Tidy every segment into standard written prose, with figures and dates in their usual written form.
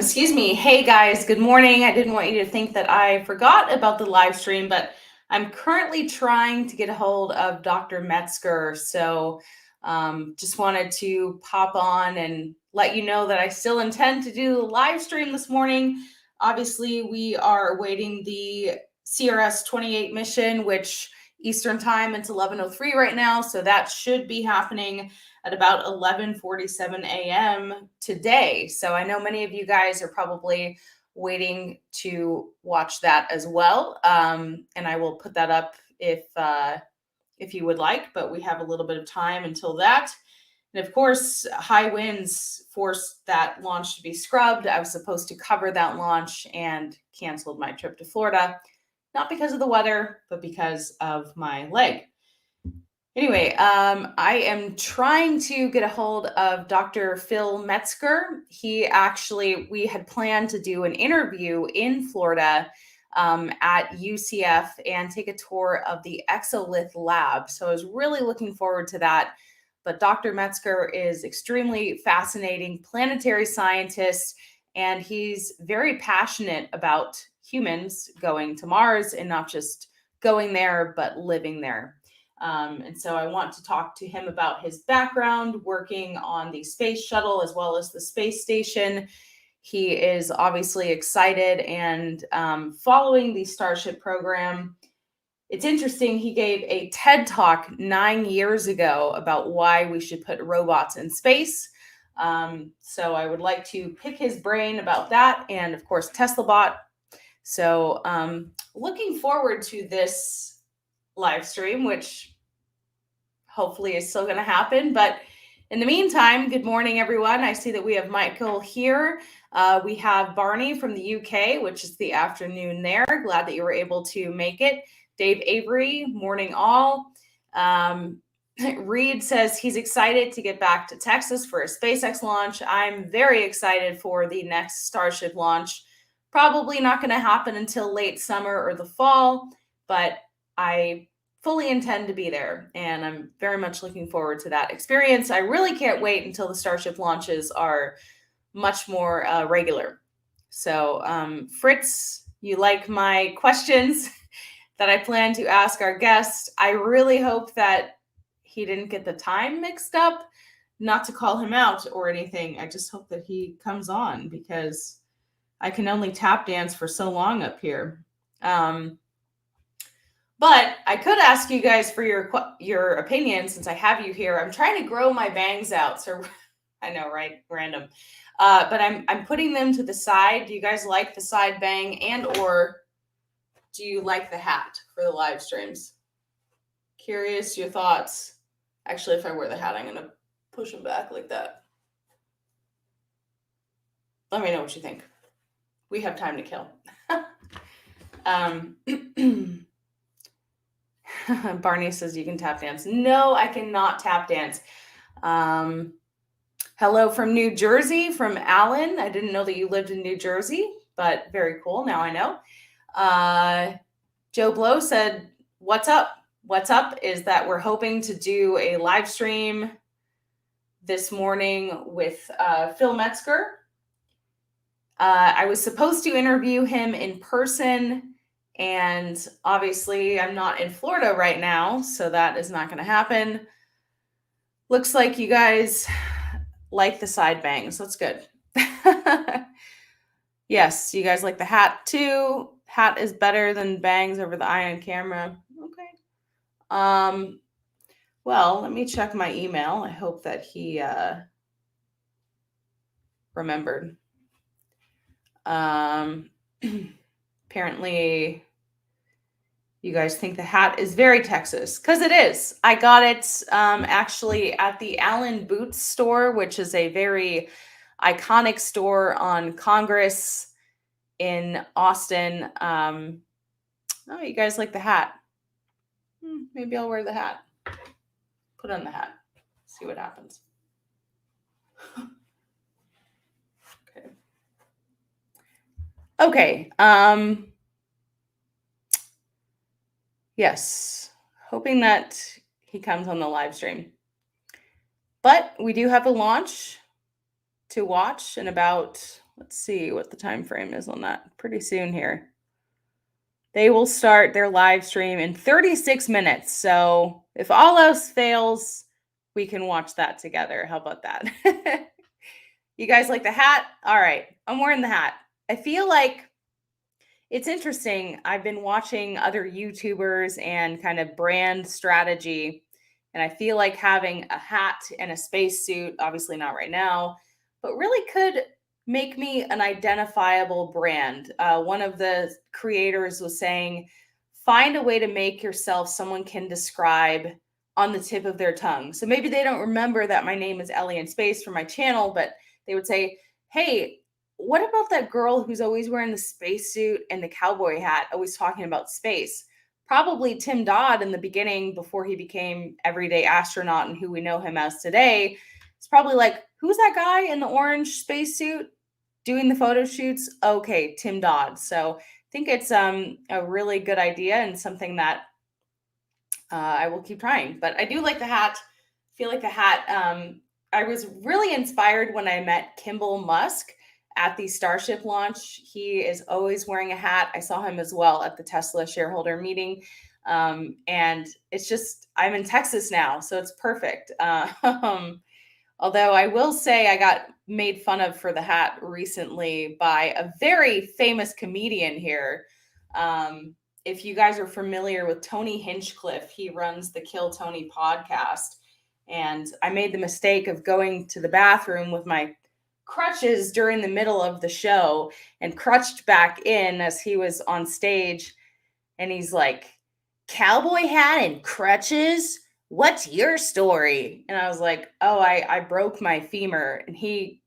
Excuse me. Hey guys, good morning. I didn't want you to think that I forgot about the live stream, but I'm currently trying to get a hold of Dr. Metzger. So just wanted to pop on and let you know that I still intend to do the live stream this morning. Obviously, we are awaiting the CRS 28 mission, which Eastern time, it's 11:03 right now. So that should be happening at about 11:47 a.m. today. So I know many of you guys are probably waiting to watch that as well. And I will put that up if you would like, but we have a little bit of time until that. And of course, high winds forced that launch to be scrubbed. I was supposed to cover that launch and canceled my trip to Florida, not because of the weather, but because of my leg. Anyway, I am trying to get a hold of Dr. Phil Metzger. We had planned to do an interview in Florida at UCF and take a tour of the Exolith lab. So I was really looking forward to that. But Dr. Metzger is extremely fascinating planetary scientist, and he's very passionate about humans going to Mars and not just going there, but living there. And so I want to talk to him about his background working on the space shuttle as well as the space station. He is obviously excited and following the Starship program. It's interesting, he gave a TED Talk 9 years ago about why we should put robots in space. So I would like to pick his brain about that, and of course, TeslaBot. So looking forward to this live stream, which hopefully is still going to happen. But in the meantime, good morning, everyone. I see that we have Michael here. We have Barney from the UK, which is the afternoon there. Glad that you were able to make it. Dave Avery, morning all. Reed says he's excited to get back to Texas for a SpaceX launch. I'm very excited for the next Starship launch. Probably not going to happen until late summer or the fall, but I fully intend to be there, and I'm very much looking forward to that experience. I really can't wait until the Starship launches are much more regular. So, Fritz, you like my questions that I plan to ask our guest. I really hope that he didn't get the time mixed up. Not to call him out or anything. I just hope that he comes on because I can only tap dance for so long up here. But I could ask you guys for your opinion since I have you here. I'm trying to grow my bangs out, so I know, right? Random. But I'm putting them to the side. Do you guys like the side bang, and or do you like the hat for the live streams? Curious your thoughts. Actually, if I wear the hat, I'm gonna push them back like that. Let me know what you think. We have time to kill. Barney says you can tap dance. No, I cannot tap dance. Hello from New Jersey, from Alan. I didn't know that you lived in New Jersey, but very cool. Now I know. Joe Blow said, what's up? What's up is that we're hoping to do a live stream this morning with Phil Metzger. I was supposed to interview him in person, and obviously I'm not in Florida right now, so that is not going to happen. Looks like you guys like the side bangs. That's good. Yes, you guys like the hat too. Hat is better than bangs over the eye on camera. Okay. Well, let me check my email. I hope that he remembered. Apparently you guys think the hat is very Texas, because it is. I got it actually at the Allen Boots store, which is a very iconic store on Congress in Austin. Oh, you guys like the hat? Maybe I'll wear the hat. Put on the hat. See what happens. Okay. Yes. Hoping that he comes on the live stream. But we do have a launch to watch in about Let's see what the time frame is on that. Pretty soon here. They will start their live stream in 36 minutes. So if all else fails, we can watch that together. How about that? You guys like the hat? All right. I'm wearing the hat. I feel like it's interesting. I've been watching other YouTubers and kind of brand strategy, and I feel like having a hat and a spacesuit, obviously not right now, but really could make me an identifiable brand. One of the creators was saying, find a way to make yourself someone can describe on the tip of their tongue. So maybe they don't remember that my name is Ellie in Space for my channel, but they would say, hey, what about that girl who's always wearing the spacesuit and the cowboy hat, always talking about space? Probably Tim Dodd in the beginning before he became everyday astronaut and who we know him as today. It's probably like, who's that guy in the orange spacesuit doing the photo shoots? Okay, Tim Dodd. So I think it's a really good idea and something that I will keep trying. But I do like the hat. I feel like the hat. I was really inspired when I met Kimball Musk at the Starship launch. He is always wearing a hat. I saw him as well at the Tesla shareholder meeting. And it's just, I'm in Texas now, so it's perfect. Although I will say I got made fun of for the hat recently by a very famous comedian here. If you guys are familiar with Tony Hinchcliffe, he runs the Kill Tony podcast. And I made the mistake of going to the bathroom with my crutches during the middle of the show and crutched back in as he was on stage. And he's like, cowboy hat and crutches? What's your story? And I was like, oh, I broke my femur. And he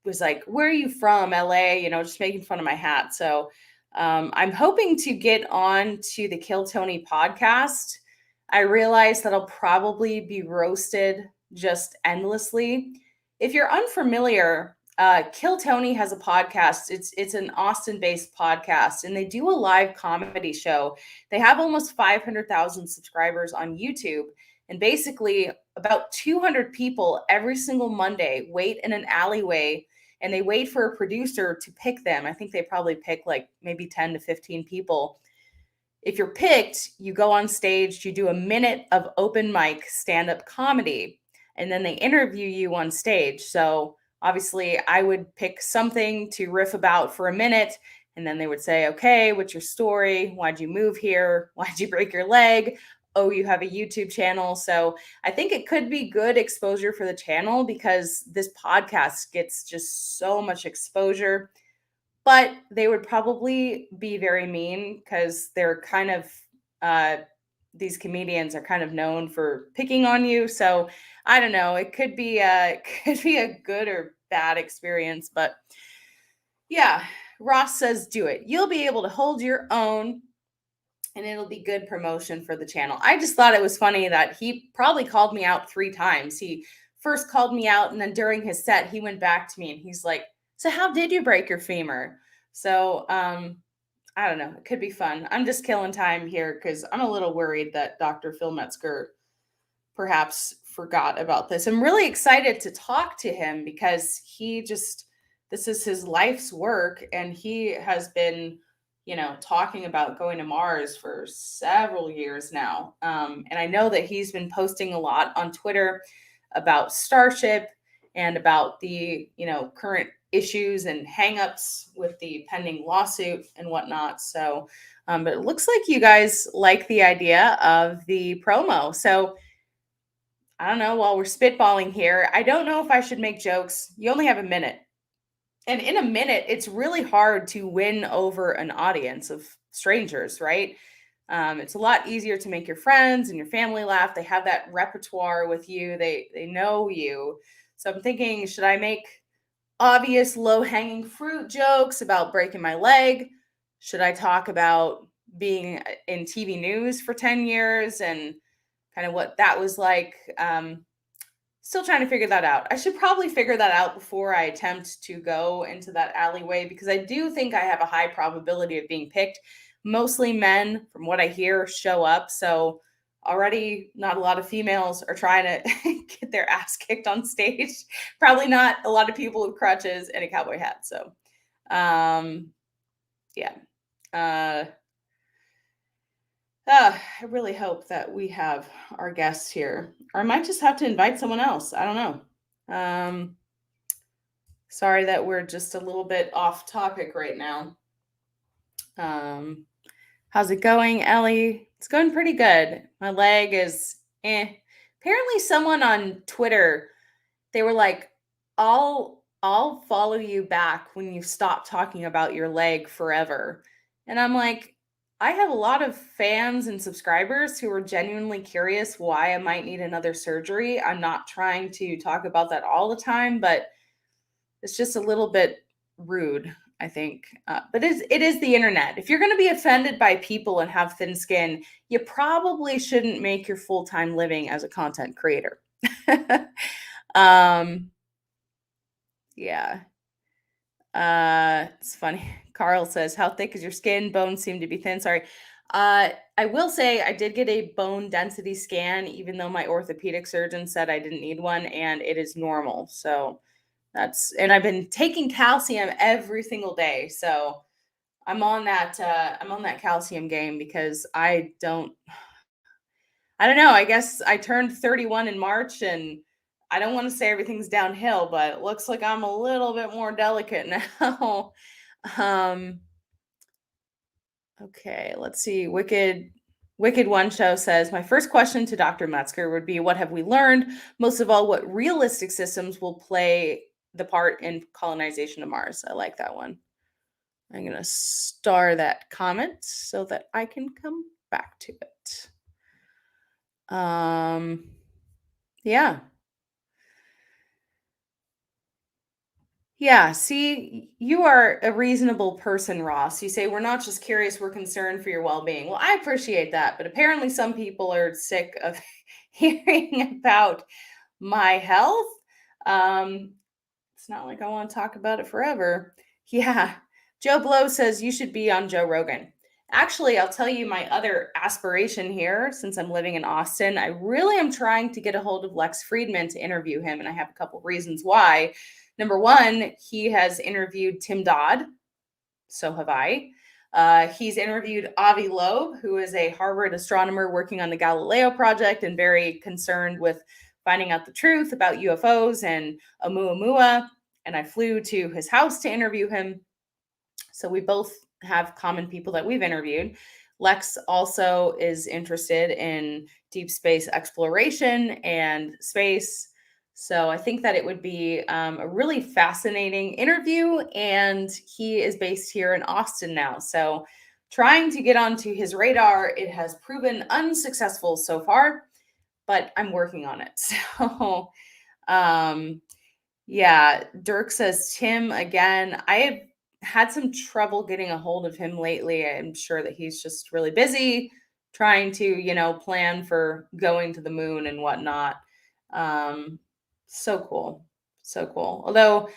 was like, where are you from? LA, just making fun of my hat. So I'm hoping to get on to the Kill Tony podcast. I realize that I'll probably be roasted just endlessly. If you're unfamiliar, Kill Tony has a podcast. It's an Austin-based podcast, and they do a live comedy show. They have almost 500,000 subscribers on YouTube, and basically about 200 people every single Monday wait in an alleyway, and they wait for a producer to pick them. I think they probably pick like maybe 10 to 15 people. If you're picked, you go on stage, you do a minute of open mic stand-up comedy, and then they interview you on stage. So obviously I would pick something to riff about for a minute, and then they would say, okay, what's your story? Why'd you move here? Why'd you break your leg? Oh, you have a YouTube channel. So I think it could be good exposure for the channel because this podcast gets just so much exposure. But they would probably be very mean because they're kind of these comedians are kind of known for picking on you. So I don't know. It could be could be a good or bad experience. But yeah, Ross says do it. You'll be able to hold your own and it'll be good promotion for the channel. I just thought it was funny that he probably called me out 3 times. He first called me out, and then during his set, he went back to me and he's like, so how did you break your femur? So I don't know. It could be fun. I'm just killing time here because I'm a little worried that Dr. Phil Metzger perhaps forgot about this. I'm really excited to talk to him because this is his life's work, and he has been talking about going to Mars for several years now. And I know that he's been posting a lot on Twitter about Starship and about the, current issues and hangups with the pending lawsuit and whatnot. So, but it looks like you guys like the idea of the promo. So I don't know, while we're spitballing here, I don't know if I should make jokes. You only have a minute. And in a minute, it's really hard to win over an audience of strangers, right? It's a lot easier to make your friends and your family laugh. They have that repertoire with you. They know you. So I'm thinking, should I make obvious low-hanging fruit jokes about breaking my leg? Should I talk about being in TV news for 10 years and kind of what that was like? Still trying to figure that out. I should probably figure that out before I attempt to go into that alleyway because I do think I have a high probability of being picked. Mostly men, from what I hear, show up. So already not a lot of females are trying to get their ass kicked on stage. Probably not a lot of people with crutches and a cowboy hat. So Um, yeah. Uh, I really hope that we have our guests here, or I might just have to invite someone else. I don't know. Sorry that we're just a little bit off topic right now. Um, how's it going, Ellie? It's going pretty good. My leg is eh. Apparently, someone on Twitter, they were like, I'll follow you back when you stop talking about your leg forever. And I'm like, I have a lot of fans and subscribers who are genuinely curious why I might need another surgery. I'm not trying to talk about that all the time, but it's just a little bit rude, I think. But it is the internet. If you're going to be offended by people and have thin skin, you probably shouldn't make your full-time living as a content creator. um, yeah. It's funny. Carl says, "How thick is your skin? Bones seem to be thin." Sorry. I will say I did get a bone density scan, even though my orthopedic surgeon said I didn't need one, and it is normal. So and I've been taking calcium every single day. So I'm on that calcium game because I don't know. I guess I turned 31 in March, and I don't want to say everything's downhill, but it looks like I'm a little bit more delicate now. um, okay, let's see. Wicked One Show says, my first question to Dr. Metzger would be, what have we learned? Most of all, what realistic systems will play the part in colonization of Mars? I like that one. I'm going to star that comment so that I can come back to it. Yeah. Yeah, see, you are a reasonable person, Ross. You say, we're not just curious, we're concerned for your well being. Well, I appreciate that, but apparently some people are sick of hearing about my health. Um, it's not like I want to talk about it forever. Yeah. Joe Blow says you should be on Joe Rogan. Actually, I'll tell you my other aspiration here since I'm living in Austin. I really am trying to get a hold of Lex Friedman to interview him, and I have a couple reasons why. Number one, he has interviewed Tim Dodd. So have I. He's interviewed Avi Loeb, who is a Harvard astronomer working on the Galileo project and very concerned with finding out the truth about UFOs and Oumuamua. And I flew to his house to interview him. So we both have common people that we've interviewed. Lex also is interested in deep space exploration and space. So I think that it would be a really fascinating interview. And he is based here in Austin now. So trying to get onto his radar, it has proven unsuccessful so far, but I'm working on it. So yeah, Dirk says Tim again. I have had some trouble getting a hold of him lately. I'm sure that he's just really busy trying to, plan for going to the moon and whatnot. Um, so cool. So cool. Although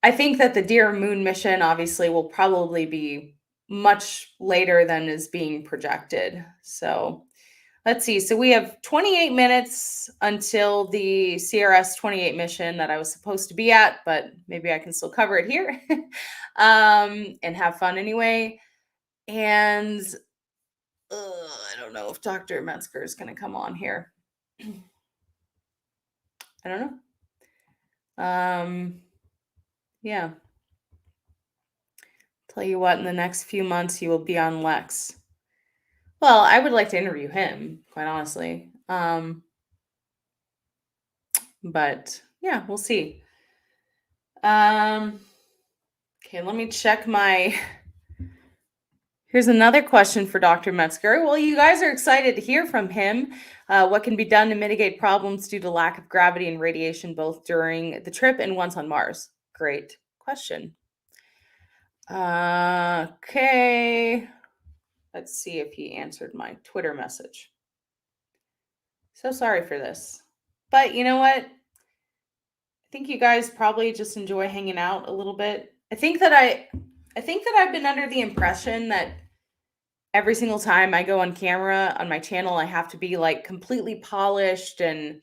I think that the Dear Moon mission obviously will probably be much later than is being projected. So let's see. So we have 28 minutes until the CRS 28 mission that I was supposed to be at, but maybe I can still cover it here and have fun anyway. And I don't know if Dr. Metzger is going to come on here. I don't know. Yeah. Tell you what, in the next few months, you will be on Lex. Well, I would like to interview him, quite honestly. But yeah, we'll see. Okay, let me check my. Here's another question for Dr. Metzger. Well, you guys are excited to hear from him. What can be done to mitigate problems due to lack of gravity and radiation, both during the trip and once on Mars? Great question. Okay. Let's see if he answered my Twitter message. So sorry for this. But you know what? I think you guys probably just enjoy hanging out a little bit. I think that I've been under the impression that every single time I go on camera on my channel, I have to be like completely polished and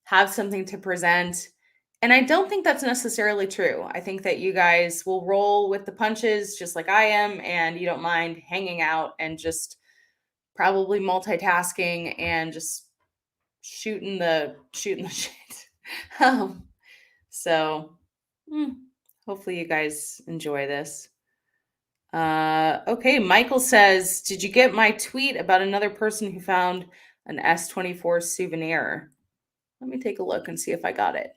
have something to present. And I don't think that's necessarily true. I think that you guys will roll with the punches just like I am, and you don't mind hanging out and just probably multitasking and just shooting the shit. Um, so mm, hopefully you guys enjoy this. Okay, Michael says, "Did you get my tweet about another person who found an S24 souvenir?" Let me take a look and see if I got it.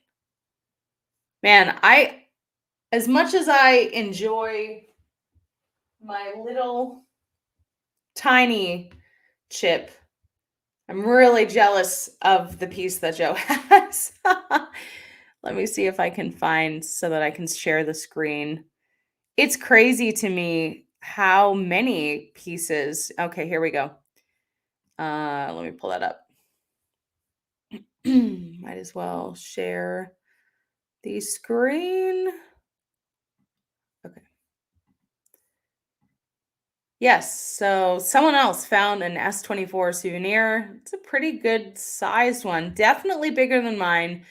Man, I as much as I enjoy my little tiny chip, I'm really jealous of the piece that Joe has. Let me see if I can find so that I can share the screen. It's crazy to me how many pieces. Okay, here we go. Let me pull that up. Might as well share the screen. Okay. Yes, so someone else found an S24 souvenir. It's a pretty good sized one. Definitely bigger than mine,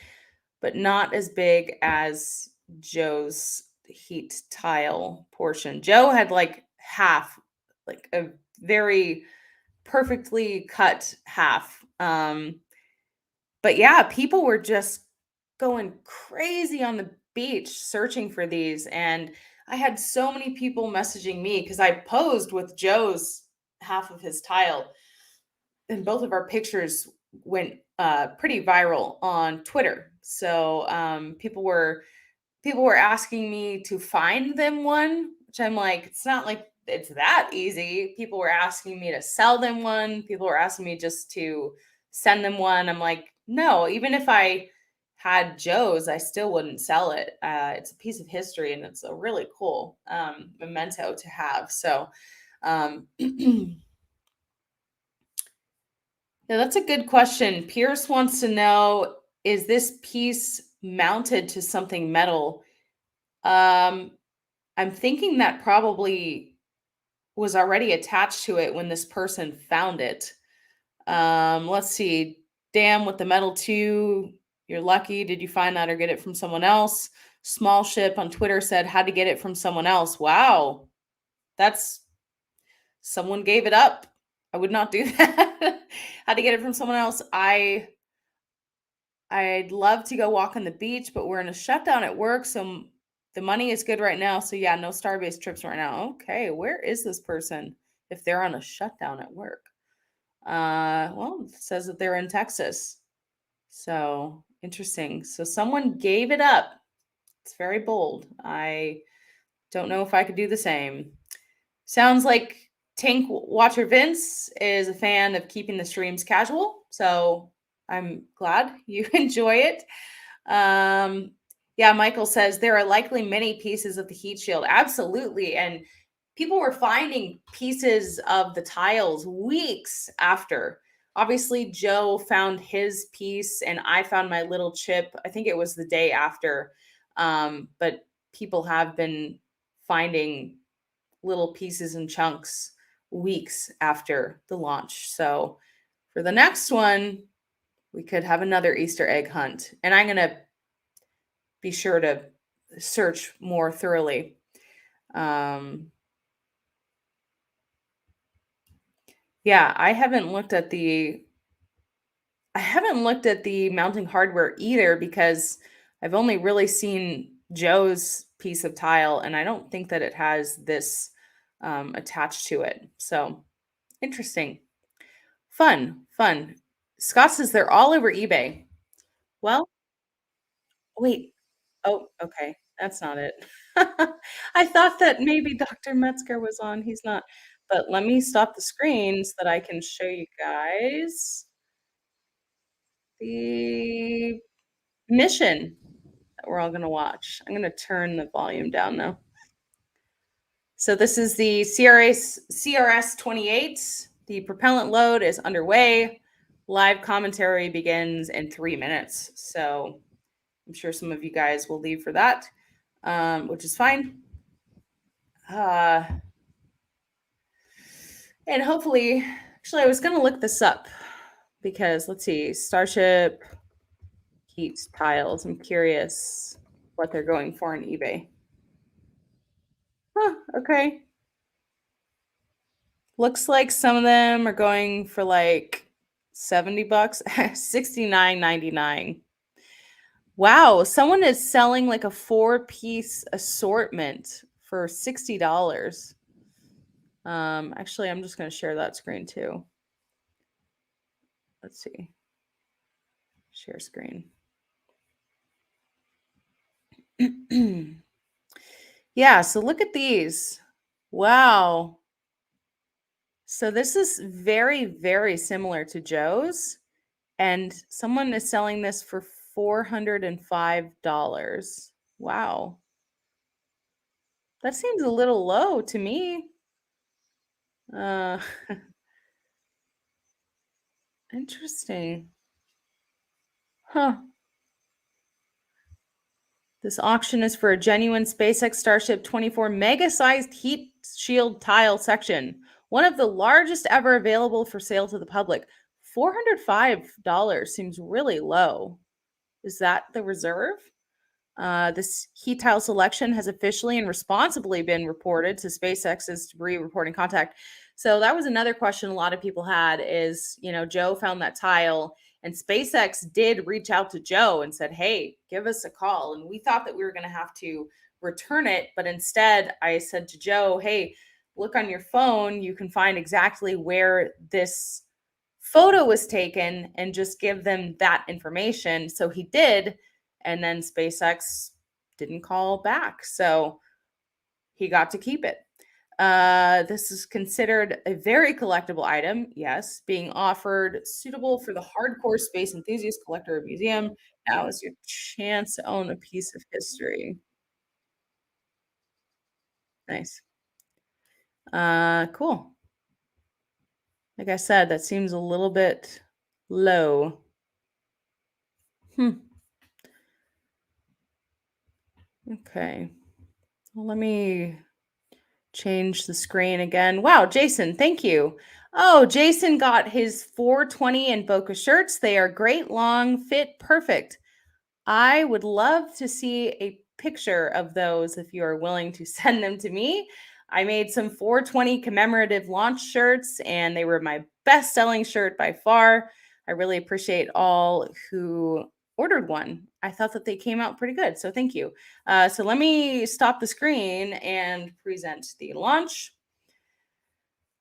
but not as big as Joe's heat tile portion. Joe had like half, like a very perfectly cut half. But yeah, people were just going crazy on the beach searching for these. And I had so many people messaging me because I posed with Joe's half of his tile, and both of our pictures went pretty viral on Twitter. So people were asking me to find them one, which I'm like, it's not like it's that easy. People were asking me to sell them one. People were asking me just to send them one. I'm like, no, even if I had Joe's, I still wouldn't sell it. It's a piece of history and it's a really cool memento to have. So, yeah, that's a good question. Pierce wants to know, is this piece mounted to something metal? Um, I'm thinking that probably was already attached to it when this person found it. Let's see. Damn with the metal too. You're lucky. Did you find that or get it from someone else? Small ship on Twitter said had to get it from someone else. Wow. That's someone gave it up. I would not do that. Had to get it from someone else. I'd love to go walk on the beach, but we're in a shutdown at work, so the money is good right now. So yeah, no Starbase trips right now. Okay, where is this person if they're on a shutdown at work? Well, it says that they're in Texas. So interesting. So someone gave it up. It's very bold. I don't know if I could do the same. Sounds like Tank Watcher Vince is a fan of keeping the streams casual. So I'm glad you enjoy it. Um, yeah, Michael says there are likely many pieces of the heat shield. Absolutely. And people were finding pieces of the tiles weeks after. Obviously, Joe found his piece and I found my little chip. I think it was the day after. But people have been finding little pieces and chunks weeks after the launch. So for the next one, we could have another Easter egg hunt. And I'm going to be sure to search more thoroughly. Um, yeah, I haven't looked at the mounting hardware either because I've only really seen Joe's piece of tile, and I don't think that it has this attached to it. So interesting, fun. Scott says they're all over eBay. Well, wait. Oh, okay. That's not it. I thought that maybe Dr. Metzger was on. He's not. But let me stop the screen so that I can show you guys the mission that we're all gonna watch. I'm gonna turn the volume down now. So this is the CRS 28. The propellant load is underway. Live commentary begins in 3 minutes. So I'm sure some of you guys will leave for that, which is fine. Uh, and hopefully, actually, I was going to look this up because let's see, Starship heat tiles. I'm curious what they're going for on eBay. Huh, okay. Looks like some of them are going for like 70 bucks, 69.99. Wow, someone is selling like a 4-piece assortment for $60. Actually, I'm just going to share that screen too. Let's see. Share screen. Yeah, so look at these. Wow. So this is very, very similar to Joe's, and someone is selling this for $405. Wow. That seems a little low to me. Uh, interesting. Huh. This auction is for a genuine SpaceX Starship 24 mega-sized heat shield tile section, one of the largest ever available for sale to the public. $405 seems really low. Is that the reserve? This heat tile selection has officially and responsibly been reported to SpaceX's debris reporting contact. So that was another question a lot of people had is, Joe found that tile and SpaceX did reach out to Joe and said, hey, give us a call. And we thought that we were going to have to return it. But instead, I said to Joe, hey, look on your phone. You can find exactly where this photo was taken and just give them that information. So he did. And then SpaceX didn't call back. So he got to keep it. This is considered a very collectible item, yes, being offered suitable for the hardcore space enthusiast collector or museum. Now is your chance to own a piece of history. Nice. Cool. Like I said, that seems a little bit low. Okay. Well, let me change the screen again. Wow, Jason, thank you. Oh, Jason got his 420 in Boca shirts. They are great, long, fit, perfect. I would love to see a picture of those if you are willing to send them to me. I made some 420 commemorative launch shirts, and they were my best selling shirt by far. I really appreciate all who ordered one. I thought that they came out pretty good, so thank you. So let me stop the screen and present the launch.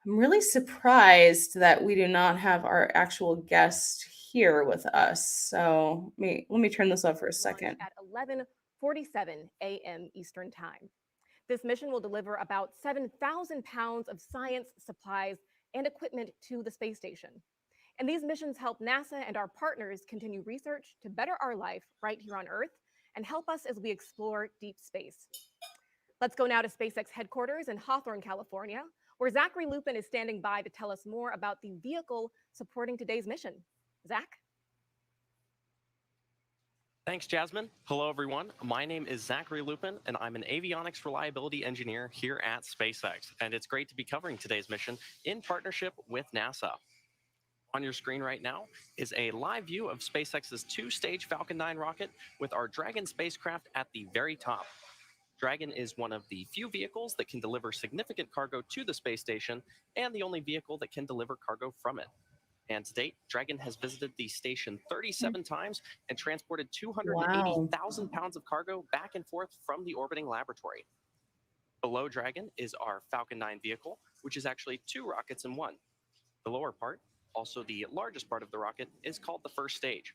I'm really surprised that we do not have our actual guest here with us. So let me turn this up for a second. At 11:47 a.m. Eastern Time. This mission will deliver about 7,000 pounds of science, supplies, and equipment to the space station. And these missions help NASA and our partners continue research to better our life right here on Earth and help us as we explore deep space. Let's go now to SpaceX headquarters in Hawthorne, California, where Zachary Lupin is standing by to tell us more about the vehicle supporting today's mission. Zach? Thanks, Jasmine. Hello, everyone. My name is Zachary Lupin, and I'm an avionics reliability engineer here at SpaceX. And it's great to be covering today's mission in partnership with NASA. On your screen right now is a live view of SpaceX's 2-stage Falcon 9 rocket with our Dragon spacecraft at the very top. Dragon is one of the few vehicles that can deliver significant cargo to the space station and the only vehicle that can deliver cargo from it. And to date, Dragon has visited the station 37 times and transported 280,000 pounds of cargo back and forth from the orbiting laboratory. Below Dragon is our Falcon 9 vehicle, which is actually 2 rockets in one. The lower part, also the largest part of the rocket, is called the first stage.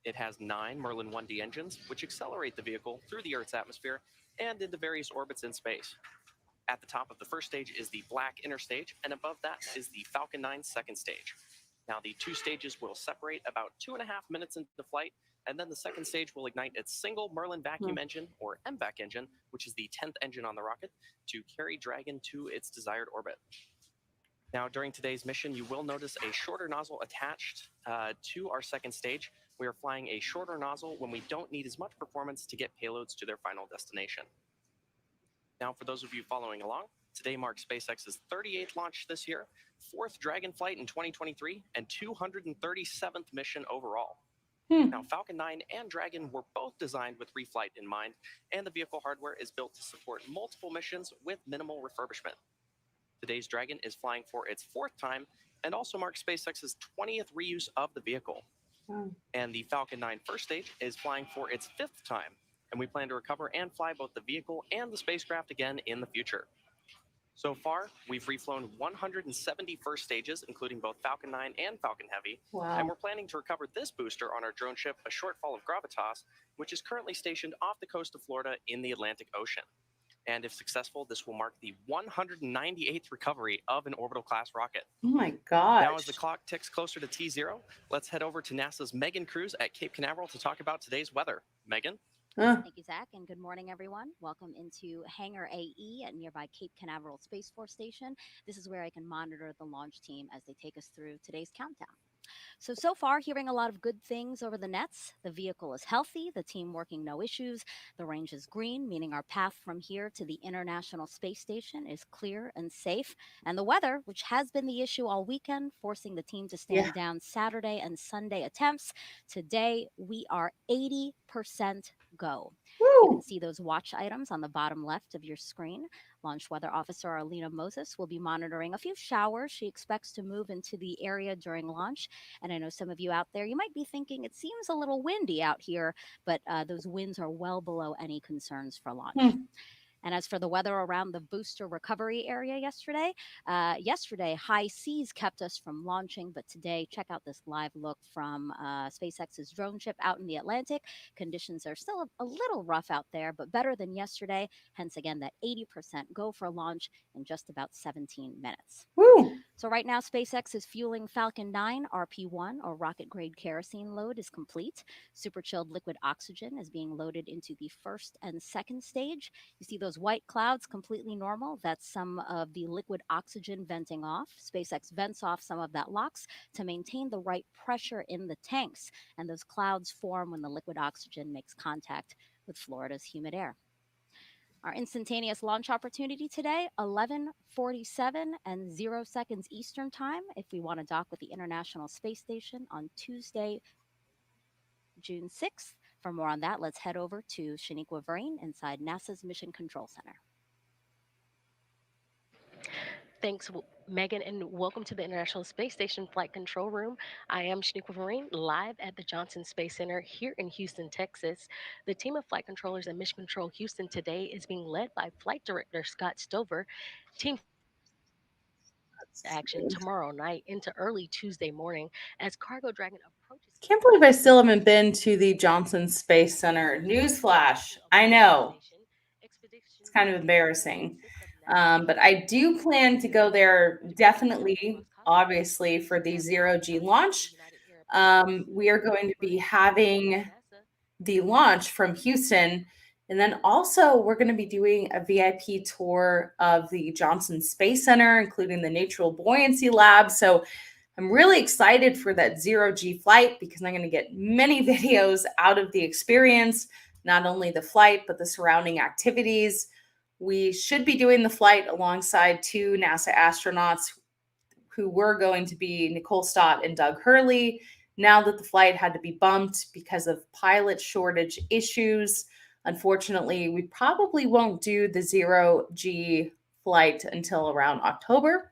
It has 9 Merlin 1D engines, which accelerate the vehicle through the Earth's atmosphere and into various orbits in space. At the top of the first stage is the black inner stage, and above that is the Falcon 9 second stage. Now, the 2 stages will separate about 2.5 minutes into flight, and then the second stage will ignite its single Merlin vacuum engine, or MVAC engine, which is the 10th engine on the rocket, to carry Dragon to its desired orbit. Now, during today's mission, you will notice a shorter nozzle attached to our second stage. We are flying a shorter nozzle when we don't need as much performance to get payloads to their final destination. Now, for those of you following along, today marks SpaceX's 38th launch this year, 4th Dragon flight in 2023, and 237th mission overall. Now, Falcon 9 and Dragon were both designed with reflight in mind, and the vehicle hardware is built to support multiple missions with minimal refurbishment. Today's Dragon is flying for its 4th time and also marks SpaceX's 20th reuse of the vehicle. And the Falcon 9 first stage is flying for its 5th time, and we plan to recover and fly both the vehicle and the spacecraft again in the future. So far, we've reflown 170 first stages, including both Falcon 9 and Falcon Heavy, and we're planning to recover this booster on our drone ship, a Shortfall of Gravitas, which is currently stationed off the coast of Florida in the Atlantic Ocean. And if successful, this will mark the 198th recovery of an orbital-class rocket. Oh my gosh. Now, as the clock ticks closer to T0, let's head over to NASA's Megan Cruz at Cape Canaveral to talk about today's weather. Megan? Thank you, Zach, and good morning, everyone. Welcome into Hangar AE at nearby Cape Canaveral Space Force Station. This is where I can monitor the launch team as they take us through today's countdown. So far, hearing a lot of good things over the nets. The vehicle is healthy, the team working no issues, the range is green, meaning our path from here to the International Space Station is clear and safe. And the weather, which has been the issue all weekend, forcing the team to stand down Saturday and Sunday attempts. Today, we are 80% go. You can see those watch items on the bottom left of your screen. Launch Weather Officer Arlena Moses will be monitoring a few showers she expects to move into the area during launch. And I know some of you out there, you might be thinking it seems a little windy out here, but those winds are well below any concerns for launch. And as for the weather around the booster recovery area yesterday, high seas kept us from launching. But today, check out this live look from SpaceX's drone ship out in the Atlantic. Conditions are still a little rough out there, but better than yesterday. Hence, again, that 80% go for launch in just about 17 minutes. So right now, SpaceX is fueling Falcon 9 RP1, or rocket-grade kerosene load, is complete. Super chilled liquid oxygen is being loaded into the first and second stage. You see those white clouds, completely normal. That's some of the liquid oxygen venting off. SpaceX vents off some of that LOX to maintain the right pressure in the tanks. And those clouds form when the liquid oxygen makes contact with Florida's humid air. Our instantaneous launch opportunity today, 11:47 and 0 seconds Eastern Time, if we want to dock with the International Space Station on Tuesday, June 6th. For more on that, let's head over to Shaniqua Vereen inside NASA's Mission Control Center. Thanks, Megan, and welcome to the International Space Station Flight Control Room. I am Shaniqua Vereen, live at the Johnson Space Center here in Houston, Texas. The team of flight controllers at Mission Control Houston today is being led by Flight Director Scott Stover. Team action tomorrow night into early Tuesday morning as Cargo Dragon approaches. Can't believe I still haven't been to the Johnson Space Center. Newsflash. I know. It's kind of embarrassing. But I do plan to go there definitely, obviously, for the zero-G launch. We are going to be having the launch from Houston. And then also we're going to be doing a VIP tour of the Johnson Space Center, including the Neutral Buoyancy Lab. So I'm really excited for that zero-G flight because I'm going to get many videos out of the experience, not only the flight, but the surrounding activities. We should be doing the flight alongside 2 NASA astronauts who were going to be Nicole Stott and Doug Hurley. Now that the flight had to be bumped because of pilot shortage issues, unfortunately, we probably won't do the zero-G flight until around October.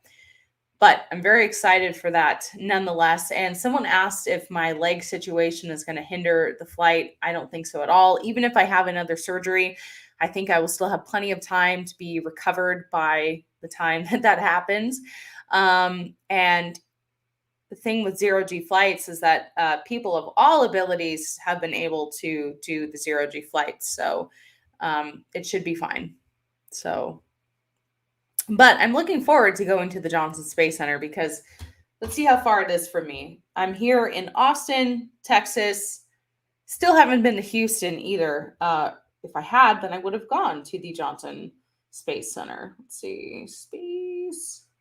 But I'm very excited for that nonetheless. And someone asked if my leg situation is going to hinder the flight. I don't think so at all. Even if I have another surgery, I think I will still have plenty of time to be recovered by the time that happens. And the thing with zero-G flights is that people of all abilities have been able to do the zero-G flights. So it should be fine. But I'm looking forward to going to the Johnson Space Center because let's see how far it is from me. I'm here in Austin, Texas. Still haven't been to Houston either. If I had, then I would have gone to the Johnson Space Center. Let's see.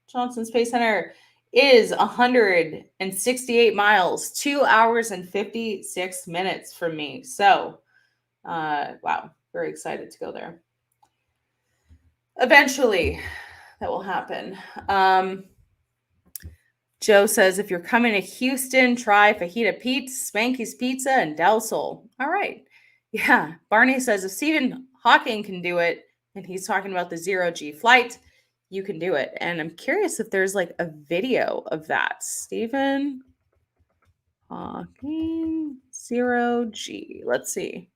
Johnson Space Center is 168 miles, 2 hours and 56 minutes from me. So, wow, very excited to go there. Eventually, that will happen. Joe says, if you're coming to Houston, try Fajita Pete's, Spanky's Pizza, and Del Sol. All right. Yeah. Barney says, if Stephen Hawking can do it, and he's talking about the 0G flight, you can do it. And I'm curious if there's like a video of that. Stephen Hawking 0G. Let's see.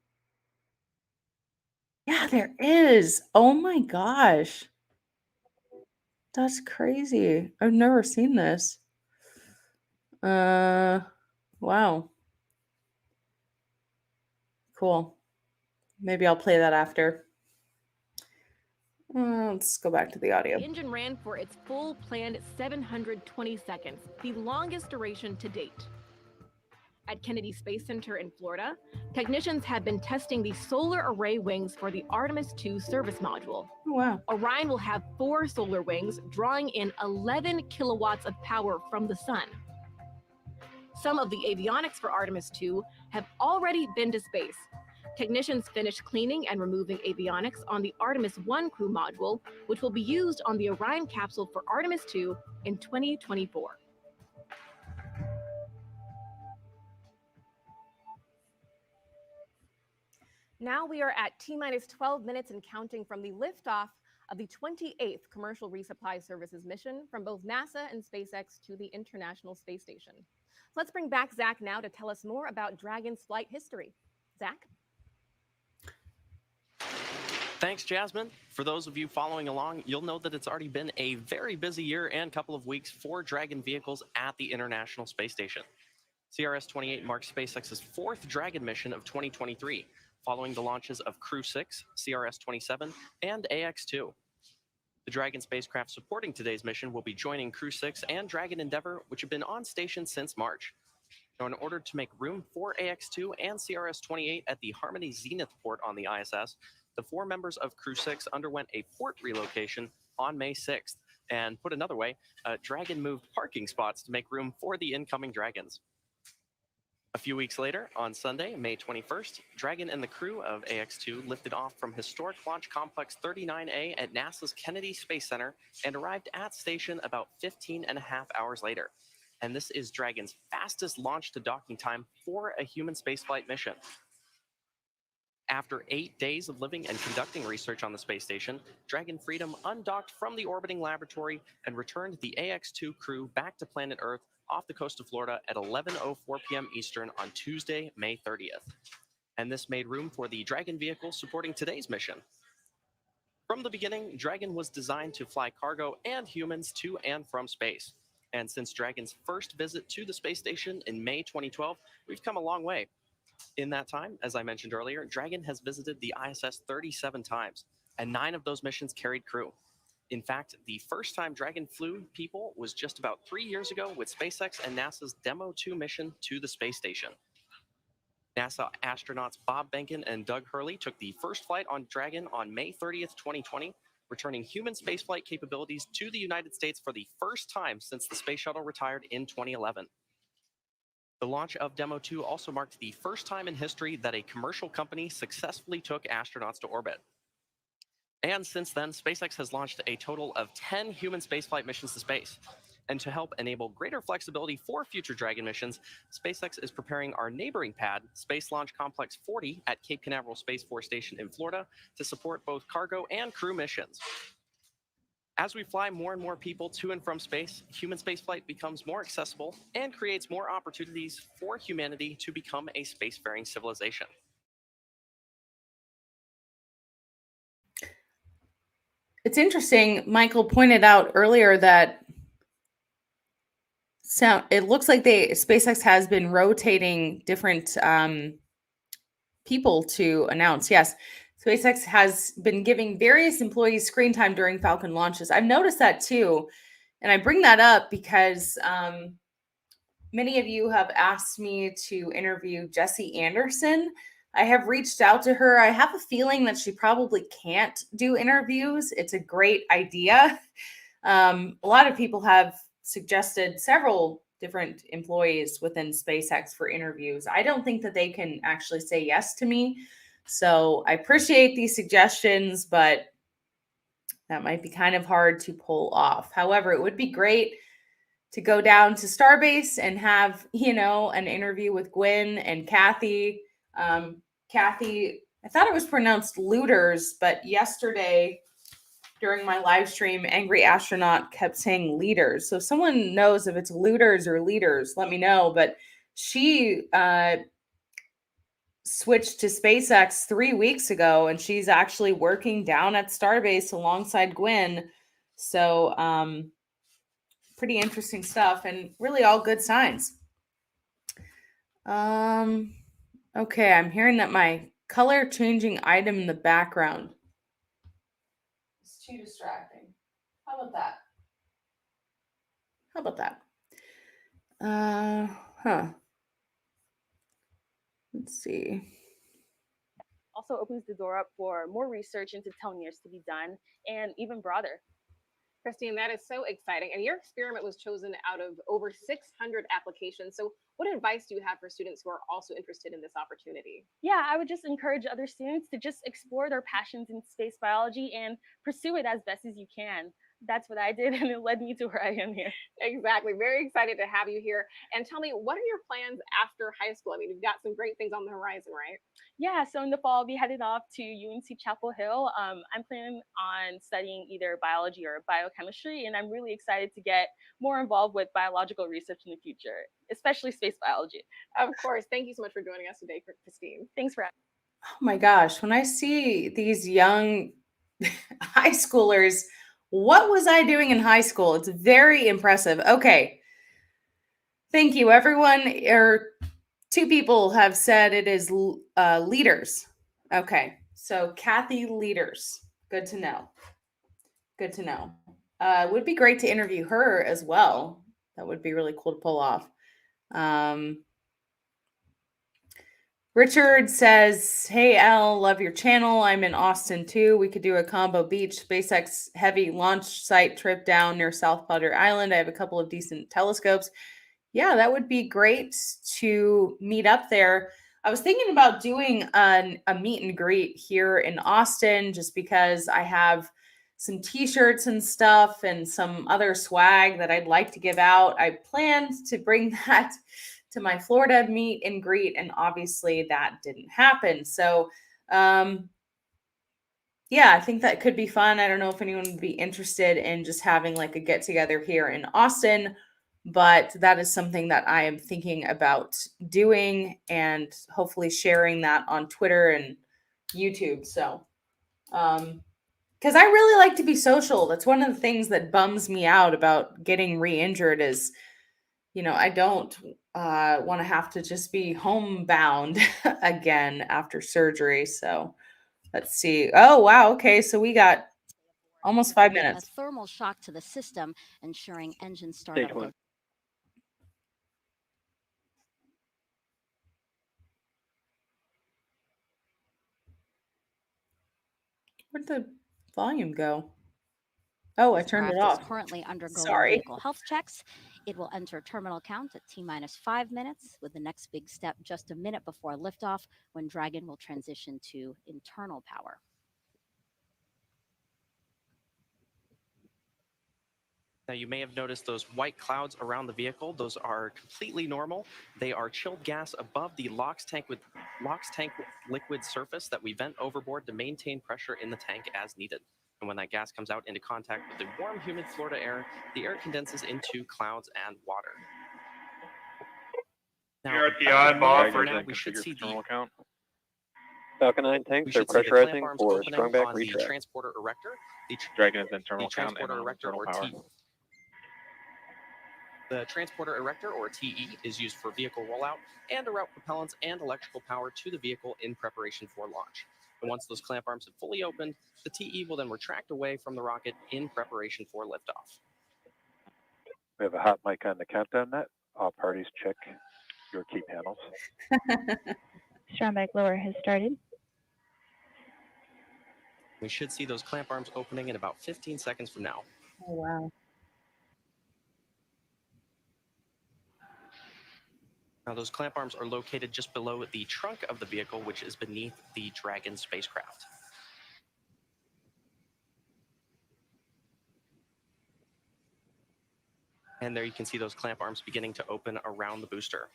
Yeah, there is. Oh my gosh. That's crazy. I've never seen this. Wow. Cool. Maybe I'll play that after. Let's go back to the audio. The engine ran for its full planned 720 seconds, the longest duration to date. At Kennedy Space Center in Florida, technicians have been testing the solar array wings for the Artemis II service module. Oh, wow. Orion will have 4 solar wings, drawing in 11 kilowatts of power from the sun. Some of the avionics for Artemis II have already been to space. Technicians finished cleaning and removing avionics on the Artemis I crew module, which will be used on the Orion capsule for Artemis II in 2024. Now we are at T-minus 12 minutes and counting from the liftoff of the 28th Commercial Resupply Services mission from both NASA and SpaceX to the International Space Station. Let's bring back Zach now to tell us more about Dragon's flight history. Zach? Thanks, Jasmine. For those of you following along, you'll know that it's already been a very busy year and couple of weeks for Dragon vehicles at the International Space Station. CRS-28 marks SpaceX's 4th Dragon mission of 2023, following the launches of Crew 6, CRS-27, and AX-2. The Dragon spacecraft supporting today's mission will be joining Crew 6 and Dragon Endeavour, which have been on station since March. Now, in order to make room for AX-2 and CRS-28 at the Harmony Zenith port on the ISS, the 4 members of Crew 6 underwent a port relocation on May 6th. And put another way, Dragon moved parking spots to make room for the incoming Dragons. A few weeks later, on Sunday, May 21st, Dragon and the crew of AX-2 lifted off from Historic Launch Complex 39A at NASA's Kennedy Space Center and arrived at station about 15 and a half hours later. And this is Dragon's fastest launch to docking time for a human spaceflight mission. After 8 days of living and conducting research on the space station, Dragon Freedom undocked from the orbiting laboratory and returned the AX-2 crew back to planet Earth off the coast of Florida at 11:04 p.m. Eastern on Tuesday, May 30th. And this made room for the Dragon vehicle supporting today's mission. From the beginning, Dragon was designed to fly cargo and humans to and from space. And since Dragon's first visit to the space station in May 2012, we've come a long way. In that time, as I mentioned earlier, Dragon has visited the ISS 37 times, and 9 of those missions carried crew. In fact, the first time Dragon flew people was just about 3 years ago with SpaceX and NASA's Demo 2 mission to the space station. NASA astronauts Bob Behnken and Doug Hurley took the first flight on Dragon on May 30th, 2020, returning human spaceflight capabilities to the United States for the first time since the space shuttle retired in 2011. The launch of Demo 2 also marked the first time in history that a commercial company successfully took astronauts to orbit. And since then, SpaceX has launched a total of 10 human spaceflight missions to space. And to help enable greater flexibility for future Dragon missions, SpaceX is preparing our neighboring pad, Space Launch Complex 40 at Cape Canaveral Space Force Station in Florida, to support both cargo and crew missions. As we fly more and more people to and from space, human spaceflight becomes more accessible and creates more opportunities for humanity to become a spacefaring civilization. It's interesting, Michael pointed out earlier that it looks like SpaceX has been rotating different people to announce. Yes, SpaceX has been giving various employees screen time during Falcon launches. I've noticed that too. And I bring that up because many of you have asked me to interview Jessie Anderson. I have reached out to her. I have a feeling that she probably can't do interviews. It's a great idea. A lot of people have suggested several different employees within SpaceX for interviews. I don't think that they can actually say yes to me. So I appreciate these suggestions, but that might be kind of hard to pull off. However, it would be great to go down to Starbase and have, an interview with Gwen and Kathy. Kathy, I thought it was pronounced Looters, but yesterday during my live stream, Angry Astronaut kept saying leaders. So if someone knows if it's looters or leaders, let me know. But she switched to SpaceX 3 weeks ago, and she's actually working down at Starbase alongside Gwen. So pretty interesting stuff, and really all good signs. Okay, I'm hearing that my color changing item in the background is too distracting. How about that? Let's see. Also opens the door up for more research into telomeres to be done, and even broader. Christine, that is so exciting. And your experiment was chosen out of over 600 applications. So what advice do you have for students who are also interested in this opportunity? Yeah, I would just encourage other students to just explore their passions in space biology and pursue it as best as you can. That's what I did, and it led me to where I am here. Exactly. Very excited to have you here. And tell me, what are your plans after high school? I mean, you've got some great things on the horizon, right? Yeah, so in the fall, I'll be headed off to UNC Chapel Hill. I'm planning on studying either biology or biochemistry, and I'm really excited to get more involved with biological research in the future, especially space biology. Of course. Thank you so much for joining us today, Christine. Thanks for having me. Oh my gosh, when I see these young high schoolers, what was I doing in high school? It's very impressive. Okay. Thank you, everyone. Two people have said it is leaders. Okay. So Kathy Leaders. Good to know. Good to know. It would be great to interview her as well. That would be really cool to pull off. Richard says, hey, Elle, love your channel. I'm in Austin too. We could do a combo beach SpaceX heavy launch site trip down near South Padre Island. I have a couple of decent telescopes. Yeah, that would be great to meet up there. I was thinking about doing a meet and greet here in Austin just because I have some t-shirts and stuff and some other swag that I'd like to give out. I planned to bring that to my Florida meet and greet, and obviously that didn't happen. So, yeah, I think that could be fun. I don't know if anyone would be interested in just having like a get together here in Austin, but that is something that I am thinking about doing and hopefully sharing that on Twitter and YouTube. So, because I really like to be social. That's one of the things that bums me out about getting re-injured is, I don't want to have to just be homebound again after surgery. So let's see. Oh, wow. Okay. So we got almost 5 minutes. A thermal shock to the system, ensuring engine startup. Where'd the volume go? Oh, I turned it off. Is currently undergoing Sorry. vehicle health checks. It will enter terminal count at T-5 minutes, with the next big step just a minute before liftoff, when Dragon will transition to internal power. Now, you may have noticed those white clouds around the vehicle. Those are completely normal. They are chilled gas above the LOX tank liquid surface that we vent overboard to maintain pressure in the tank as needed. And when that gas comes out into contact with the warm, humid Florida air, the air condenses into clouds and water. Now, You're at the eyeball for now, we should see the count. Falcon 9 tanks are pressurizing for strongback on the retract. transporter erector. Dragon is internal The count transporter and erector, internal or power. TE. The transporter erector, or TE, is used for vehicle rollout and to route propellants and electrical power to the vehicle in preparation for launch. And once those clamp arms have fully opened, the TE will then retract away from the rocket in preparation for liftoff. We have a hot mic on the countdown net. All parties check your key panels. Strongback lower has started. We should see those clamp arms opening in about 15 seconds from now. Oh, wow. Now, those clamp arms are located just below the trunk of the vehicle, which is beneath the Dragon spacecraft. And there you can see those clamp arms beginning to open around the booster.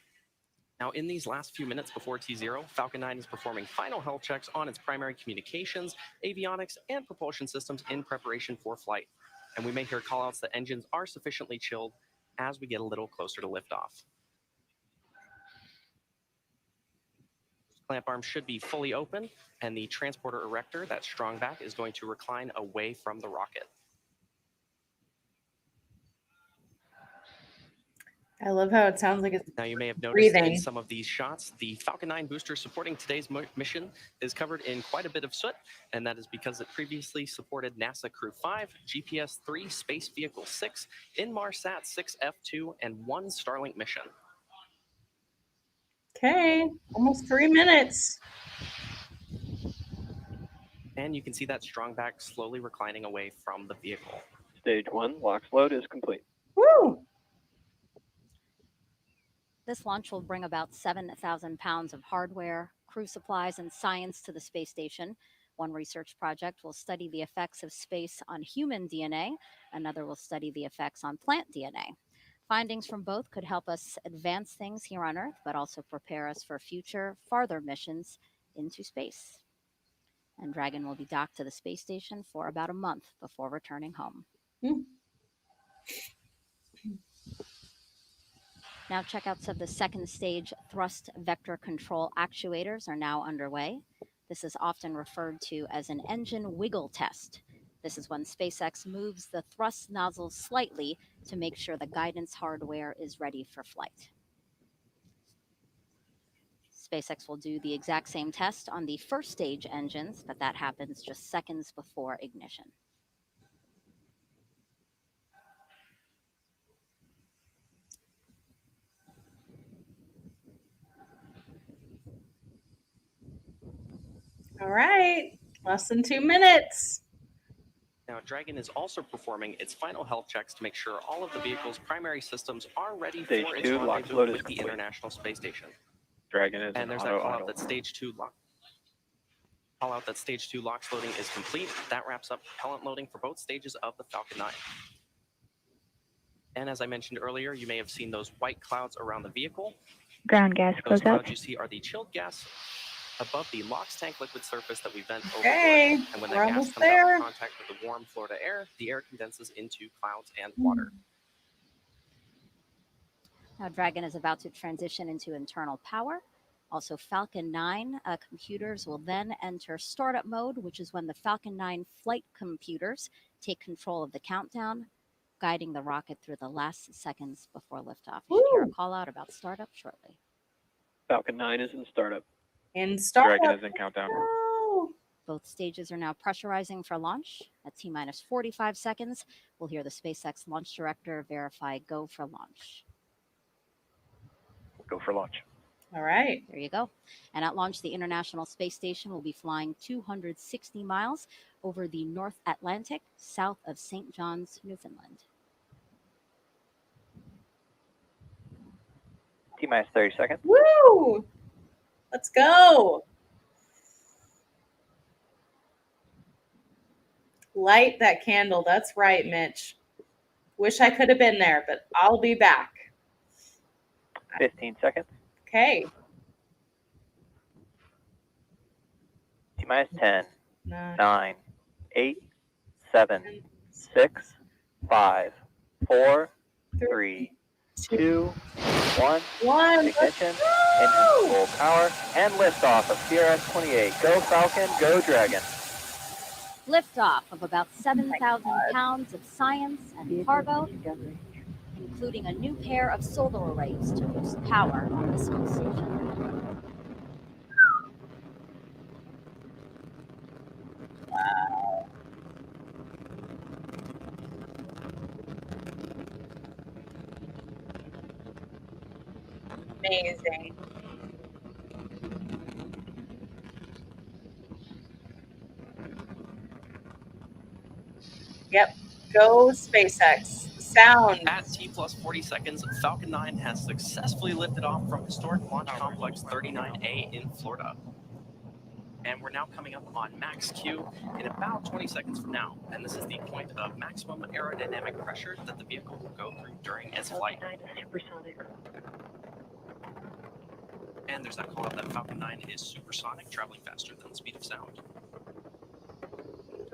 Now, in these last few minutes before T0, Falcon 9 is performing final health checks on its primary communications, avionics, and propulsion systems in preparation for flight. And we may hear callouts that engines are sufficiently chilled as we get a little closer to liftoff. Clamp arms should be fully open, and the transporter erector, that strong back, is going to recline away from the rocket. I love how it sounds like it's Now, you may have noticed breathing. in some of these shots, the Falcon 9 booster supporting today's mission is covered in quite a bit of soot, and that is because it previously supported NASA Crew 5, GPS 3, Space Vehicle 6, Inmarsat 6F2, and 1 Starlink mission. Okay, almost 3 minutes. And you can see that strong back slowly reclining away from the vehicle. Stage 1, LOX load is complete. Woo! This launch will bring about 7,000 pounds of hardware, crew supplies, and science to the space station. One research project will study the effects of space on human DNA. Another will study the effects on plant DNA. Findings from both could help us advance things here on Earth, but also prepare us for future, farther missions into space. And Dragon will be docked to the space station for about a month before returning home. Now checkouts of the second stage thrust vector control actuators are now underway. This is often referred to as an engine wiggle test. This is when SpaceX moves the thrust nozzle slightly to make sure the guidance hardware is ready for flight. SpaceX will do the exact same test on the first stage engines, but that happens just seconds before ignition. All right, less than 2 minutes. Now, Dragon is also performing its final health checks to make sure all of the vehicle's primary systems are ready Stage for its 2, LOX rendezvous load is with the complete. International Space Station. Dragon is And there's that call out that Stage 2 LOX loading is complete. That wraps up propellant loading for both stages of the Falcon 9. And as I mentioned earlier, you may have seen those white clouds around the vehicle. Ground gas Those closeout. clouds you see are the chilled gas above the LOX tank liquid surface that we vent Okay, overboard. And when we're that gas almost comes out there. in contact with the warm Florida air, the air condenses into clouds and water. Now Dragon is about to transition into internal power. Also, Falcon 9 computers will then enter startup mode, which is when the Falcon 9 flight computers take control of the countdown, guiding the rocket through the last seconds before liftoff. You should hear a call out about startup shortly. Falcon 9 is in startup. In startup. Dragon is in countdown. Oh. Both stages are now pressurizing for launch. At T-minus 45 seconds, we'll hear the SpaceX launch director verify go for launch. Go for launch. All right. There you go. And at launch, the International Space Station will be flying 260 miles over the North Atlantic, south of St. John's, Newfoundland. T-minus 30 seconds. Woo! Let's go. Light that candle. That's right, Mitch. Wish I could have been there, but I'll be back. 15 seconds. Okay. T-minus 10, 9, 9, 8, 7, 6, 5, 4, 3, 2, 1. 1. Ignition, engine full power, and liftoff of CRS-28. Go Falcon, go Dragon. Liftoff of about 7,000 pounds of science and cargo, including a new pair of solar arrays to boost power on the space station. Wow. Amazing. Yep. Go SpaceX. Sound. At T plus 40 seconds, Falcon 9 has successfully lifted off from historic Launch Complex 39A in Florida. And we're now coming up on max Q in about 20 seconds from now. And this is the point of maximum aerodynamic pressure that the vehicle will go through during its flight. And there's that call out that Falcon 9 is supersonic, traveling faster than the speed of sound.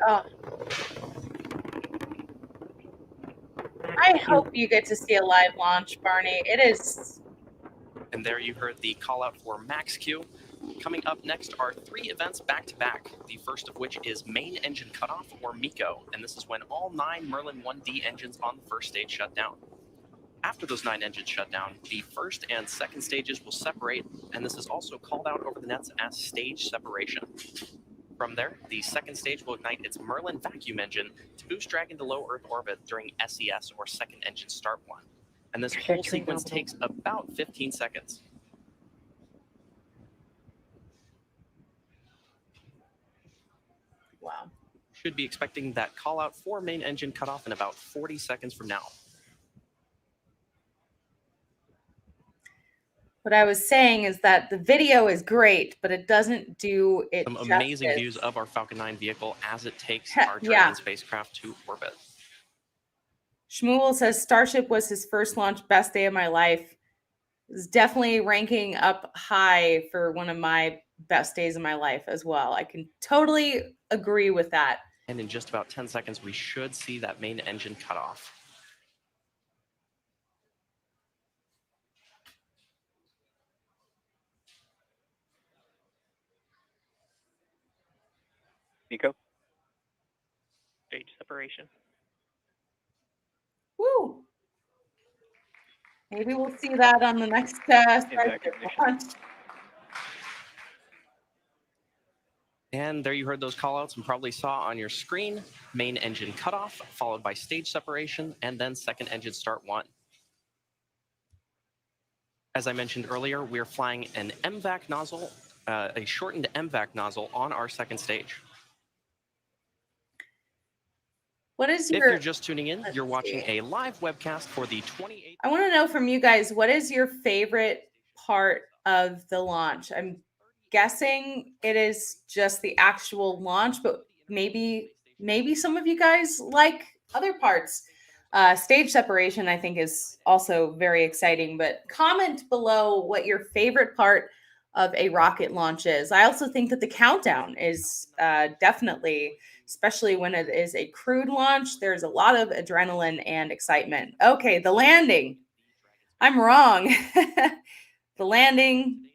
Oh. I hope you get to see a live launch, Barney. It is. And there you heard the call out for max Q. Coming up next are 3 events back to back. The first of which is main engine cutoff, or MECO, and this is when all 9 Merlin 1D engines on the first stage shut down. After those 9 engines shut down, the first and second stages will separate, and this is also called out over the nets as stage separation. From there, the second stage will ignite its Merlin vacuum engine to boost drag into low Earth orbit during SES, or second engine start 1. And this whole sequence takes about 15 seconds. Wow. Should be expecting that call out for main engine cutoff in about 40 seconds from now. What I was saying is that the video is great, but it doesn't do it Some justice. amazing views of our Falcon 9 vehicle as it takes our Dragon spacecraft to orbit. Shmuel says Starship was his first launch, best day of my life. It's definitely ranking up high for one of my best days of my life as well. I can totally agree with that. And in just about 10 seconds, we should see that main engine cut off. Nico? Stage separation. Woo! Maybe we'll see that on the next Starship launch. And there you heard those callouts and probably saw on your screen, main engine cutoff, followed by stage separation, and then second engine start 1. As I mentioned earlier, we're flying an MVAC nozzle, a shortened MVAC nozzle on our second stage. What is If your? you're just tuning in, you're watching a live webcast for the 28th. I want to know from you guys, what is your favorite part of the launch? I'm guessing it is just the actual launch, but maybe some of you guys like other parts. Stage separation, I think, is also very exciting, but comment below what your favorite part of a rocket launch is. I also think that the countdown is definitely, especially when it is a crewed launch, there's a lot of adrenaline and excitement. Okay, the landing. I'm wrong. The landing,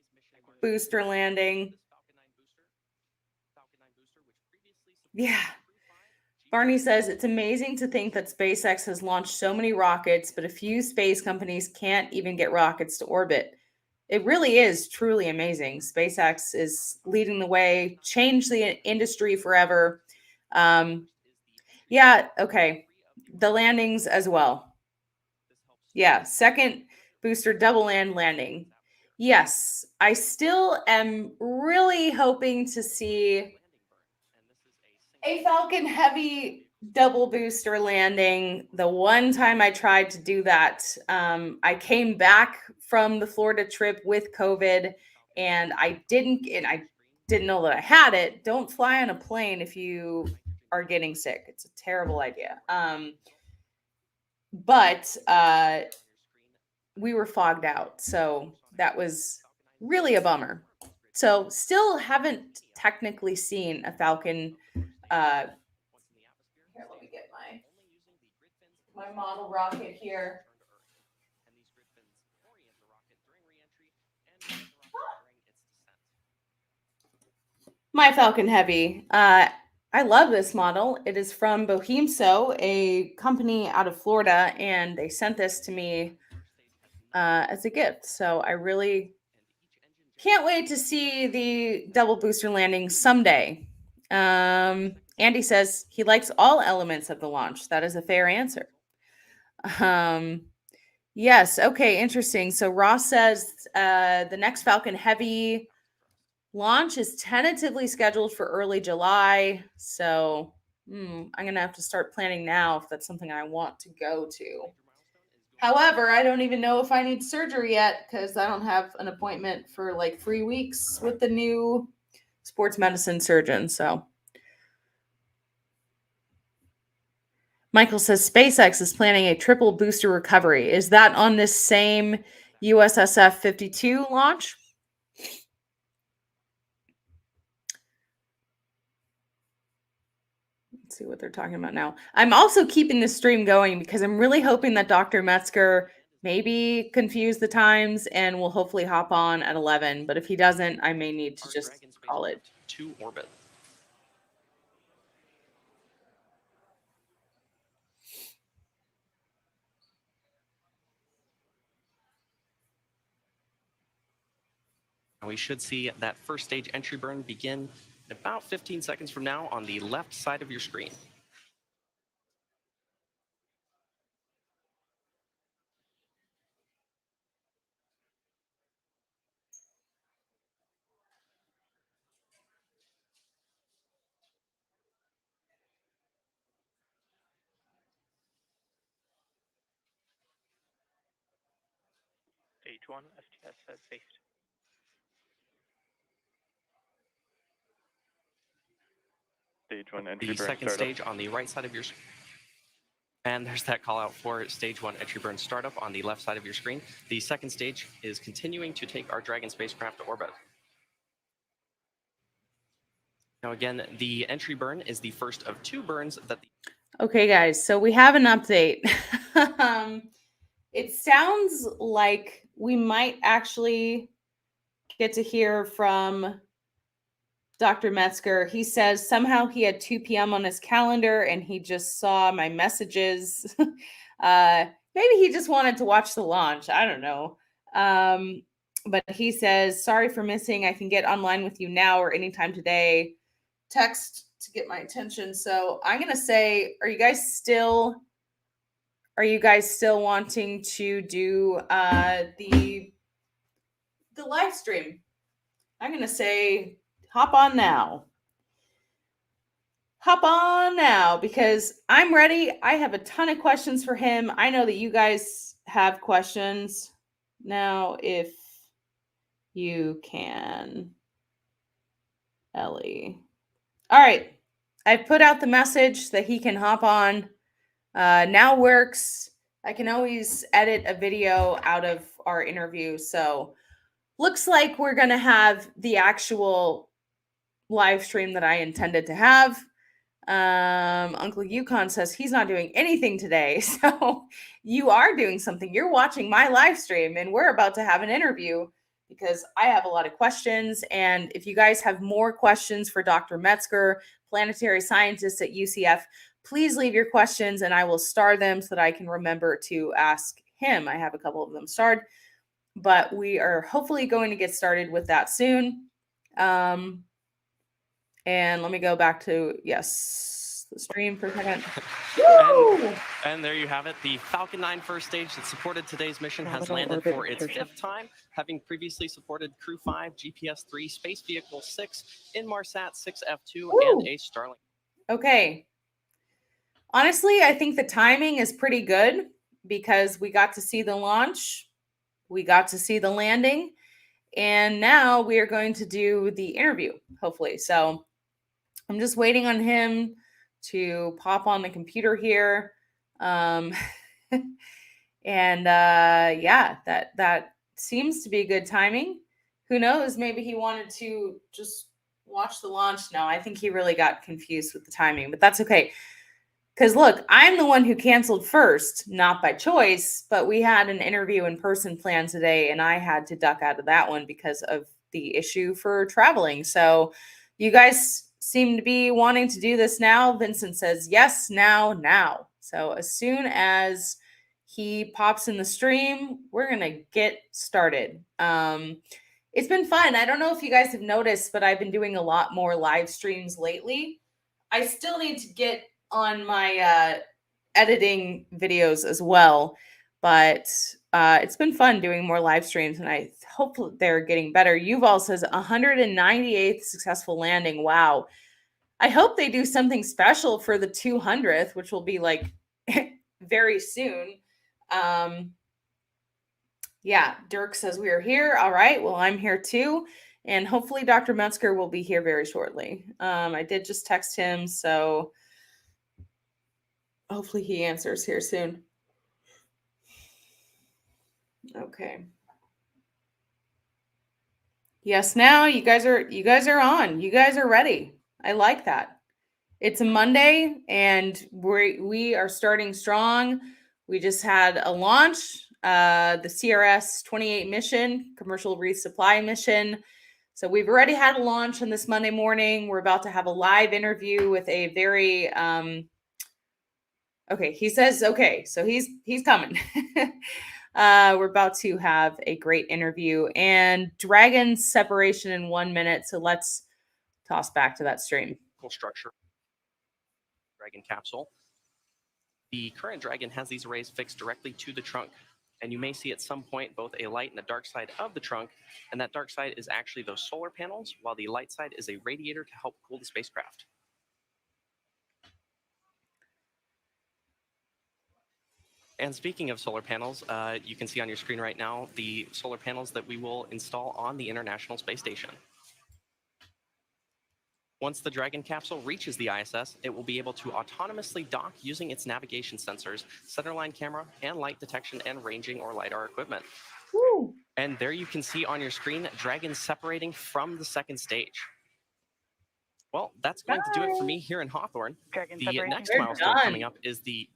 booster landing. Yeah. Barney says, it's amazing to think that SpaceX has launched so many rockets, but a few space companies can't even get rockets to orbit. It really is truly amazing. SpaceX is leading the way, changed the industry forever. Yeah, okay. The landings as well. Yeah, second booster double landing. Yes, I still am really hoping to see a Falcon Heavy double booster landing. The one time I tried to do that, I came back from the Florida trip with COVID, and I didn't know that I had it. Don't fly on a plane if you are getting sick. It's a terrible idea. But we were fogged out, so that was really a bummer. So still haven't technically seen a Falcon. Here, let me get my model rocket here. My Falcon Heavy. I love this model. It is from Bohemso, a company out of Florida, and they sent this to me as a gift. So I really can't wait to see the double booster landing someday. Andy says he likes all elements of the launch. That is a fair answer. Yes. Okay. Interesting. So Ross says the next Falcon Heavy launch is tentatively scheduled for early July. So I'm going to have to start planning now if that's something I want to go to. However, I don't even know if I need surgery yet because I don't have an appointment for like 3 weeks with the new sports medicine surgeon. So Michael says SpaceX is planning a triple booster recovery. Is that on this same USSF 52 launch? Let's see what they're talking about now. I'm also keeping the stream going because I'm really hoping that Dr. Metzger maybe confuse the times and will hopefully hop on at 11. But if he doesn't, I may need to just call it to orbit. We should see that first stage entry burn begin in about 15 seconds from now on the left side of your screen. Stage 1 STS has saved. Stage 1 entry burn The second startup. stage on the right side of your screen. And there's that call out for stage 1 entry burn startup on the left side of your screen. The second stage is continuing to take our Dragon spacecraft to orbit. Now again, the entry burn is the first of 2 burns that the Okay, guys, so we have an update. It sounds like we might actually get to hear from Dr. Metzger. He says somehow he had 2 p.m. on his calendar and he just saw my messages. Maybe he just wanted to watch the launch. I don't know. But he says, sorry for missing. I can get online with you now or anytime today. Text to get my attention. So I'm going to say, are you guys still wanting to do the live stream? I'm going to say hop on now. Hop on now because I'm ready. I have a ton of questions for him. I know that you guys have questions. Now, if you can, Ellie. All right. I've put out the message that he can hop on. Now works. I can always edit a video out of our interview. So looks like we're going to have the actual live stream that I intended to have. Uncle Yukon says he's not doing anything today. So you are doing something. You're watching my live stream and we're about to have an interview because I have a lot of questions. And if you guys have more questions for Dr. Metzger, planetary scientist at UCF, please leave your questions and I will star them so that I can remember to ask him. I have a couple of them starred, but we are hopefully going to get started with that soon. And let me go back to, yes, the stream for a second. And there you have it. The Falcon 9 first stage that supported today's mission has landed for its 5th time, having previously supported Crew 5, GPS 3, Space Vehicle 6, Inmarsat 6F2, and a Starlink. Okay. Honestly, I think the timing is pretty good because we got to see the launch, we got to see the landing, and now we are going to do the interview, hopefully. So I'm just waiting on him to pop on the computer here. Yeah, that seems to be good timing. Who knows? Maybe he wanted to just watch the launch. No, I think he really got confused with the timing, but that's okay. Because look, I'm the one who canceled first, not by choice, but we had an interview in person planned today and I had to duck out of that one because of the issue for traveling. So you guys seem to be wanting to do this now. Vincent says, yes, now. So as soon as he pops in the stream, we're going to get started. It's been fun. I don't know if you guys have noticed, but I've been doing a lot more live streams lately. I still need to get on my editing videos as well, but it's been fun doing more live streams and I hope they're getting better. Yuval says 198th successful landing. Wow. I hope they do something special for the 200th, which will be like very soon. Yeah, Dirk says we are here. All right. Well, I'm here too. And hopefully Dr. Metzger will be here very shortly. I did just text him, so hopefully he answers here soon. Okay. Yes, now you guys are on. You guys are ready. I like that. It's a Monday and we are starting strong. We just had a launch, the CRS 28 mission, commercial resupply mission. So we've already had a launch on this Monday morning. We're about to have a live interview with a very okay, he says okay, so he's coming. We're about to have a great interview and Dragon separation in 1 minute. So let's toss back to that stream. Structure Dragon capsule. The current Dragon has these arrays fixed directly to the trunk, and you may see at some point both a light and a dark side of the trunk, and that dark side is actually those solar panels, while the light side is a radiator to help cool the spacecraft. And speaking of solar panels, you can see on your screen right now the solar panels that we will install on the International Space Station. Once the Dragon capsule reaches the ISS, it will be able to autonomously dock using its navigation sensors, centerline camera, and light detection and ranging or LiDAR equipment. Woo. And there you can see on your screen Dragon separating from the second stage. Well, that's going to do it for me here in Hawthorne. The next milestone coming up is the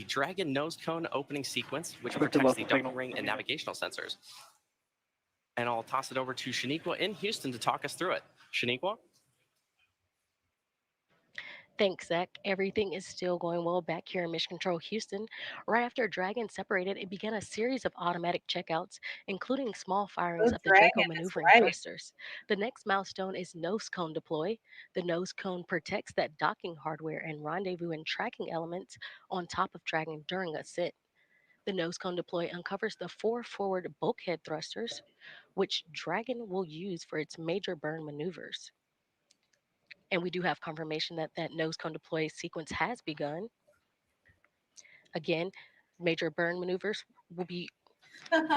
Dragon nose cone opening sequence, which protects the dumping ring and navigational sensors. And I'll toss it over to Shaniqua in Houston to talk us through it. Shaniqua? Thanks, Zach. Everything is still going well back here in Mission Control Houston. Right after Dragon separated, it began a series of automatic checkouts, including small firings of the Draco maneuvering thrusters. The next milestone is nose cone deploy. The nose cone protects that docking hardware and rendezvous and tracking elements on top of Dragon during ascent. The nose cone deploy uncovers the 4 forward bulkhead thrusters, which Dragon will use for its major burn maneuvers. And we do have confirmation that that nose cone deploy sequence has begun. Again, major burn maneuvers will be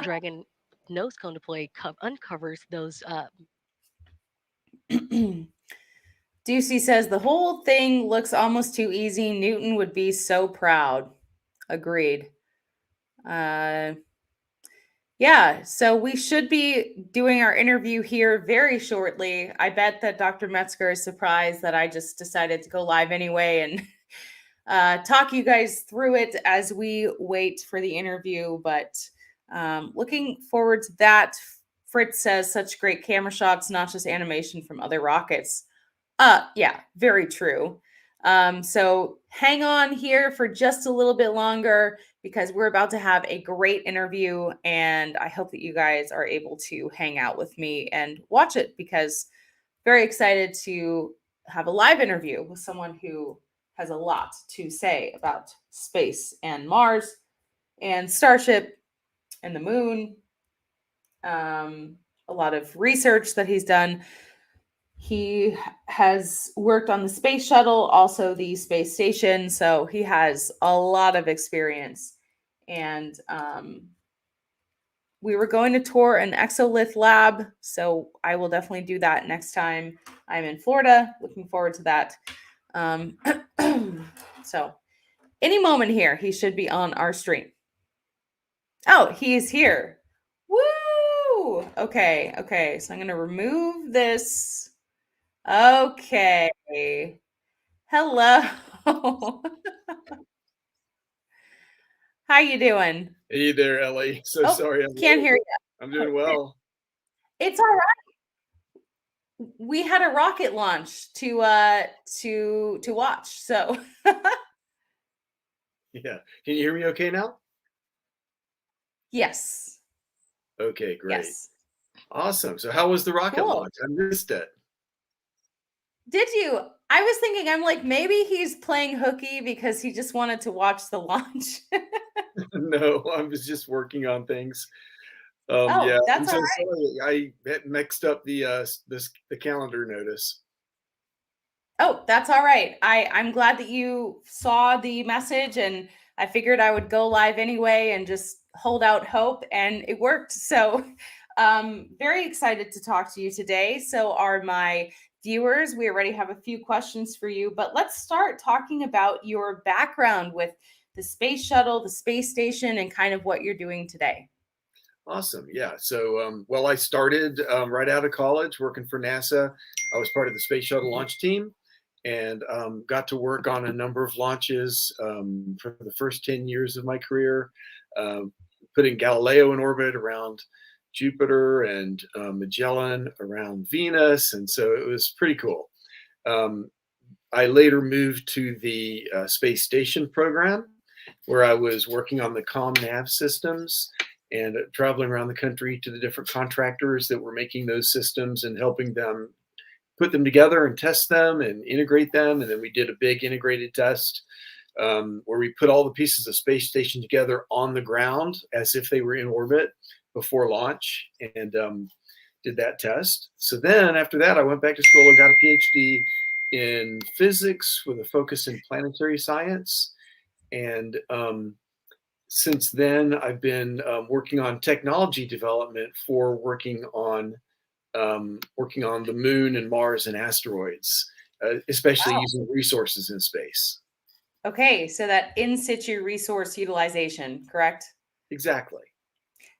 Dragon nose cone deploy uncovers those. Ducey says the whole thing looks almost too easy. Newton would be so proud. Agreed. Yeah, so we should be doing our interview here very shortly. I bet that Dr. Metzger is surprised that I just decided to go live anyway and talk you guys through it as we wait for the interview. But looking forward to that. Fritz says such great camera shots, not just animation from other rockets. Yeah, very true. So hang on here for just a little bit longer because we're about to have a great interview and I hope that you guys are able to hang out with me and watch it because very excited to have a live interview with someone who has a lot to say about space and Mars and Starship and the moon. A lot of research that he's done. He has worked on the space shuttle, also the space station. So he has a lot of experience. And we were going to tour an exolith lab. So I will definitely do that next time I'm in Florida. Looking forward to that. So any moment here, he should be on our stream. Oh, he's here. Woo! Okay. So I'm going to remove this. Okay. Hello. How you doing? Hey there, Ellie. So sorry. Can't hear you. I'm doing well. It's all right. We had a rocket launch to watch. So Yeah. Can you hear me okay now? Yes. Okay, great. Yes. Awesome. So how was the rocket launch? I missed it. Did you? I was thinking, I'm like, maybe he's playing hooky because he just wanted to watch the launch. No, I was just working on things. Oh, yeah, that's I'm so all sorry. I had mixed up the calendar notice. Oh, that's all right. I'm glad that you saw the message and I figured I would go live anyway and just hold out hope and it worked. So Very excited to talk to you today. So are my viewers. We already have a few questions for you, but let's start talking about your background with the space shuttle, the space station, and kind of what you're doing today. Awesome. Yeah. So, well, I started right out of college working for NASA. I was part of the Space Shuttle launch team and got to work on a number of launches for the first 10 years of my career, putting Galileo in orbit around Jupiter and Magellan around Venus. And so it was pretty cool. I later moved to the space station program where I was working on the ComNav systems and traveling around the country to the different contractors that were making those systems and helping them put them together and test them and integrate them. And then we did a big integrated test where we put all the pieces of space station together on the ground as if they were in orbit before launch, and did that test. So then after that, I went back to school and got a PhD in physics with a focus in planetary science. And since then, I've been working on technology development for working on the moon and Mars and asteroids, especially using resources in space. Okay, so that in situ resource utilization, correct? Exactly.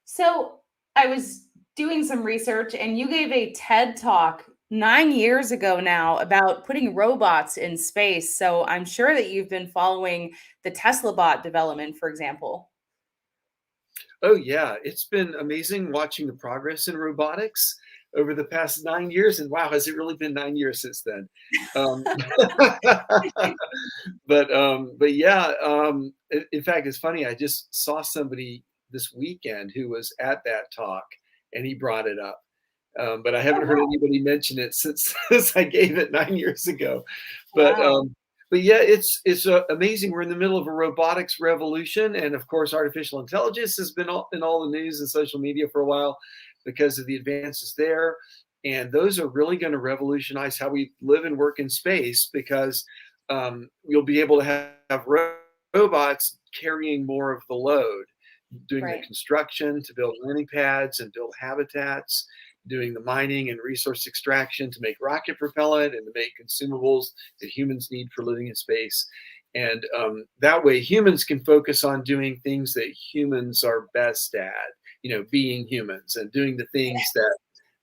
So I was doing some research, and you gave a TED talk 9 years ago now about putting robots in space. So I'm sure that you've been following the Tesla bot development, for example. Oh yeah, it's been amazing watching the progress in robotics over the past 9 years. And wow, has it really been 9 years since then? But yeah, in fact, it's funny. I just saw somebody this weekend who was at that talk, and he brought it up. But I haven't heard anybody mention it since I gave it 9 years ago. But Wow. but yeah, it's amazing. We're in the middle of a robotics revolution, and of course, artificial intelligence has been in all the news and social media for a while because of the advances there. And those are really going to revolutionize how we live and work in space, because we'll be able to have robots carrying more of the load, doing the construction to build landing pads and build habitats, doing the mining and resource extraction to make rocket propellant and to make consumables that humans need for living in space. And that way humans can focus on doing things that humans are best at, being humans and doing the things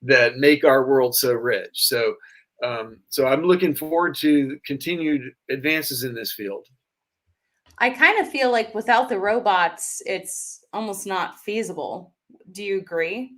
that make our world so rich. So I'm looking forward to continued advances in this field. I kind of feel like without the robots, it's almost not feasible. Do you agree?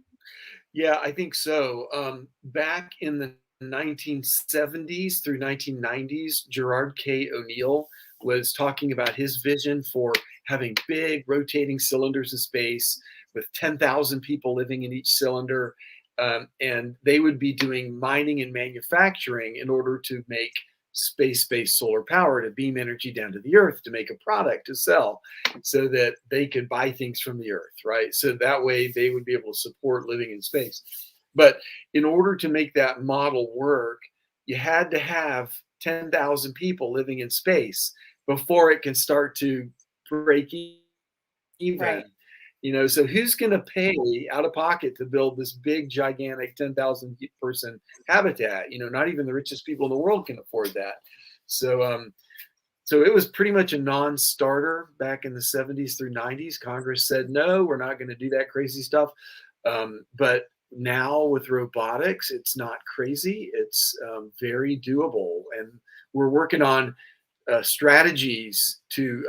Yeah, I think so. Back in the 1970s through 1990s, Gerard K. O'Neill was talking about his vision for having big rotating cylinders in space with 10,000 people living in each cylinder. And they would be doing mining and manufacturing in order to make space-based solar power to beam energy down to the earth to make a product to sell so that they could buy things from the earth, right? So that way they would be able to support living in space. But in order to make that model work, you had to have 10,000 people living in space before it can start to break even. Right. So who's going to pay out of pocket to build this big, gigantic 10,000 person habitat? Not even the richest people in the world can afford that. So it was pretty much a non-starter back in the 70s through 90s. Congress said, no, we're not going to do that crazy stuff. But now with robotics, it's not crazy. It's very doable. And we're working on strategies to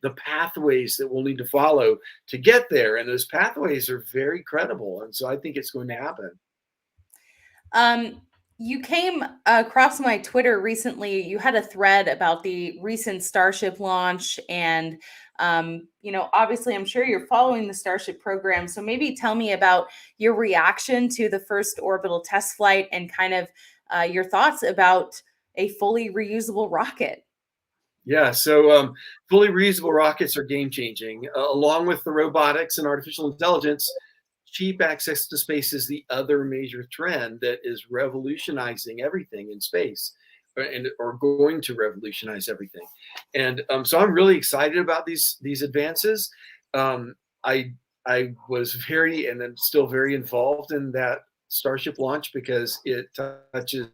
the pathways that we'll need to follow to get there. And those pathways are very credible. And so I think it's going to happen. You came across my Twitter recently. You had a thread about the recent Starship launch. And, obviously, I'm sure you're following the Starship program. So maybe tell me about your reaction to the first orbital test flight and kind of your thoughts about a fully reusable rocket. Yeah, so fully reusable rockets are game changing. Along with the robotics and artificial intelligence, cheap access to space is the other major trend that is revolutionizing everything in space, or going to revolutionize everything. And so I'm really excited about these advances. I I was very, and I'm still very involved in that Starship launch because it touches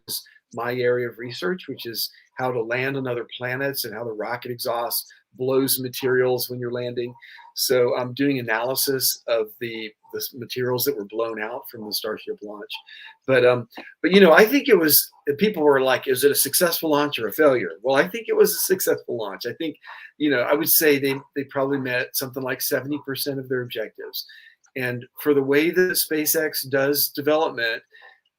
my area of research, which is how to land on other planets and how the rocket exhaust blows materials when you're landing. So I'm doing analysis of the materials that were blown out from the Starship launch. But I think it was, people were like, is it a successful launch or a failure? Well, I think it was a successful launch. I think, I would say they probably met something like 70% of their objectives. And for the way that SpaceX does development,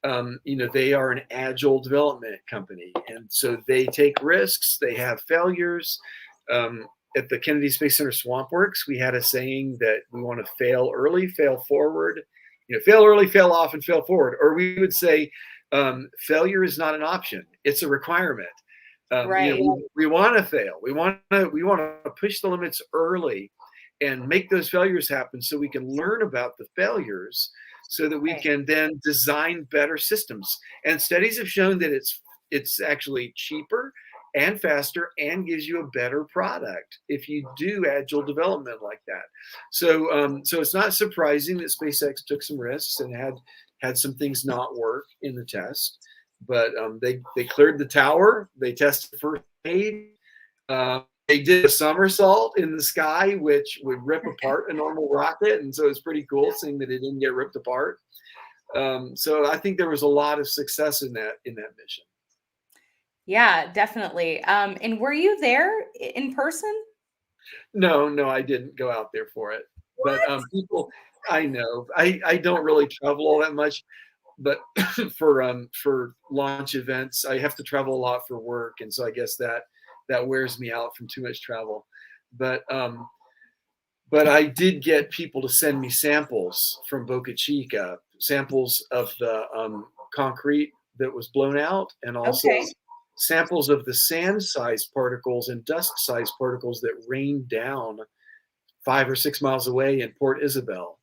they are an agile development company. And so they take risks, they have failures. At the Kennedy Space Center Swamp Works, we had a saying that we want to fail early, fail forward, fail early, fail often, fail forward. Or we would say failure is not an option, it's a requirement. Right. We want to fail. We want to push the limits early and make those failures happen so we can learn about the failures so that we can then design better systems. And studies have shown that it's actually cheaper and faster and gives you a better product if you do agile development like that. So it's not surprising that SpaceX took some risks and had some things not work in the test, but they cleared the tower. They tested first aid. They did a somersault in the sky, which would rip apart a normal rocket, and so it's pretty cool seeing that it didn't get ripped apart. So I think there was a lot of success in that mission. Yeah, definitely. And were you there in person? No, I didn't go out there for it. What? But people, I know, I don't really travel all that much, but for launch events, I have to travel a lot for work, and so I guess that wears me out from too much travel. But I did get people to send me samples from Boca Chica, samples of the concrete that was blown out, and also samples of the sand-sized particles and dust-sized particles that rained down 5 or 6 miles away in Port Isabel.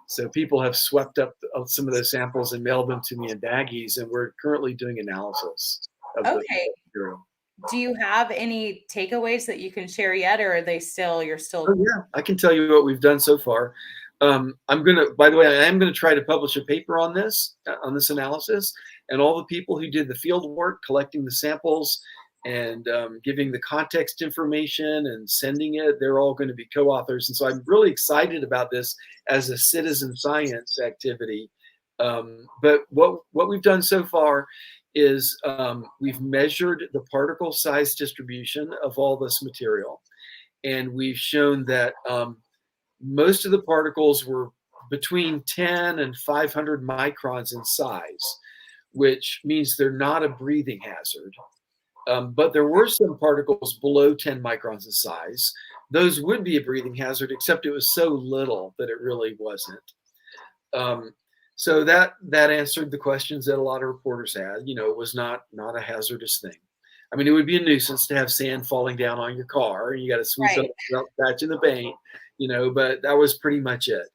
So people have swept up some of those samples and mailed them to me in baggies, and we're currently doing analysis of the material. Do you have any takeaways that you can share yet, or are you're still? Oh yeah, I can tell you what we've done so far. By the way, I am gonna try to publish a paper on this analysis, and all the people who did the field work, collecting the samples and giving the context information and sending it, they're all going to be co-authors. And so I'm really excited about this as a citizen science activity. But what we've done so far is we've measured the particle size distribution of all this material, and we've shown that most of the particles were between 10 and 500 microns in size, which means they're not a breathing hazard. But there were some particles below 10 microns in size. Those would be a breathing hazard, except it was so little that it really wasn't. So that answered the questions that a lot of reporters had. It was not a hazardous thing. I mean, it would be a nuisance to have sand falling down on your car, and you got to sweep it up without scratching the paint, but that was pretty much it.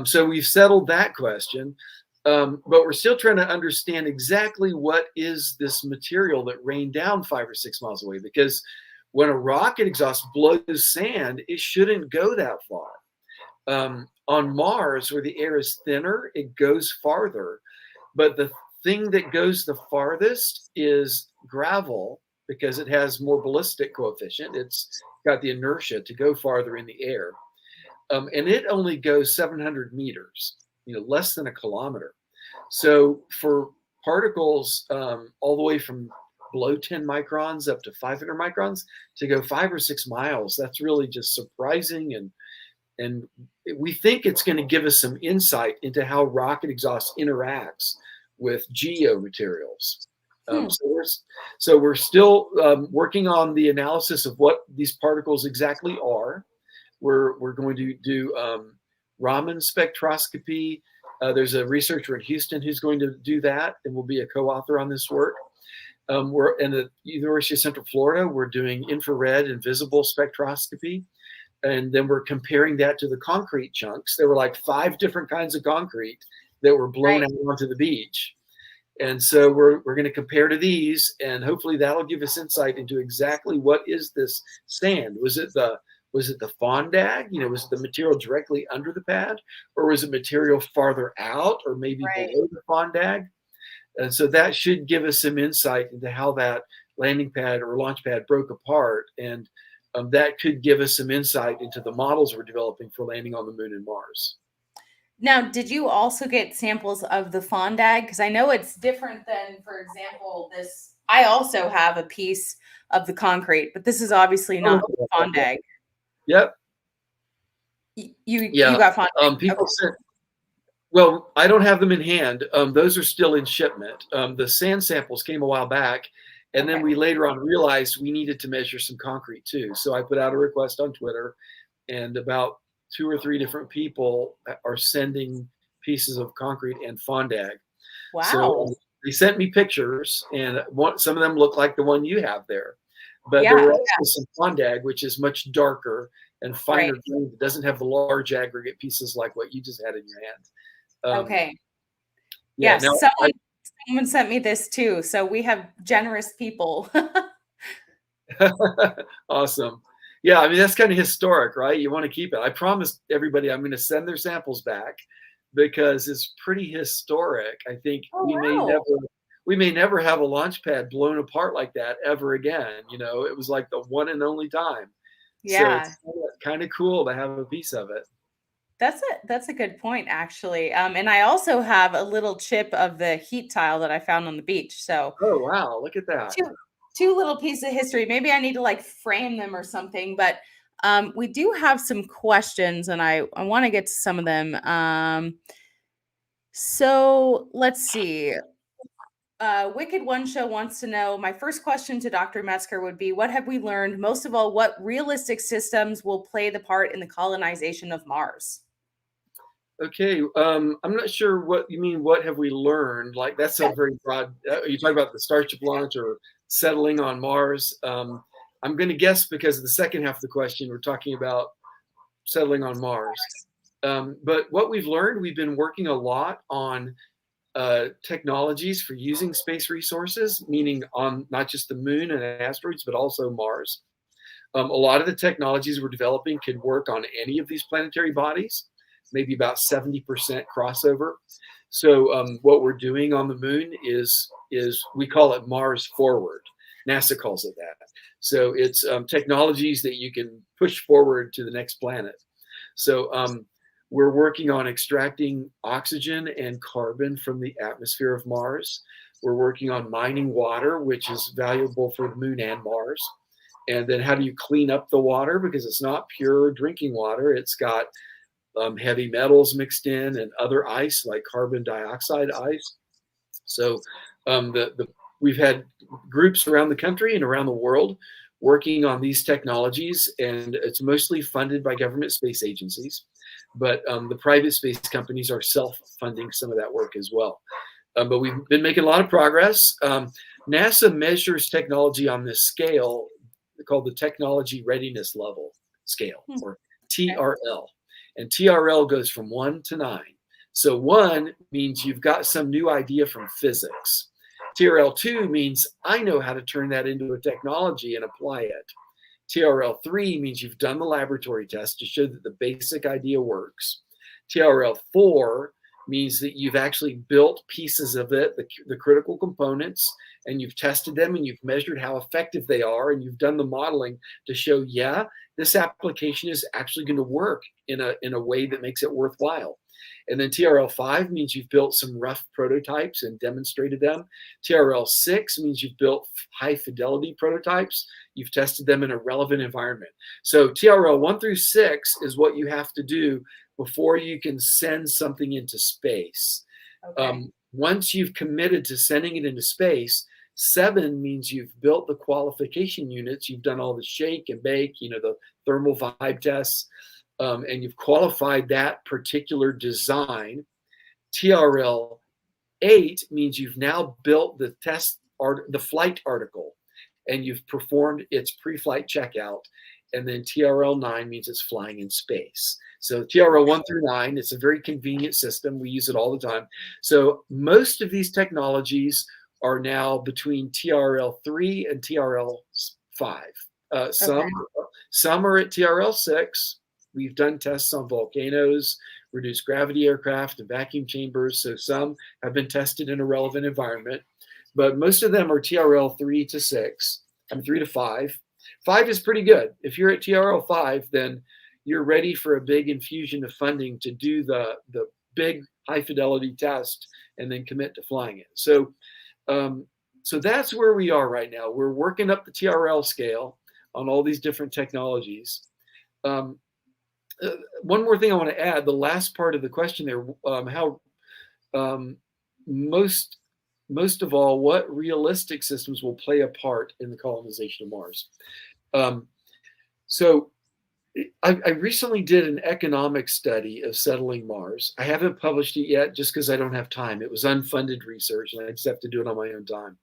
So we've settled that question, but we're still trying to understand exactly what is this material that rained down 5 or 6 miles away, because when a rocket exhaust blows sand, it shouldn't go that far. On Mars, where the air is thinner, it goes farther. But the thing that goes the farthest is gravel, because it has more ballistic coefficient. It's got the inertia to go farther in the air. And it only goes 700 meters, less than a kilometer. So for particles all the way from below 10 microns up to 500 microns to go 5 or 6 miles, that's really just surprising. And we think it's going to give us some insight into how rocket exhaust interacts with geomaterials. So we're still working on the analysis of what these particles exactly are. We're going to do Raman spectroscopy. There's a researcher in Houston who's going to do that and will be a co-author on this work. We're in the University of Central Florida. We're doing infrared and visible spectroscopy. And then we're comparing that to the concrete chunks. There were like 5 different kinds of concrete that were blown out onto the beach. And so we're going to compare to these, and hopefully that'll give us insight into exactly what is this sand. Was it the Was it the fondag? Was it the material directly under the pad, or was it material farther out, or maybe Right. below the fondag? And so that should give us some insight into how that landing pad or launch pad broke apart. And that could give us some insight into the models we're developing for landing on the moon and Mars. Now, did you also get samples of the fondag? Because I know it's different than, for example, this. I also have a piece of the concrete, but this is obviously not fondag. Yep. You got fondag. People said, well, I don't have them in hand. Those are still in shipment. The sand samples came a while back, and then we later on realized we needed to measure some concrete too. So I put out a request on Twitter, and about 2 or 3 different people are sending pieces of concrete and fondag. Wow. So they sent me pictures, and some of them look like the one you have there. But there were also some fondag, which is much darker and finer grained. It doesn't have the large aggregate pieces like what you just had in your hand. Okay. Yeah. Yes. Someone sent me this too. So we have generous people. Awesome. Yeah, I mean, that's kind of historic, right? You want to keep it. I promised everybody I'm going to send their samples back because it's pretty historic. I think we may never have a launch pad blown apart like that ever again. It was like the one and only time. Yeah. So it's kind of cool to have a piece of it. That's a good point, actually. And I also have a little chip of the heat tile that I found on the beach. So oh wow, look at that. Two little pieces of history. Maybe I need to like frame them or something, but we do have some questions and I want to get to some of them. So let's see. Wicked One Show wants to know, my first question to Dr. Metzger would be, what have we learned? Most of all, what realistic systems will play the part in the colonization of Mars? Okay, I'm not sure what you mean. What have we learned? Like, that's a very broad. You talk about the Starship launch or settling on Mars. I'm going to guess because of the second half of the question, we're talking about settling on Mars. But what we've learned, we've been working a lot on technologies for using space resources, meaning on not just the moon and asteroids, but also Mars. A lot of the technologies we're developing can work on any of these planetary bodies, maybe about 70% crossover. So what we're doing on the moon is we call it Mars Forward. NASA calls it that. So it's technologies that you can push forward to the next planet. So we're working on extracting oxygen and carbon from the atmosphere of Mars. We're working on mining water, which is valuable for the moon and Mars. And then how do you clean up the water? Because it's not pure drinking water. It's got heavy metals mixed in and other ice like carbon dioxide ice. So we've had groups around the country and around the world working on these technologies, and it's mostly funded by government space agencies. But the private space companies are self-funding some of that work as well. But we've been making a lot of progress. NASA measures technology on this scale called the Technology Readiness Level scale, or TRL. And TRL goes from 1 to 9. So 1 means you've got some new idea from physics. TRL 2 means I know how to turn that into a technology and apply it. TRL 3 means you've done the laboratory test to show that the basic idea works. TRL 4 means that you've actually built pieces of it, the critical components, and you've tested them and you've measured how effective they are, and you've done the modeling to show, yeah, this application is actually going to work in a way that makes it worthwhile. And then TRL 5 means you've built some rough prototypes and demonstrated them. TRL 6 means you've built high fidelity prototypes. You've tested them in a relevant environment. So TRL 1 through 6 is what you have to do before you can send something into space. Okay. Once you've committed to sending it into space, 7 means you've built the qualification units. You've done all the shake and bake, the thermal vibe tests, and you've qualified that particular design. TRL 8 means you've now built the the flight article, and you've performed its pre-flight checkout. And then TRL 9 means it's flying in space. So TRL 1 through 9, it's a very convenient system. We use it all the time. So most of these technologies are now between TRL 3 and TRL 5. Some are at TRL 6. We've done tests on volcanoes, reduced gravity aircraft, and vacuum chambers. So some have been tested in a relevant environment, but most of them are TRL 3 to 6. 3 to 5. 5 is pretty good. If you're at TRL 5, then you're ready for a big infusion of funding to do the big high fidelity test and then commit to flying it. So that's where we are right now. We're working up the TRL scale on all these different technologies. One more thing I want to add, the last part of the question there, how most of all, what realistic systems will play a part in the colonization of Mars? So I recently did an economic study of settling Mars. I haven't published it yet just because I don't have time. It was unfunded research and I just have to do it on my own time.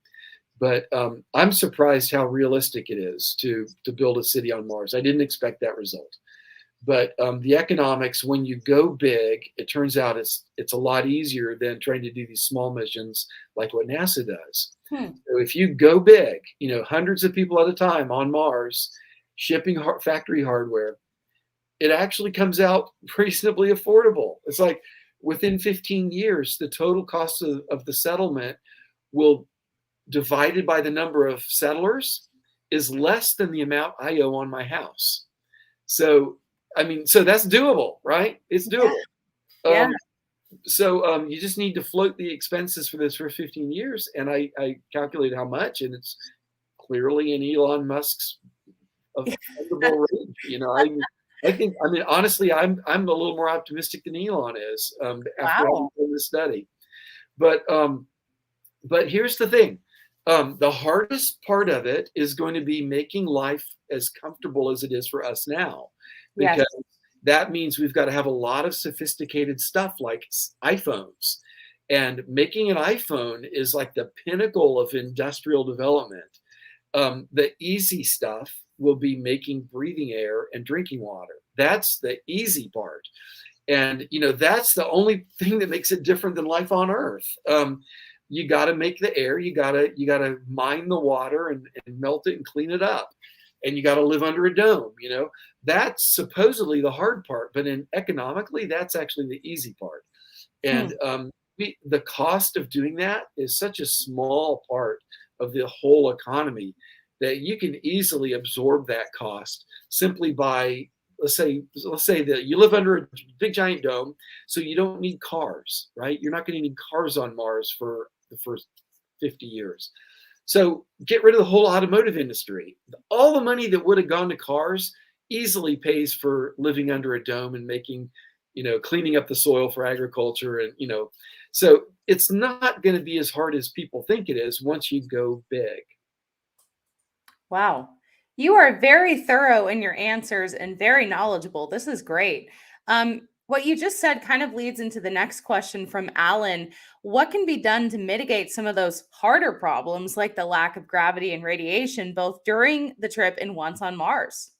But I'm surprised how realistic it is to build a city on Mars. I didn't expect that result. But the economics, when you go big, it turns out it's a lot easier than trying to do these small missions like what NASA does. So if you go big, hundreds of people at a time on Mars, shipping factory hardware, it actually comes out reasonably affordable. It's like within 15 years, the total cost of the settlement will, divided by the number of settlers, is less than the amount I owe on my house. So that's doable, right? It's doable. Yeah. So you just need to float the expenses for this for 15 years. And I calculated how much, and it's clearly in Elon Musk's affordable range. Honestly, I'm a little more optimistic than Elon is after having done this study. But here's the thing. The hardest part of it is going to be making life as comfortable as it is for us now. Because that means we've got to have a lot of sophisticated stuff like iPhones. And making an iPhone is like the pinnacle of industrial development. The easy stuff will be making breathing air and drinking water. That's the easy part. And, that's the only thing that makes it different than life on Earth. You got to make the air, you got to mine the water and melt it and clean it up. And you got to live under a dome, That's supposedly the hard part, but economically, that's actually the easy part. And the cost of doing that is such a small part of the whole economy that you can easily absorb that cost simply by, let's say that you live under a big giant dome, so you don't need cars, right? You're not going to need cars on Mars for the first 50 years. So get rid of the whole automotive industry. All the money that would have gone to cars easily pays for living under a dome and making, cleaning up the soil for agriculture. And, so it's not going to be as hard as people think it is once you go big. Wow. You are very thorough in your answers and very knowledgeable. This is great. What you just said kind of leads into the next question from Alan. What can be done to mitigate some of those harder problems like the lack of gravity and radiation, both during the trip and once on Mars?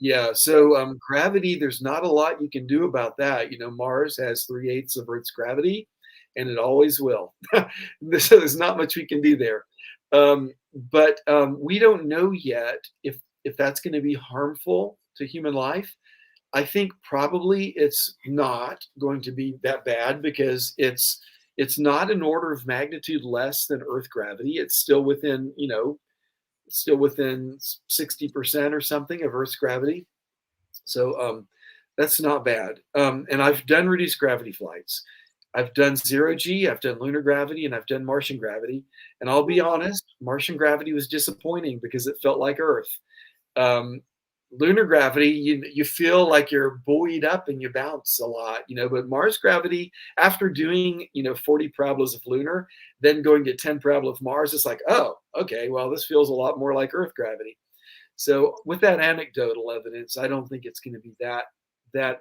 Yeah, so gravity, there's not a lot you can do about that. Mars has 3/8 of Earth's gravity, and it always will. So there's not much we can do there. But we don't know yet if that's going to be harmful to human life. I think probably it's not going to be that bad because it's not an order of magnitude less than Earth gravity. It's still within 60% or something of Earth's gravity. So that's not bad. And I've done reduced gravity flights. I've done 0G, I've done lunar gravity, and I've done Martian gravity. And I'll be honest, Martian gravity was disappointing because it felt like Earth. Lunar gravity, you feel like you're buoyed up and you bounce a lot, but Mars gravity, after doing, 40 parabolas of lunar, then going to 10 parabola of Mars, it's like, oh, okay, well, this feels a lot more like Earth gravity. So with that anecdotal evidence, I don't think it's going to be that bad,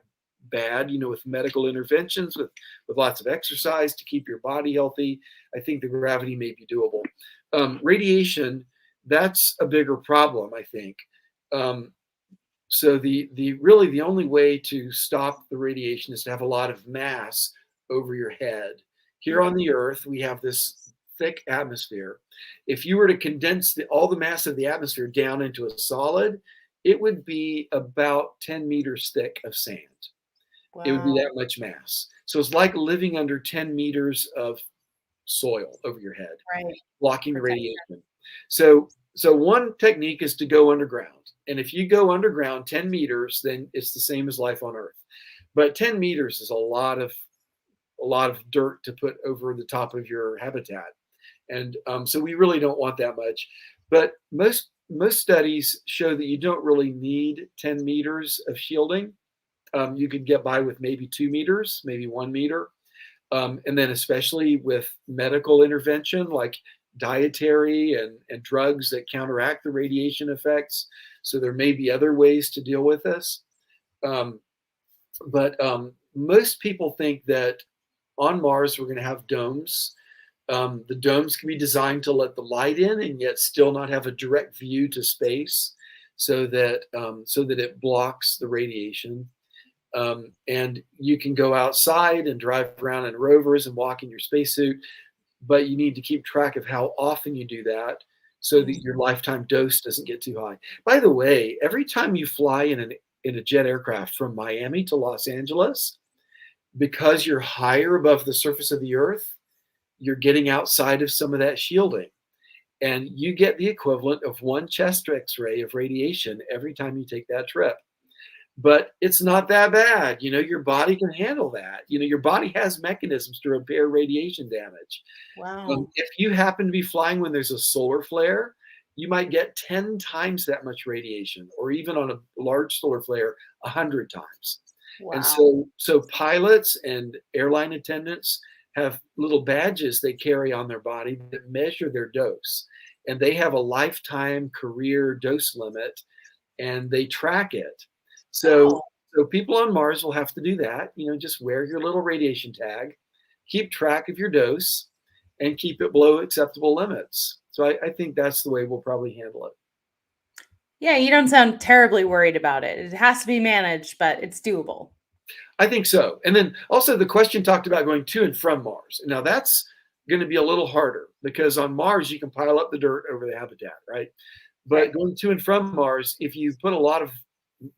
with medical interventions, with lots of exercise to keep your body healthy. I think the gravity may be doable. Radiation, that's a bigger problem, I think. So the only way to stop the radiation is to have a lot of mass over your head. Here on the Earth, we have this thick atmosphere. If you were to condense all the mass of the atmosphere down into a solid, it would be about 10 meters thick of sand. It would be Wow. that much mass. So it's like living under 10 meters of soil over your head, Right. blocking the Protection. radiation. So one technique is to go underground. And if you go underground 10 meters, then it's the same as life on Earth. But 10 meters is a lot of dirt to put over the top of your habitat. And so we really don't want that much. But most studies show that you don't really need 10 meters of shielding. You could get by with maybe 2 meters, maybe 1 meter. And then especially with medical intervention like dietary and drugs that counteract the radiation effects. So there may be other ways to deal with this. But most people think that on Mars we're going to have domes. The domes can be designed to let the light in and yet still not have a direct view to space, so that it blocks the radiation. And you can go outside and drive around in rovers and walk in your spacesuit, but you need to keep track of how often you do that so that your lifetime dose doesn't get too high. By the way, every time you fly in a jet aircraft from Miami to Los Angeles, because you're higher above the surface of the Earth, you're getting outside of some of that shielding. And you get the equivalent of one chest X-ray of radiation every time you take that trip. But it's not that bad. Your body can handle that. Your body has mechanisms to repair radiation damage. Wow. If you happen to be flying when there's a solar flare, you might get 10 times that much radiation, or even on a large solar flare, 100 times. Wow. And so pilots and airline attendants have little badges they carry on their body that measure their dose. And they have a lifetime career dose limit, and they track it. So people on Mars will have to do that. Just wear your little radiation tag, keep track of your dose, and keep it below acceptable limits. So I think that's the way we'll probably handle it. Yeah, you don't sound terribly worried about it. It has to be managed, but it's doable. I think so. And then also the question talked about going to and from Mars. Now that's going to be a little harder because on Mars you can pile up the dirt over the habitat, right? But Right. going to and from Mars, if you put a lot of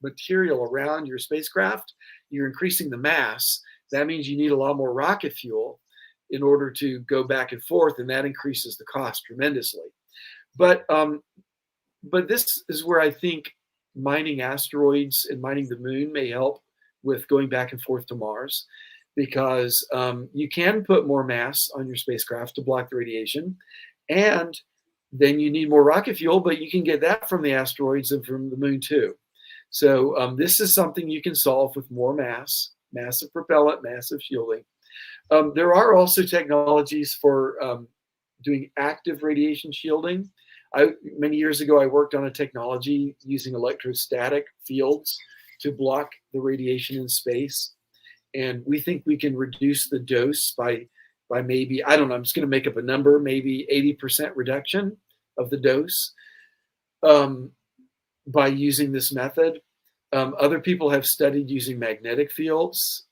material around your spacecraft, you're increasing the mass. That means you need a lot more rocket fuel in order to go back and forth, and that increases the cost tremendously. But this is where I think mining asteroids and mining the moon may help with going back and forth to Mars, because you can put more mass on your spacecraft to block the radiation, and then you need more rocket fuel, but you can get that from the asteroids and from the moon too. So this is something you can solve with more mass, massive propellant, massive shielding. There are also technologies for doing active radiation shielding. Many years ago, I worked on a technology using electrostatic fields to block the radiation in space. And we think we can reduce the dose by maybe, I don't know, I'm just going to make up a number, maybe 80% reduction of the dose by using this method. Other people have studied using magnetic fields,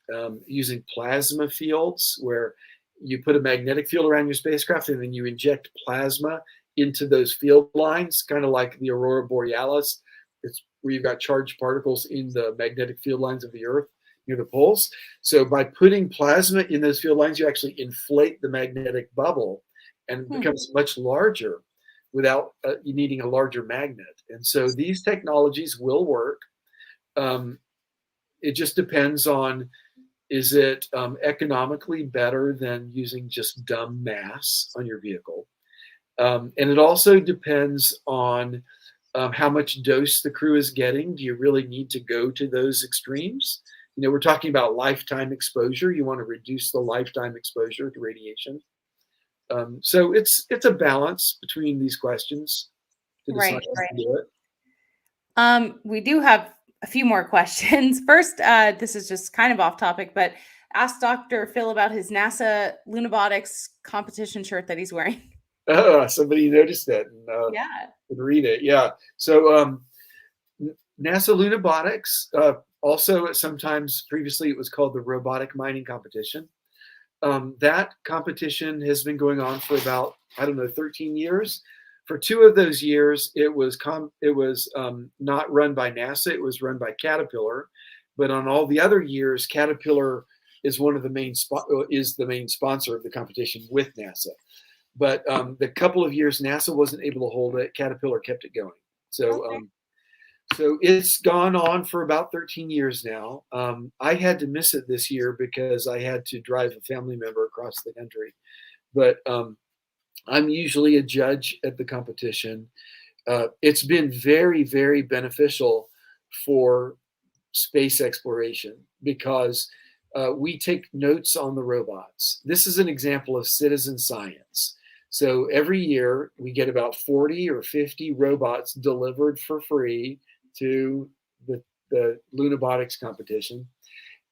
using plasma fields, where you put a magnetic field around your spacecraft and then you inject plasma into those field lines, kind of like the aurora borealis. It's where you've got charged particles in the magnetic field lines of the Earth near the poles. So by putting plasma in those field lines, you actually inflate the magnetic bubble, and it becomes much larger without you needing a larger magnet. And so these technologies will work. It just depends on, is it economically better than using just dumb mass on your vehicle? And it also depends on how much dose the crew is getting. Do you really need to go to those extremes? We're talking about lifetime exposure. You want to reduce the lifetime exposure to radiation. So it's a balance between these questions to decide how to do it. We do have a few more questions. First, this is just kind of off topic, but ask Dr. Phil about his NASA Lunabotics competition shirt that he's wearing. Somebody noticed that and could read it. Yeah. So NASA Lunabotics, also sometimes previously it was called the Robotic Mining Competition. That competition has been going on for about, 13 years. For 2 of those years, it was not run by NASA. It was run by Caterpillar. But on all the other years, Caterpillar is the main sponsor of the competition with NASA. But the couple of years NASA wasn't able to hold it, Caterpillar kept it going. So Okay. so it's gone on for about 13 years now. I had to miss it this year because I had to drive a family member across the country. But I'm usually a judge at the competition. It's been very, very beneficial for space exploration because we take notes on the robots. This is an example of citizen science. So every year we get about 40 or 50 robots delivered for free to the Lunabotics competition,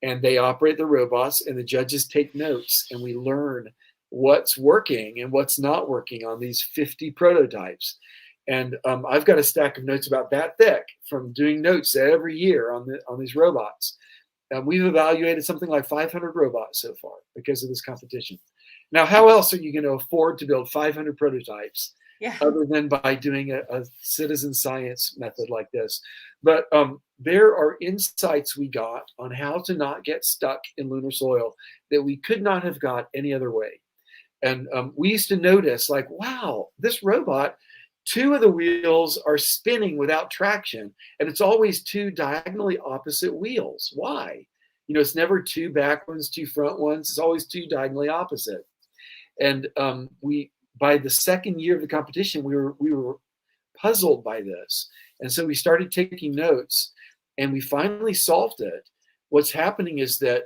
and they operate the robots, and the judges take notes, and we learn what's working and what's not working on these 50 prototypes. And I've got a stack of notes about that thick from doing notes every year on these robots. We've evaluated something like 500 robots so far because of this competition. Now, how else are you going to afford to build 500 prototypes other than by doing a citizen science method like this? But there are insights we got on how to not get stuck in lunar soil that we could not have got any other way. And we used to notice, like, wow, this robot, 2 of the wheels are spinning without traction, and it's always 2 diagonally opposite wheels. Why? You know, it's never 2 back ones, 2 front ones. It's always 2 diagonally opposite. And by the second year of the competition, we were puzzled by this, and so we started taking notes, and we finally solved it. What's happening is that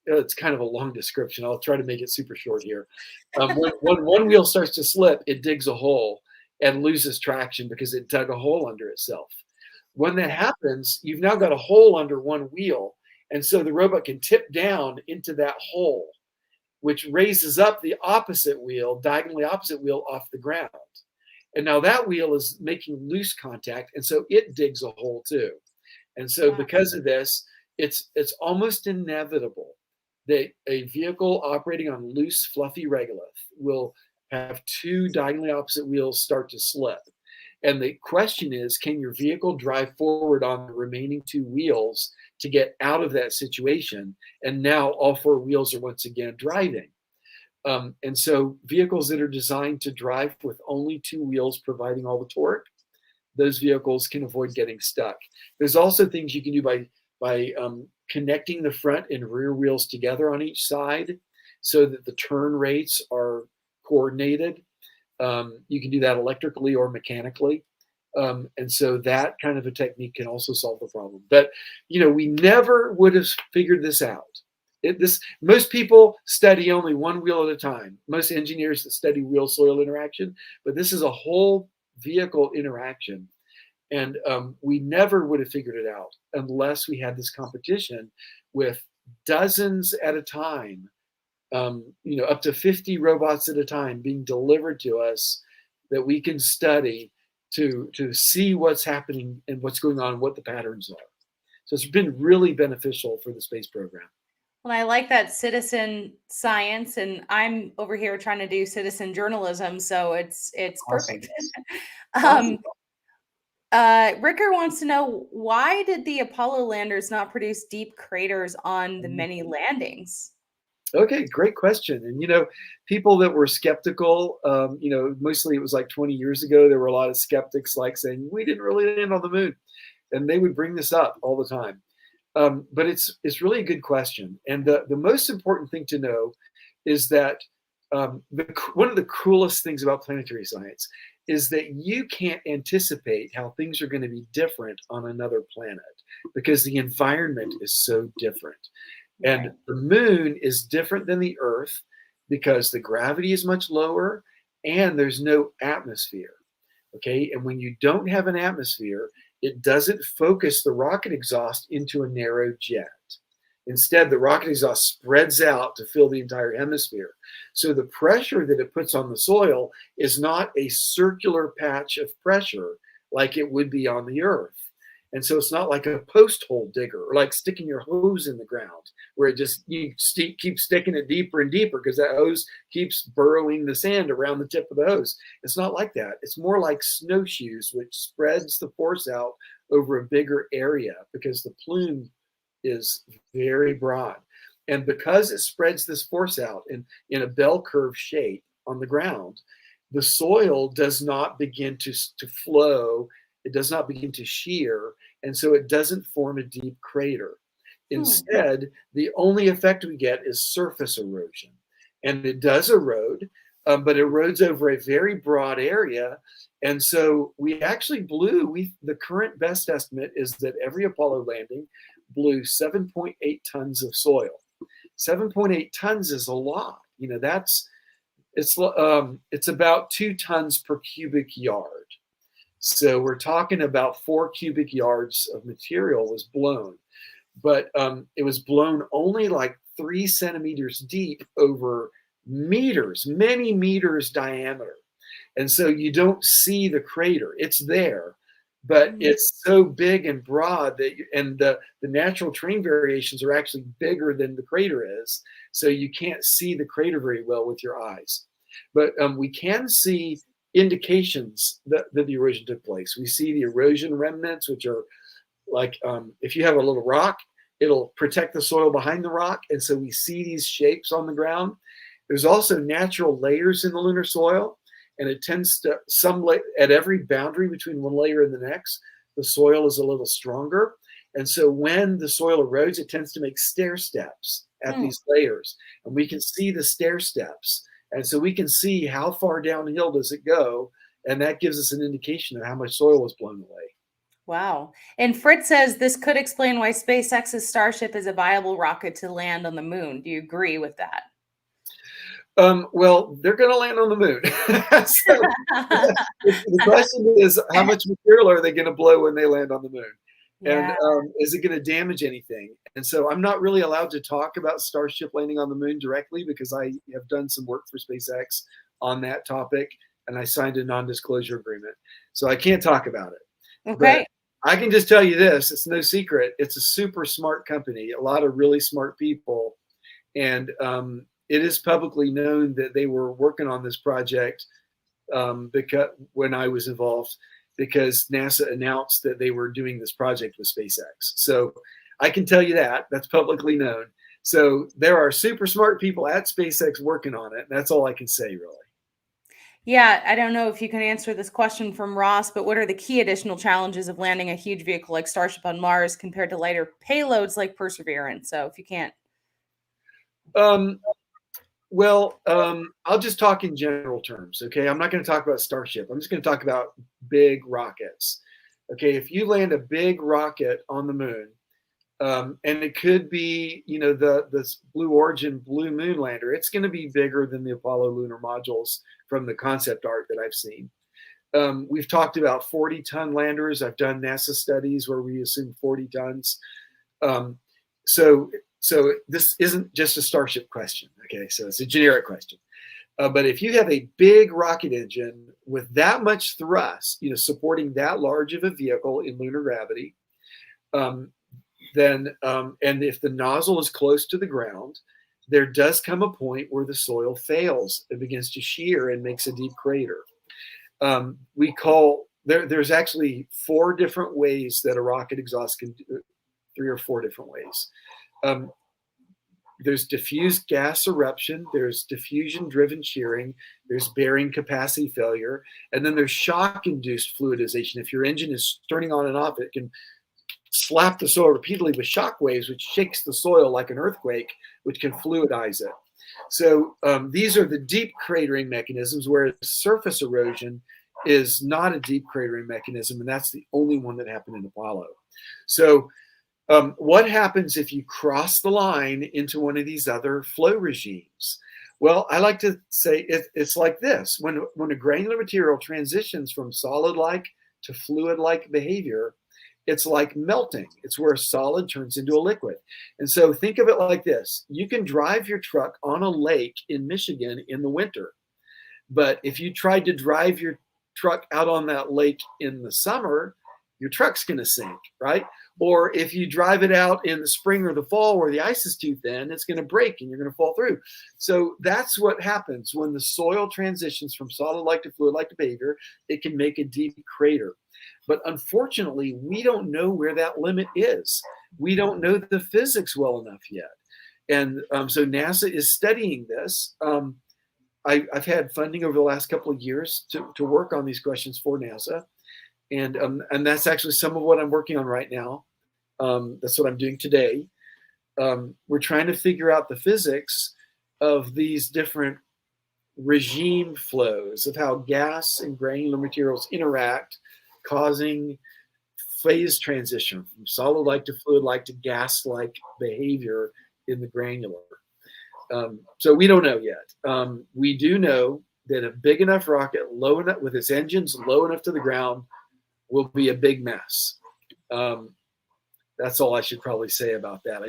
it's kind of a long description. I'll try to make it super short here. When one wheel starts to slip, it digs a hole and loses traction because it dug a hole under itself. When that happens, you've now got a hole under one wheel, and so the robot can tip down into that hole, which raises up the opposite wheel, diagonally opposite wheel, off the ground. And now that wheel is making loose contact, and so it digs a hole too. And so because of this, it's almost inevitable that a vehicle operating on loose, fluffy regolith will have 2 diagonally opposite wheels start to slip. And the question is, can your vehicle drive forward on the remaining 2 wheels to get out of that situation? And now all 4 wheels are once again driving. And so vehicles that are designed to drive with only 2 wheels providing all the torque, those vehicles can avoid getting stuck. There's also things you can do by connecting the front and rear wheels together on each side so that the turn rates are coordinated. You can do that electrically or mechanically. And so that kind of a technique can also solve the problem. But, you know, we never would have figured this out. Most people study only one wheel at a time. Most engineers that study wheel-soil interaction, but this is a whole vehicle interaction. And we never would have figured it out unless we had this competition with dozens at a time, up to 50 robots at a time being delivered to us that we can study to see what's happening and what's going on, what the patterns are. So it's been really beneficial for the space program. Well, I like that citizen science, and I'm over here trying to do citizen journalism, so it's Awesome. perfect. Awesome. Ricker wants to know, why did the Apollo landers not produce deep craters on the many landings? Okay, great question. And, people that were skeptical, mostly it was like 20 years ago, there were a lot of skeptics like saying, we didn't really land on the moon. And they would bring this up all the time. But it's really a good question. And the most important thing to know is that one of the coolest things about planetary science is that you can't anticipate how things are going to be different on another planet because the environment is so different. And the moon is different than the Earth because the gravity is much lower and there's no atmosphere. Okay. And when you don't have an atmosphere, it doesn't focus the rocket exhaust into a narrow jet. Instead, the rocket exhaust spreads out to fill the entire hemisphere. So the pressure that it puts on the soil is not a circular patch of pressure like it would be on the Earth. And so it's not like a post hole digger or like sticking your hose in the ground where it just, keep sticking it deeper and deeper because that hose keeps burrowing the sand around the tip of the hose. It's not like that. It's more like snowshoes, which spreads the force out over a bigger area because the plume is very broad. And because it spreads this force out in a bell curve shape on the ground, the soil does not begin to flow. It does not begin to shear. And so it doesn't form a deep crater. Instead, the only effect we get is surface erosion. And it does erode, but it erodes over a very broad area. And so we actually the current best estimate is that every Apollo landing blew 7.8 tons of soil. 7.8 tons is a lot. It's about 2 tons per cubic yard. So we're talking about 4 cubic yards of material was blown, but it was blown only like 3 centimeters deep over meters, many meters diameter. And so you don't see the crater. It's there, but it's so big and broad that the natural terrain variations are actually bigger than the crater is. So you can't see the crater very well with your eyes. But we can see indications that the erosion took place. We see the erosion remnants, which are like if you have a little rock, it'll protect the soil behind the rock. And so we see these shapes on the ground. There's also natural layers in the lunar soil. And it tends to, at every boundary between one layer and the next, the soil is a little stronger. And so when the soil erodes, it tends to make stair steps at these layers. And we can see the stair steps. And so we can see how far downhill does it go. And that gives us an indication of how much soil was blown away. Wow. And Fritz says this could explain why SpaceX's Starship is a viable rocket to land on the moon. Do you agree with that? Well, they're going to land on the moon. So, the question is, how much material are they going to blow when they land on the moon? And is it going to damage anything? And so I'm not really allowed to talk about Starship landing on the moon directly because I have done some work for SpaceX on that topic, and I signed a non-disclosure agreement. So I can't talk about it. Okay. But I can just tell you this, it's no secret. It's a super smart company, a lot of really smart people. And it is publicly known that they were working on this project because when I was involved, because NASA announced that they were doing this project with SpaceX. So I can tell you that. That's publicly known. So there are super smart people at SpaceX working on it. That's all I can say, really. Yeah, I don't know if you can answer this question from Ross, but what are the key additional challenges of landing a huge vehicle like Starship on Mars compared to lighter payloads like Perseverance? So if you can't. Well, I'll just talk in general terms, okay? I'm not going to talk about Starship. I'm just going to talk about big rockets. Okay, if you land a big rocket on the moon, and it could be, the Blue Origin Blue Moon lander, it's going to be bigger than the Apollo lunar modules from the concept art that I've seen. We've talked about 40-ton landers. I've done NASA studies where we assume 40 tons. So this isn't just a Starship question, okay? So it's a generic question. But if you have a big rocket engine with that much thrust, supporting that large of a vehicle in lunar gravity, then and if the nozzle is close to the ground, there does come a point where the soil fails. It begins to shear and makes a deep crater. There's actually 4 different ways that a rocket exhaust can do, 3 or 4 different ways. There's diffuse gas eruption, there's diffusion-driven shearing, there's bearing capacity failure, and then there's shock-induced fluidization. If your engine is turning on and off, it can slap the soil repeatedly with shock waves, which shakes the soil like an earthquake, which can fluidize it. So these are the deep cratering mechanisms, whereas surface erosion is not a deep cratering mechanism, and that's the only one that happened in Apollo. So what happens if you cross the line into one of these other flow regimes? Well, I like to say it's like this. When a granular material transitions from solid-like to fluid-like behavior, it's like melting. It's where a solid turns into a liquid. And so think of it like this. You can drive your truck on a lake in Michigan in the winter. But if you tried to drive your truck out on that lake in the summer, your truck's going to sink, right? Or if you drive it out in the spring or the fall where the ice is too thin, it's going to break and you're going to fall through. So that's what happens when the soil transitions from solid-like to fluid-like to behavior. It can make a deep crater. But unfortunately, we don't know where that limit is. We don't know the physics well enough yet. And so NASA is studying this. I've had funding over the last couple of years to work on these questions for NASA. And that's actually some of what I'm working on right now. That's what I'm doing today. We're trying to figure out the physics of these different regime flows of how gas and granular materials interact, causing phase transition from solid-like to fluid-like to gas-like behavior in the granular. So we don't know yet. We do know that a big enough rocket, low enough with its engines low enough to the ground, will be a big mess. That's all I should probably say about that.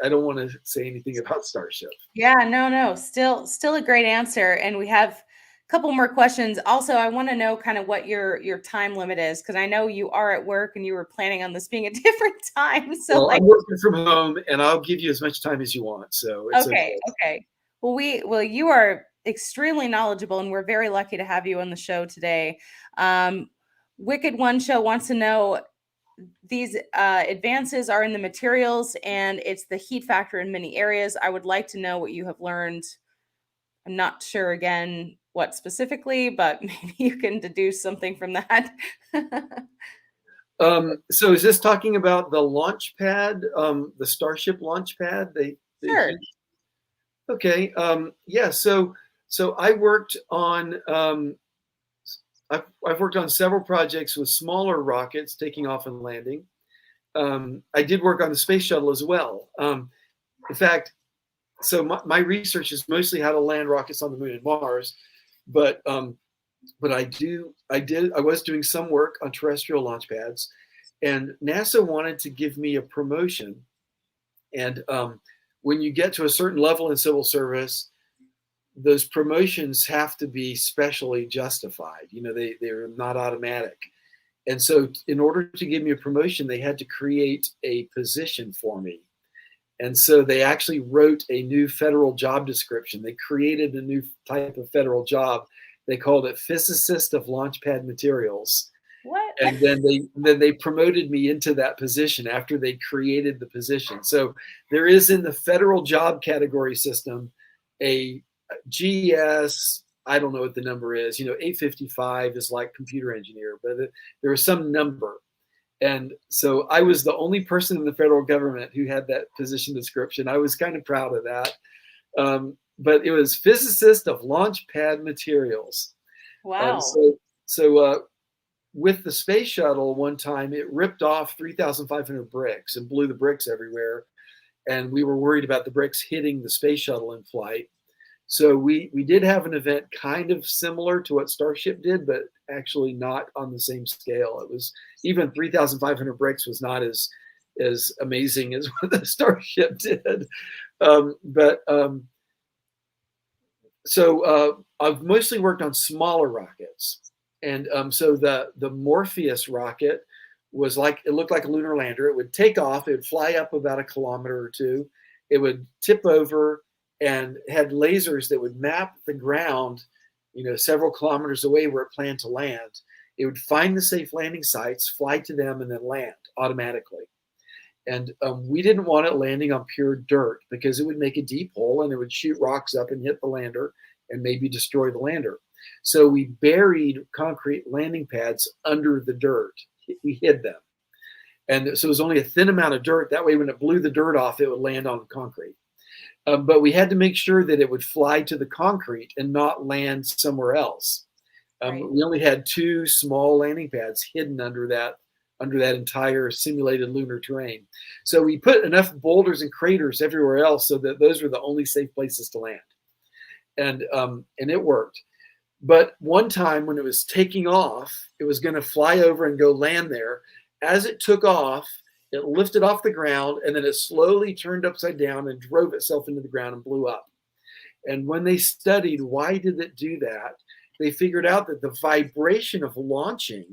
I don't want to say anything about Starship. Yeah, no. Still a great answer. And we have a couple more questions. Also, I want to know kind of what your time limit is, because I know you are at work and you were planning on this being a different time. So well, I'm working from home, and I'll give you as much time as you want. So it's okay. Well, you are extremely knowledgeable, and we're very lucky to have you on the show today. Wicked One Show wants to know, these advances are in the materials and it's the heat factor in many areas. I would like to know what you have learned. I'm not sure again what specifically, but maybe you can deduce something from that. So is this talking about the launch pad, the Starship launch pad? Sure. Okay. Yeah. So I worked on I've worked on several projects with smaller rockets taking off and landing. I did work on the space shuttle as well. In fact, so my research is mostly how to land rockets on the moon and Mars, but I was doing some work on terrestrial launch pads, and NASA wanted to give me a promotion. And when you get to a certain level in civil service, those promotions have to be specially justified. You know, they're not automatic. And so in order to give me a promotion, they had to create a position for me. And so they actually wrote a new federal job description. They created a new type of federal job. They called it Physicist of Launchpad Materials. What? And then they promoted me into that position after they created the position. So there is in the federal job category system a GS, I don't know what the number is, 855 is like computer engineer, but there was some number. And so I was the only person in the federal government who had that position description. I was kind of proud of that. But it was Physicist of Launchpad Materials. Wow. So with the space shuttle, one time it ripped off 3,500 bricks and blew the bricks everywhere. And we were worried about the bricks hitting the space shuttle in flight. So we did have an event kind of similar to what Starship did, but actually not on the same scale. It was even 3,500 bricks was not as amazing as what the Starship did. So I've mostly worked on smaller rockets. And so the Morpheus rocket was it looked like a lunar lander. It would take off, it would fly up about 1 kilometer or 2. It would tip over and had lasers that would map the ground, several kilometers away where it planned to land. It would find the safe landing sites, fly to them, and then land automatically. And we didn't want it landing on pure dirt because it would make a deep hole and it would shoot rocks up and hit the lander and maybe destroy the lander. So we buried concrete landing pads under the dirt. We hid them. And so it was only a thin amount of dirt. That way, when it blew the dirt off, it would land on concrete. But we had to make sure that it would fly to the concrete and not land somewhere else. Right. We only had 2 small landing pads hidden under that entire simulated lunar terrain. So we put enough boulders and craters everywhere else so that those were the only safe places to land. And it worked. But one time when it was taking off, it was going to fly over and go land there. As it took off, it lifted off the ground, and then it slowly turned upside down and drove itself into the ground and blew up. And when they studied why did it do that, they figured out that the vibration of launching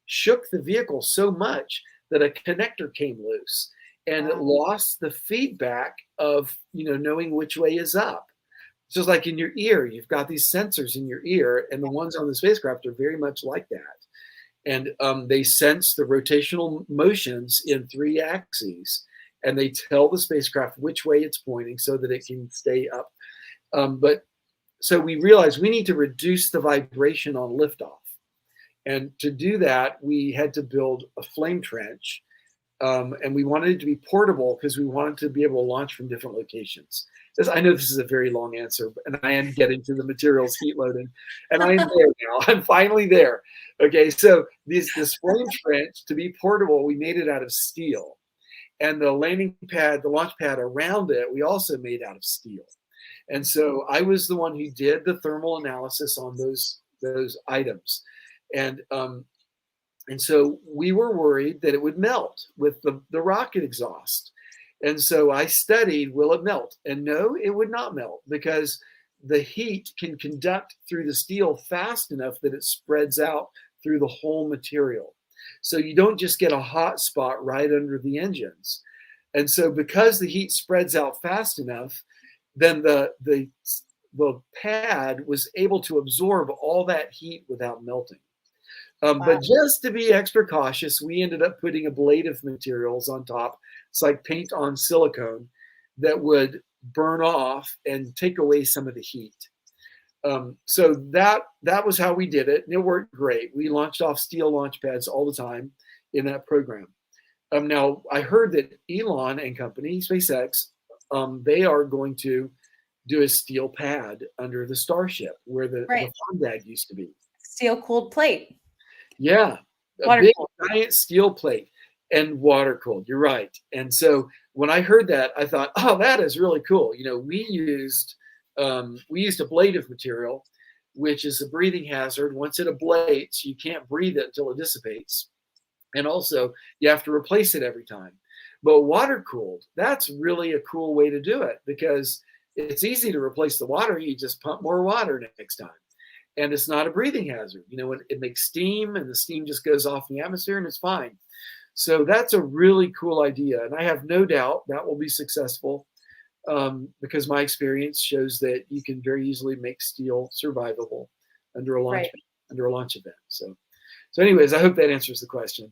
shook the vehicle so much that a connector came loose, and it lost the feedback of, knowing which way is up. It's just like in your ear, you've got these sensors in your ear, and the ones on the spacecraft are very much like that. And they sense the rotational motions in 3 axes, and they tell the spacecraft which way it's pointing so that it can stay up. So we realized we need to reduce the vibration on liftoff. And to do that, we had to build a flame trench. And we wanted it to be portable because we wanted to be able to launch from different locations. I know this is a very long answer, and I am getting to the materials heat loading, and I am there now. I'm finally there. Okay, so this flame trench, to be portable, we made it out of steel. And the landing pad, the launch pad around it, we also made out of steel. And so I was the one who did the thermal analysis on those items. And so we were worried that it would melt with the rocket exhaust. And so I studied, will it melt? And no, it would not melt, because the heat can conduct through the steel fast enough that it spreads out through the whole material. So you don't just get a hot spot right under the engines. And so because the heat spreads out fast enough, then the pad was able to absorb all that heat without melting. But just to be extra cautious, we ended up putting ablative materials on top. It's like paint on silicone that would burn off and take away some of the heat. So that was how we did it, and it worked great. We launched off steel launch pads all the time in that program. Now, I heard that Elon and company, SpaceX, they are going to do a steel pad under the Starship where the Fondag used to be. Steel-cooled plate. Yeah, a big giant steel plate and water cooled. You're right. And so when I heard that, I thought, oh, that is really cool. We used ablative material, which is a breathing hazard. Once it ablates, you can't breathe it until it dissipates. And also, you have to replace it every time. But water cooled, that's really a cool way to do it, because it's easy to replace the water. You just pump more water next time. And it's not a breathing hazard. When it makes steam, and the steam just goes off in the atmosphere, and it's fine. So that's a really cool idea. And I have no doubt that will be successful, because my experience shows that you can very easily make steel survivable under a launch event. So anyways, I hope that answers the question.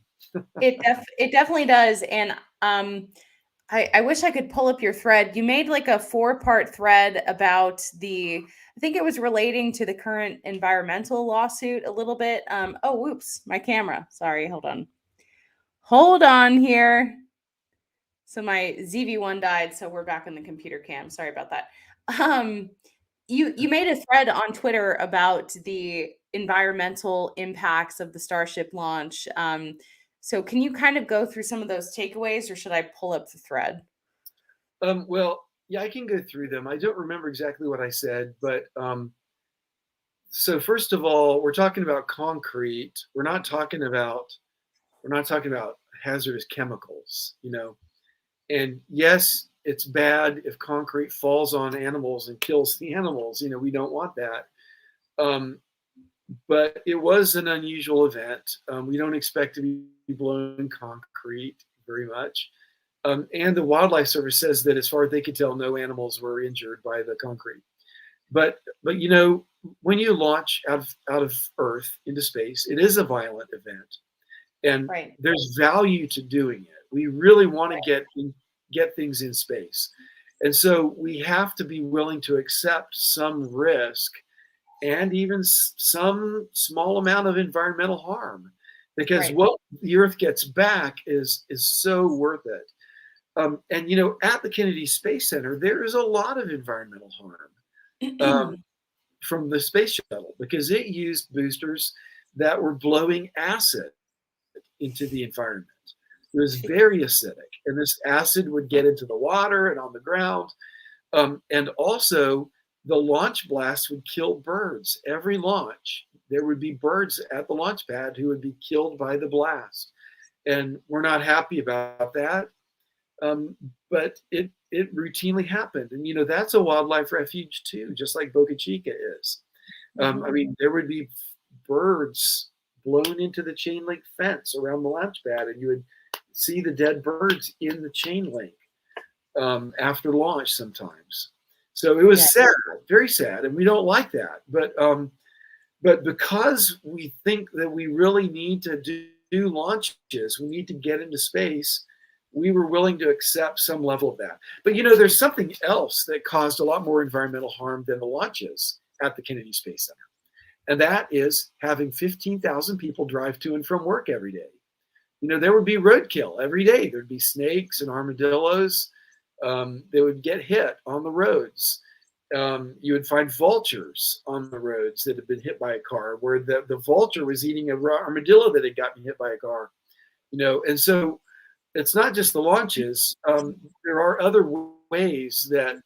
It definitely does. And I wish I could pull up your thread. You made like a 4-part thread about I think it was relating to the current environmental lawsuit a little bit. Oh, whoops, my camera. Sorry, hold on here. So my ZV-1 died, so we're back on the computer cam. Sorry about that. You made a thread on Twitter about the environmental impacts of the Starship launch. So can you kind of go through some of those takeaways, or should I pull up the thread? Well, yeah, I can go through them. I don't remember exactly what I said, but so first of all, we're talking about concrete. We're not talking about hazardous chemicals, And yes, it's bad if concrete falls on animals and kills the animals. We don't want that. But it was an unusual event. We don't expect to be blowing concrete very much. And the Wildlife Service says that as far as they could tell, no animals were injured by the concrete. But when you launch out of Earth into space, it is a violent event. And there's value to doing it. We really want to get things in space. And so we have to be willing to accept some risk and even some small amount of environmental harm, because what the Earth gets back is so worth it. And at the Kennedy Space Center, there is a lot of environmental harm from the space shuttle, because it used boosters that were blowing acid into the environment. It was very acidic, and this acid would get into the water and on the ground. And also, the launch blast would kill birds. Every launch, there would be birds at the launch pad who would be killed by the blast. And we're not happy about that. But it routinely happened. And, that's a wildlife refuge too, just like Boca Chica is. I mean, there would be birds blown into the chain link fence around the launch pad, and you would see the dead birds in the chain link after launch sometimes. So it was sad, very sad, and we don't like that. But because we think that we really need to do launches, we need to get into space, we were willing to accept some level of that. But there's something else that caused a lot more environmental harm than the launches at the Kennedy Space Center. And that is having 15,000 people drive to and from work every day. There would be roadkill every day. There'd be snakes and armadillos. They would get hit on the roads. You would find vultures on the roads that had been hit by a car, where the vulture was eating an armadillo that had gotten hit by a car. And so it's not just the launches. There are other ways that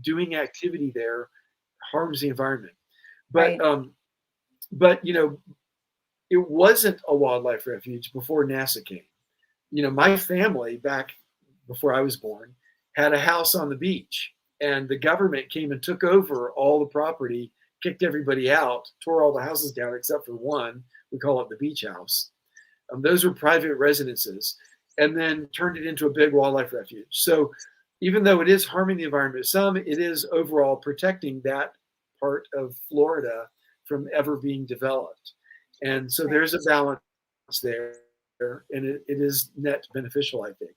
doing activity there harms the environment. But it wasn't a wildlife refuge before NASA came. My family, back before I was born, had a house on the beach, and the government came and took over all the property, kicked everybody out, tore all the houses down except for one. We call it the beach house. Those were private residences, and then turned it into a big wildlife refuge. So even though it is harming the environment some, it is overall protecting that part of Florida from ever being developed. And so there's a balance there, and it is net beneficial, I think,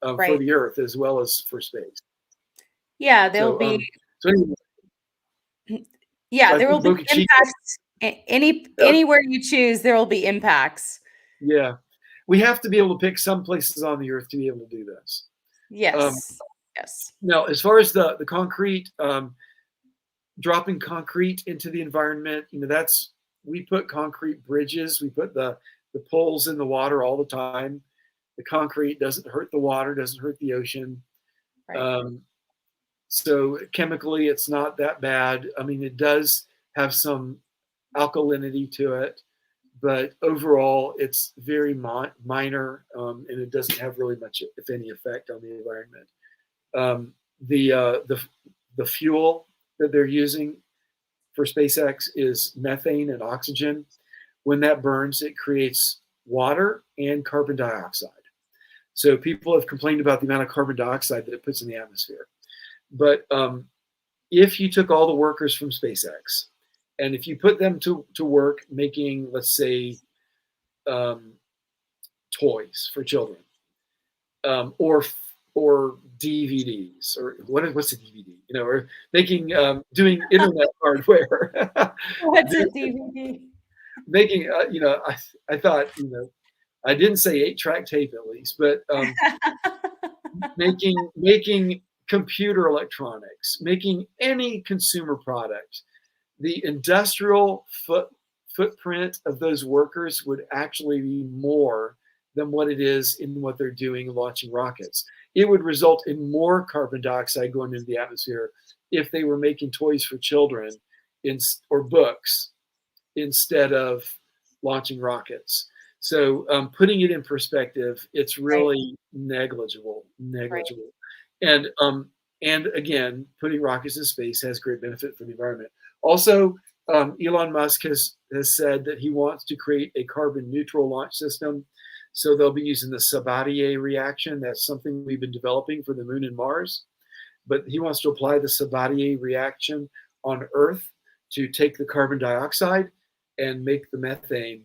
for the Earth as well as for space. Yeah, there'll be. There will be impacts. Anywhere you choose, there will be impacts. Yeah, we have to be able to pick some places on the Earth to be able to do this. Yes. Now, as far as the concrete, dropping concrete into the environment, we put concrete bridges. We put the poles in the water all the time. The concrete doesn't hurt the water, doesn't hurt the ocean. So chemically, it's not that bad. I mean, it does have some alkalinity to it, but overall, it's very minor, and it doesn't have really much, if any, effect on the environment. The fuel that they're using for SpaceX is methane and oxygen. When that burns, it creates water and carbon dioxide. So people have complained about the amount of carbon dioxide that it puts in the atmosphere. But if you took all the workers from SpaceX and if you put them to work making, let's say, toys for children, or DVDs, or what's a DVD? Or making, doing internet hardware. What's a DVD? Making, I thought, I didn't say 8-track tape at least, but making computer electronics, making any consumer product, the industrial footprint of those workers would actually be more than what it is in what they're doing launching rockets. It would result in more carbon dioxide going into the atmosphere if they were making toys for children or books instead of launching rockets. So putting it in perspective, it's really negligible. And again, putting rockets in space has great benefit for the environment. Also, Elon Musk has said that he wants to create a carbon neutral launch system. So they'll be using the Sabatier reaction. That's something we've been developing for the moon and Mars. But he wants to apply the Sabatier reaction on Earth to take the carbon dioxide and make the methane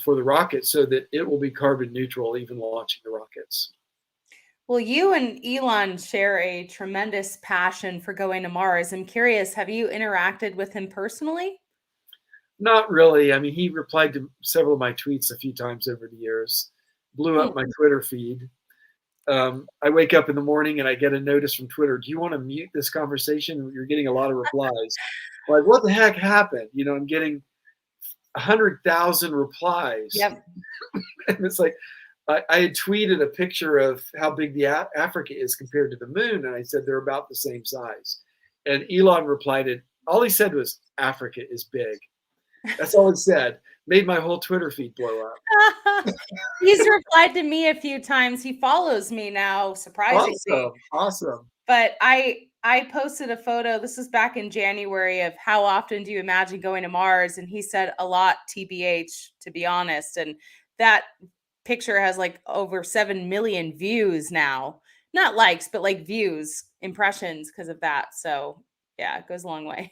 for the rocket so that it will be carbon neutral even launching the rockets. Well, you and Elon share a tremendous passion for going to Mars. I'm curious, have you interacted with him personally? Not really. I mean, he replied to several of my tweets a few times over the years, blew up my Twitter feed. I wake up in the morning and I get a notice from Twitter. Do you want to mute this conversation? You're getting a lot of replies. Like, what the heck happened? I'm getting 100,000 replies. Yep. And it's like, I had tweeted a picture of how big the Africa is compared to the moon. And I said, they're about the same size. And Elon replied, all he said was, Africa is big. That's all it said. Made my whole Twitter feed blow up. He's replied to me a few times. He follows me now, surprisingly. Awesome. But I I posted a photo. This was back in January of how often do you imagine going to Mars? And he said a lot, TBH, to be honest. And that picture has like over 7 million views now. Not likes, but like views, impressions because of that. So yeah, it goes a long way.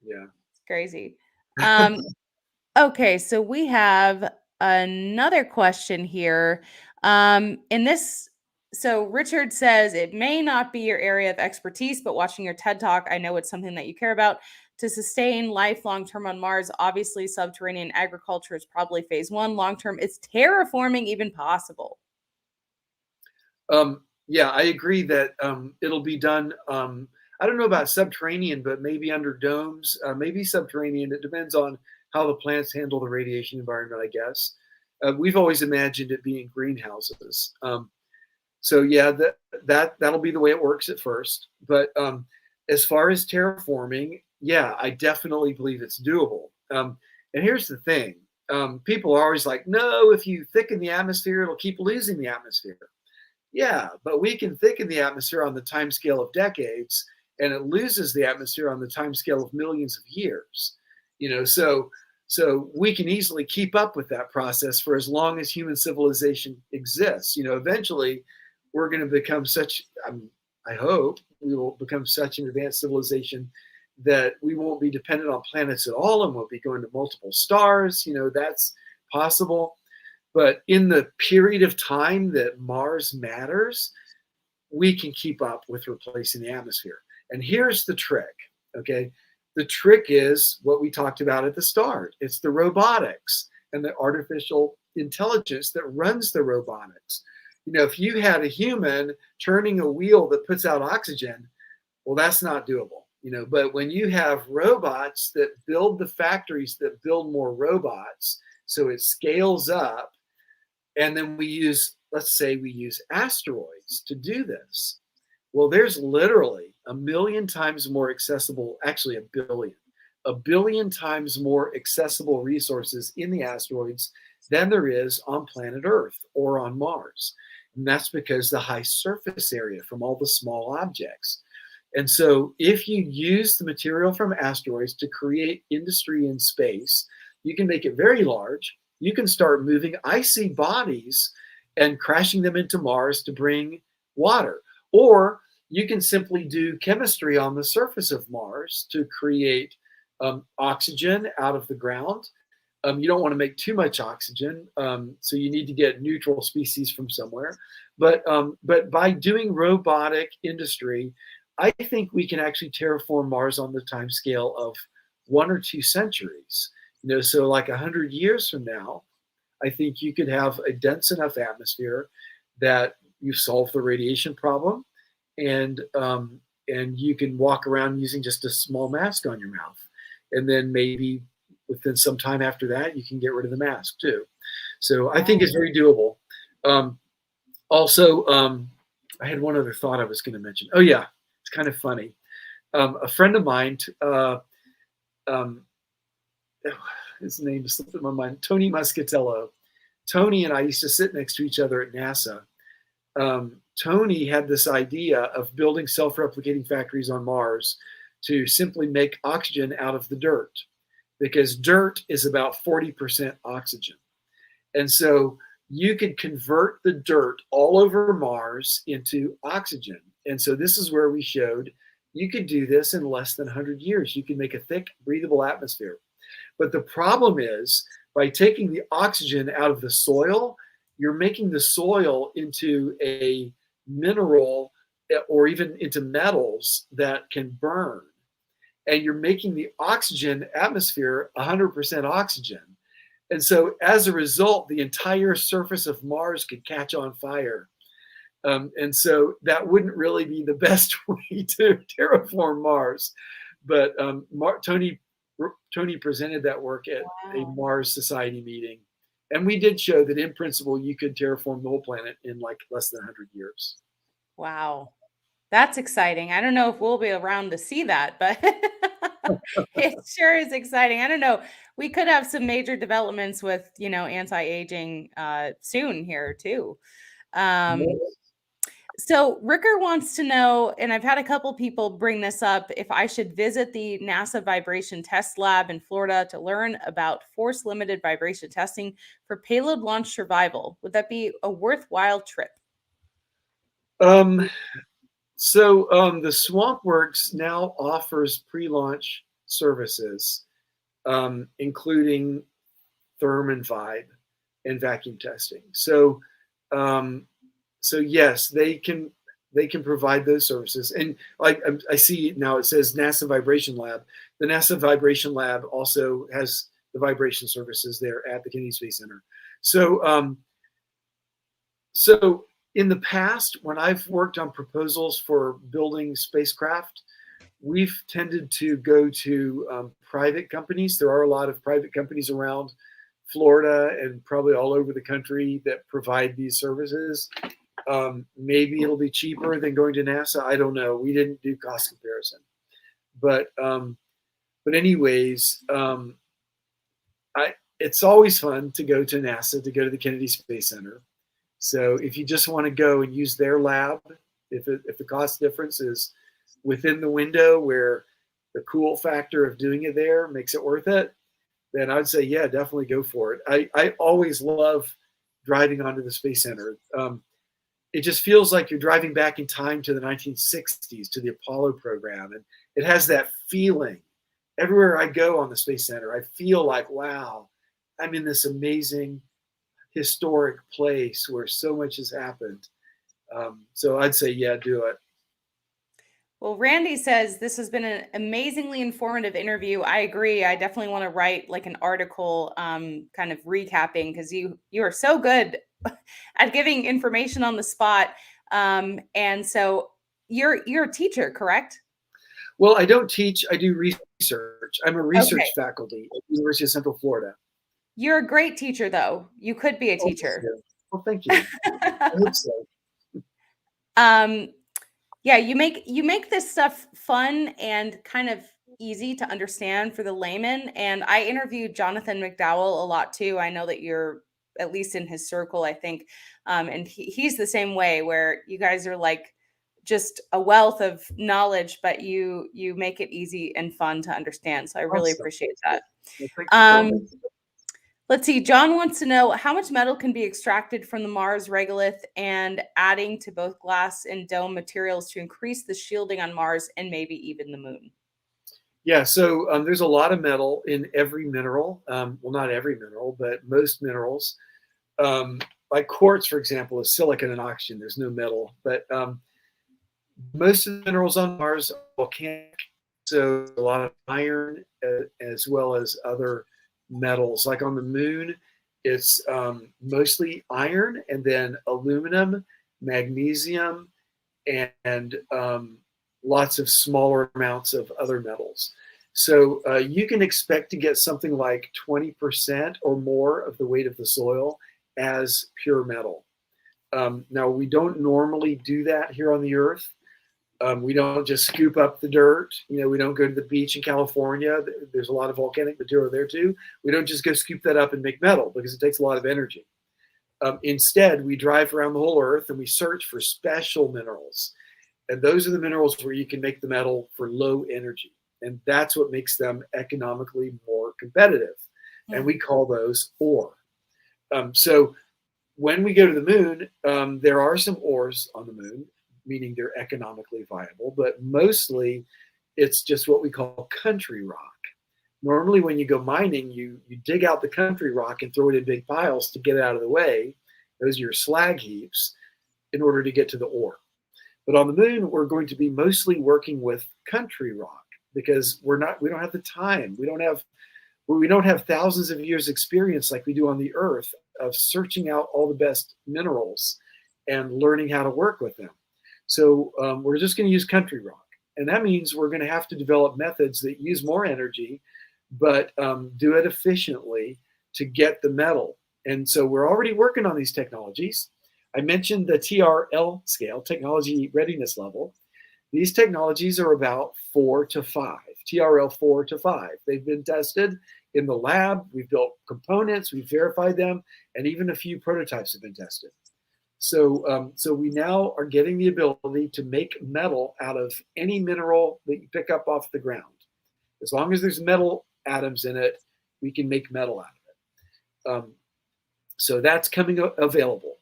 Yeah. It's crazy. Okay, so we have another question here. In this, so Richard says it may not be your area of expertise, but watching your TED Talk, I know it's something that you care about. To sustain life long term on Mars, obviously subterranean agriculture is probably phase one. Long term, is terraforming even possible? Yeah, I agree that it'll be done. I don't know about subterranean, but maybe under domes, maybe subterranean. It depends on how the plants handle the radiation environment, I guess. We've always imagined it being greenhouses. So yeah, that'll be the way it works at first. But as far as terraforming, yeah, I definitely believe it's doable. And here's the thing: people are always like, "No, if you thicken the atmosphere, it'll keep losing the atmosphere." Yeah, but we can thicken the atmosphere on the time scale of decades, and it loses the atmosphere on the time scale of millions of years. So we can easily keep up with that process for as long as human civilization exists. Eventually, we're going to become such. I hope we will become such an advanced civilization that we won't be dependent on planets at all, and we'll be going to multiple stars. That's possible. But in the period of time that Mars matters, we can keep up with replacing the atmosphere. And here's the trick, okay? The trick is what we talked about at the start. It's the robotics and the artificial intelligence that runs the robotics. If you had a human turning a wheel that puts out oxygen, well, that's not doable. But when you have robots that build the factories that build more robots, so it scales up, and then let's say we use asteroids to do this. Well, there's literally a million times more accessible, actually a billion times more accessible resources in the asteroids than there is on planet Earth or on Mars. And that's because the high surface area from all the small objects. And so if you use the material from asteroids to create industry in space, you can make it very large. You can start moving icy bodies and crashing them into Mars to bring water. Or you can simply do chemistry on the surface of Mars to create oxygen out of the ground. You don't want to make too much oxygen, so you need to get neutral species from somewhere. But by doing robotic industry, I think we can actually terraform Mars on the time scale of 1 or 2 centuries. So like 100 years from now, I think you could have a dense enough atmosphere that you solve the radiation problem, and you can walk around using just a small mask on your mouth, and then maybe within some time after that, you can get rid of the mask too. So I think it's very doable. Also, I had one other thought I was going to mention. Oh yeah, it's kind of funny. A friend of mine. His name is slipping my mind. Tony Muscatello. Tony and I used to sit next to each other at NASA. Tony had this idea of building self-replicating factories on Mars to simply make oxygen out of the dirt, because dirt is about 40% oxygen. And so you could convert the dirt all over Mars into oxygen. And so this is where we showed you could do this in less than 100 years. You can make a thick, breathable atmosphere. But the problem is, by taking the oxygen out of the soil, you're making the soil into a mineral or even into metals that can burn. And you're making the oxygen atmosphere 100% oxygen. And so as a result, the entire surface of Mars could catch on fire. And so that wouldn't really be the best way to terraform Mars. But Tony presented that work at a Mars Society meeting. And we did show that in principle, you could terraform the whole planet in like less than 100 years. Wow. That's exciting. I don't know if we'll be around to see that, but it sure is exciting. I don't know. We could have some major developments with, anti-aging soon here too. So Ricker wants to know, and I've had a couple people bring this up, if I should visit the NASA Vibration Test Lab in Florida to learn about force-limited vibration testing for payload launch survival. Would that be a worthwhile trip? The Swamp Works now offers pre-launch services, including therm and vibe and vacuum testing. So yes, they can provide those services. And I see now it says NASA Vibration Lab. The NASA Vibration Lab also has the vibration services there at the Kennedy Space Center. So in the past, when I've worked on proposals for building spacecraft, we've tended to go to private companies. There are a lot of private companies around Florida and probably all over the country that provide these services. Maybe it'll be cheaper than going to NASA. I don't know. We didn't do cost comparison, but anyways, it's always fun to go to NASA, to go to the Kennedy Space Center. So if you just want to go and use their lab, if the cost difference is within the window where the cool factor of doing it there makes it worth it, then I'd say, yeah, definitely go for it. I always love driving onto the Space Center. It just feels like you're driving back in time to the 1960s, to the Apollo program. And it has that feeling. Everywhere I go on the Space Center, I feel like, wow, I'm in this amazing historic place where so much has happened. So I'd say, yeah, do it. Well, Randy says this has been an amazingly informative interview. I agree. I definitely want to write like an article kind of recapping, because you are so good at giving information on the spot. And so you're a teacher, correct? Well, I don't teach. I do research. I'm a research faculty at the University of Central Florida. You're a great teacher, though. You could be a teacher. Well, thank you. I hope so. Yeah, you make this stuff fun and kind of easy to understand for the layman. And I interviewed Jonathan McDowell a lot too. I know that you're at least in his circle, I think. And he's the same way, where you guys are like just a wealth of knowledge, but you make it easy and fun to understand. So I really appreciate that. Let's see. John wants to know how much metal can be extracted from the Mars regolith and adding to both glass and dome materials to increase the shielding on Mars and maybe even the moon. Yeah, so there's a lot of metal in every mineral. Well, not every mineral, but most minerals. Like quartz, for example, is silicon and oxygen. There's no metal. But most of the minerals on Mars are volcanic. So a lot of iron as well as other metals. Like on the moon, it's mostly iron, and then aluminum, magnesium, and lots of smaller amounts of other metals. So you can expect to get something like 20% or more of the weight of the soil as pure metal. Now, we don't normally do that here on the Earth. We don't just scoop up the dirt. We don't go to the beach in California. There's a lot of volcanic material there too. We don't just go scoop that up and make metal, because it takes a lot of energy. Instead, we drive around the whole Earth and we search for special minerals. And those are the minerals where you can make the metal for low energy. And that's what makes them economically more competitive. Yeah. And we call those ore. So when we go to the moon, there are some ores on the moon, meaning they're economically viable, but mostly it's just what we call country rock. Normally when you go mining, you dig out the country rock and throw it in big piles to get it out of the way. Those are your slag heaps in order to get to the ore. But on the moon, we're going to be mostly working with country rock, because we don't have the time. We don't have thousands of years experience like we do on the Earth of searching out all the best minerals and learning how to work with them. So we're just going to use country rock. And that means we're going to have to develop methods that use more energy, but do it efficiently to get the metal. And so we're already working on these technologies. I mentioned the TRL scale, technology readiness level. These technologies are about 4 to 5, TRL 4 to 5. They've been tested in the lab. We've built components, we've verified them, and even a few prototypes have been tested. So we now are getting the ability to make metal out of any mineral that you pick up off the ground. As long as there's metal atoms in it, we can make metal out of it. So that's coming available.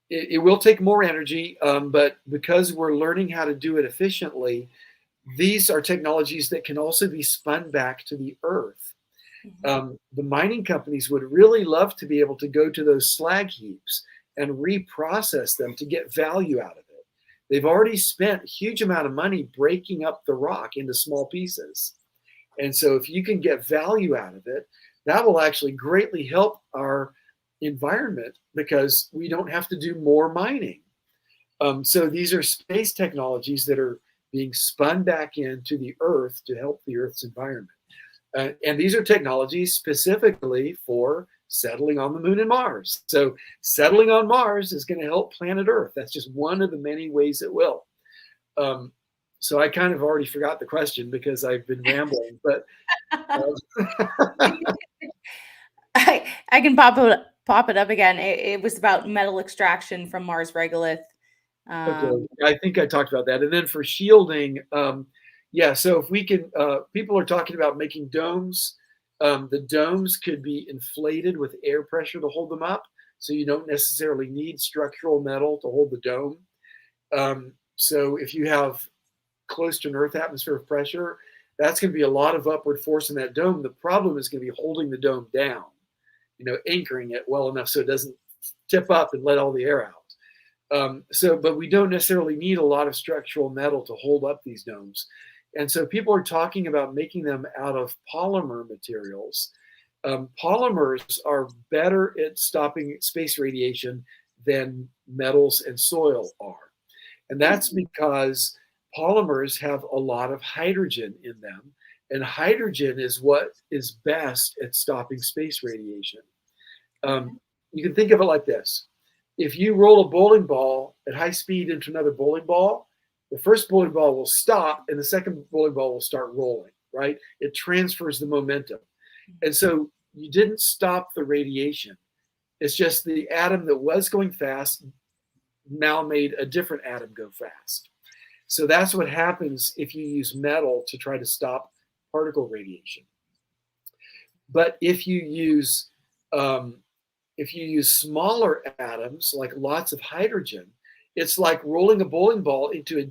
It will take more energy, but because we're learning how to do it efficiently, these are technologies that can also be spun back to the earth. The mining companies would really love to be able to go to those slag heaps and reprocess them to get value out of it. They've already spent a huge amount of money breaking up the rock into small pieces. And so if you can get value out of it, that will actually greatly help our environment because we don't have to do more mining. So these are space technologies that are being spun back into the earth to help the earth's environment. And these are technologies specifically for settling on the moon and Mars. So settling on Mars is going to help planet Earth. That's just one of the many ways it will. So I kind of already forgot the question because I've been rambling, but I can pop it up again. It was about metal extraction from Mars regolith. Okay, I think I talked about that. And then for shielding, yeah, so if we can, people are talking about making domes. The domes could be inflated with air pressure to hold them up. So you don't necessarily need structural metal to hold the dome. So if you have close to an Earth atmosphere of pressure, that's going to be a lot of upward force in that dome. The problem is going to be holding the dome down, anchoring it well enough so it doesn't tip up and let all the air out. But we don't necessarily need a lot of structural metal to hold up these domes. And so people are talking about making them out of polymer materials. Polymers are better at stopping space radiation than metals and soil are. And that's because polymers have a lot of hydrogen in them. And hydrogen is what is best at stopping space radiation. You can think of it like this. If you roll a bowling ball at high speed into another bowling ball, the first bowling ball will stop and the second bowling ball will start rolling, right? It transfers the momentum. And so you didn't stop the radiation. It's just the atom that was going fast now made a different atom go fast. So that's what happens if you use metal to try to stop particle radiation. But if you use smaller atoms, like lots of hydrogen, it's like rolling a bowling ball into a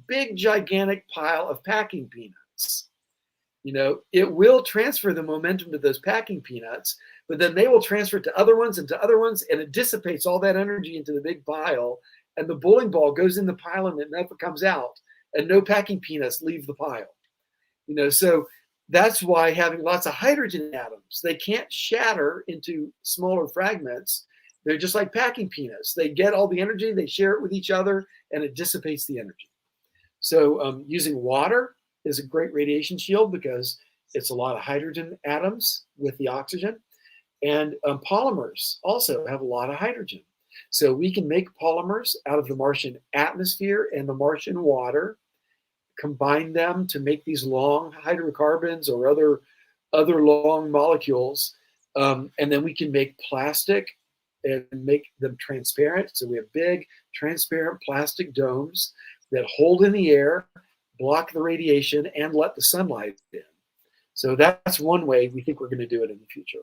big, gigantic pile of packing peanuts. It will transfer the momentum to those packing peanuts, but then they will transfer it to other ones and to other ones, and it dissipates all that energy into the big pile, and the bowling ball goes in the pile and it never comes out, and no packing peanuts leave the pile. So that's why having lots of hydrogen atoms, they can't shatter into smaller fragments. They're just like packing peanuts. They get all the energy, they share it with each other, and it dissipates the energy. So using water is a great radiation shield because it's a lot of hydrogen atoms with the oxygen. And polymers also have a lot of hydrogen. So we can make polymers out of the Martian atmosphere and the Martian water, combine them to make these long hydrocarbons or other long molecules. And then we can make plastic and make them transparent. So we have big transparent plastic domes that hold in the air, block the radiation, and let the sunlight in. So that's one way we think we're going to do it in the future.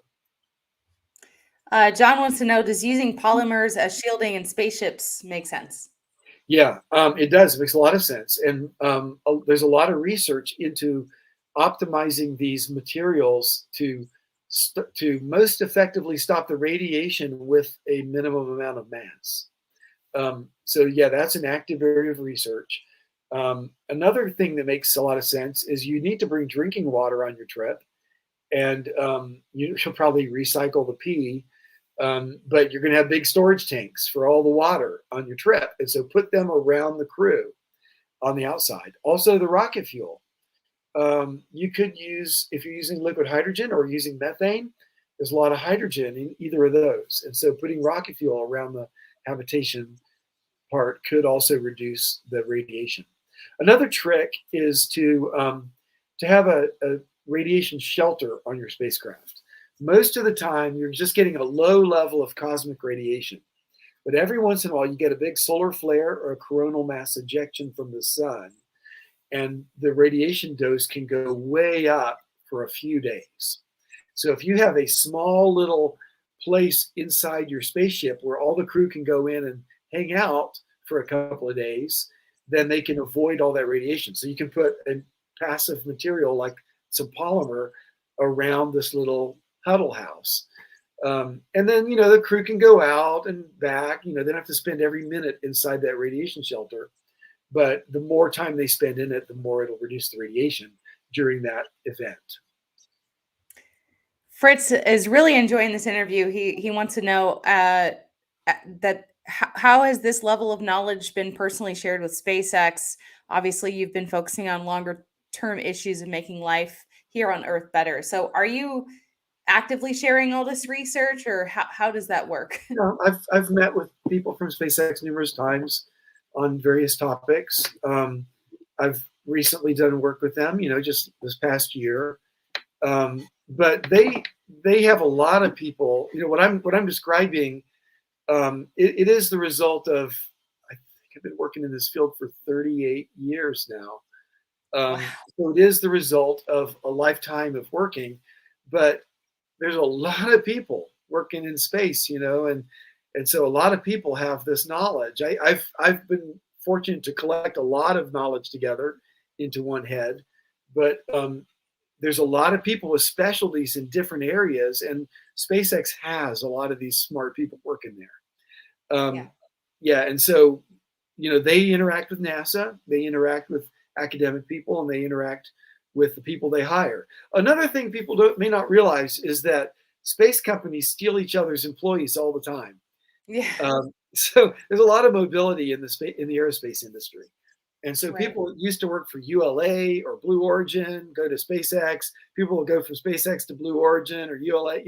John wants to know, does using polymers as shielding in spaceships make sense? Yeah, it does. It makes a lot of sense. And there's a lot of research into optimizing these materials to most effectively stop the radiation with a minimum amount of mass. So yeah, that's an active area of research. Another thing that makes a lot of sense is you need to bring drinking water on your trip, and you'll probably recycle the pee, but you're going to have big storage tanks for all the water on your trip, and so put them around the crew on the outside. Also, the rocket fuel. You could use, if you're using liquid hydrogen or using methane, there's a lot of hydrogen in either of those. And so putting rocket fuel around the habitation part could also reduce the radiation. Another trick is to have a radiation shelter on your spacecraft. Most of the time, you're just getting a low level of cosmic radiation. But every once in a while, you get a big solar flare or a coronal mass ejection from the sun, and the radiation dose can go way up for a few days. So if you have a small little place inside your spaceship where all the crew can go in and hang out for a couple of days, then they can avoid all that radiation. So you can put a passive material like some polymer around this little huddle house. And then, the crew can go out and back. They don't have to spend every minute inside that radiation shelter. But the more time they spend in it, the more it'll reduce the radiation during that event. Fritz is really enjoying this interview. He wants to know how has this level of knowledge been personally shared with SpaceX? Obviously, you've been focusing on longer term issues and making life here on Earth better. So are you actively sharing all this research, or how does that work? I've met with people from SpaceX numerous times on various topics. I've recently done work with them, just this past year. But they have a lot of people. What I'm describing, it is the result of, I think I've been working in this field for 38 years now. Wow. So it is the result of a lifetime of working, but there's a lot of people working in space, and so a lot of people have this knowledge. I've been fortunate to collect a lot of knowledge together into one head, but there's a lot of people with specialties in different areas, and SpaceX has a lot of these smart people working there. And so they interact with NASA, they interact with academic people, and they interact with the people they hire. Another thing people may not realize is that space companies steal each other's employees all the time. Yeah. So there's a lot of mobility in the aerospace industry. And so Right. people used to work for ULA or Blue Origin, go to SpaceX. People will go from SpaceX to Blue Origin or ULA,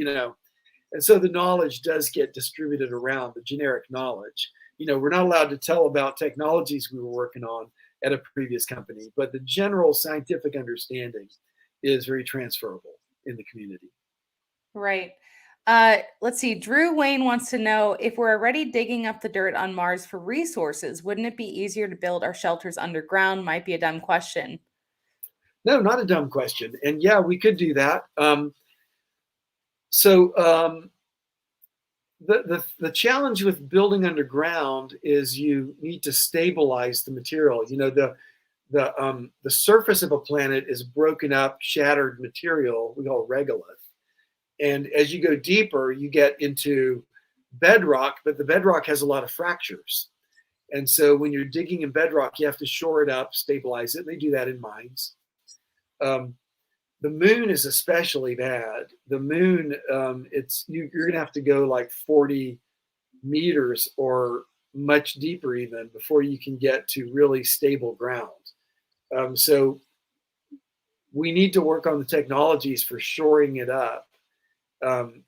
And so the knowledge does get distributed around, the generic knowledge. We're not allowed to tell about technologies we were working on at a previous company, but the general scientific understanding is very transferable in the community. Right. Let's see. Drew Wayne wants to know, if we're already digging up the dirt on Mars for resources, wouldn't it be easier to build our shelters underground? Might be a dumb question. No, not a dumb question. And yeah, we could do that. The challenge with building underground is you need to stabilize the material. The surface of a planet is broken up, shattered material we call regolith. And as you go deeper, you get into bedrock, but the bedrock has a lot of fractures. And so when you're digging in bedrock, you have to shore it up, stabilize it. They do that in mines. The moon is especially bad. The moon, you're going to have to go like 40 meters or much deeper even before you can get to really stable ground. So we need to work on the technologies for shoring it up,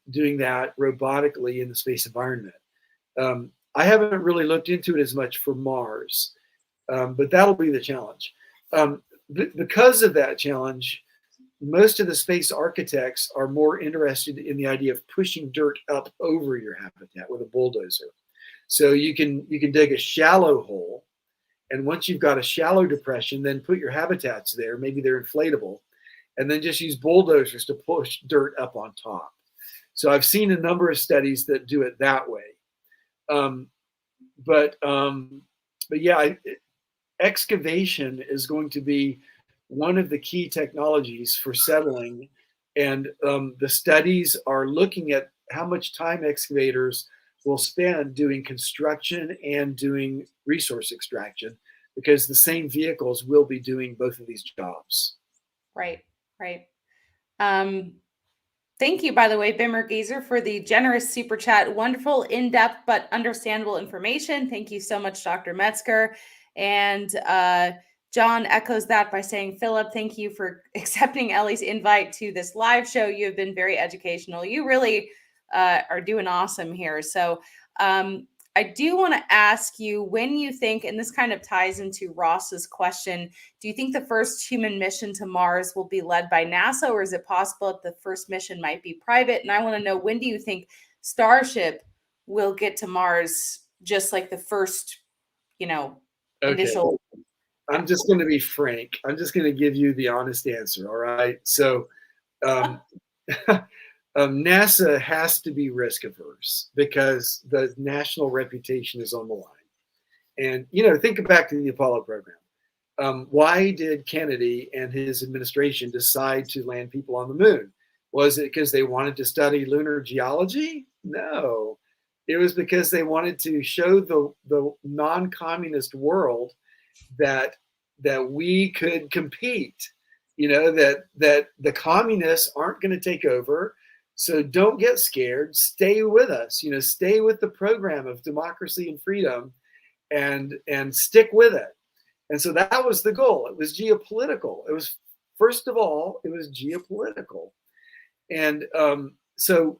doing that robotically in the space environment. I haven't really looked into it as much for Mars, but that'll be the challenge. Because of that challenge, most of the space architects are more interested in the idea of pushing dirt up over your habitat with a bulldozer. So you can dig a shallow hole, and once you've got a shallow depression, then put your habitats there. Maybe they're inflatable, and then just use bulldozers to push dirt up on top. So I've seen a number of studies that do it that way. But yeah, excavation is going to be one of the key technologies for settling. And the studies are looking at how much time excavators will spend doing construction and doing resource extraction, because the same vehicles will be doing both of these jobs. Right. Thank you, by the way, Bimmer Gazer, for the generous super chat. Wonderful, in-depth, but understandable information. Thank you so much, Dr. Metzger. And John echoes that by saying, Philip, thank you for accepting Ellie's invite to this live show. You have been very educational. You really are doing awesome here. So I do want to ask you, when you think, and this kind of ties into Ross's question, do you think the first human mission to Mars will be led by NASA, or is it possible that the first mission might be private? And I want to know, when do you think Starship will get to Mars just like the first, Okay. initial? I'm just going to be frank. I'm just going to give you the honest answer. All right. So, NASA has to be risk averse because the national reputation is on the line. And, think back to the Apollo program. Why did Kennedy and his administration decide to land people on the moon? Was it because they wanted to study lunar geology? No. It was because they wanted to show the non-communist world that we could compete, that the communists aren't going to take over. So don't get scared. Stay with us. Stay with the program of democracy and freedom, and stick with it. And so that was the goal. It was geopolitical. It was, first of all, it was geopolitical. And so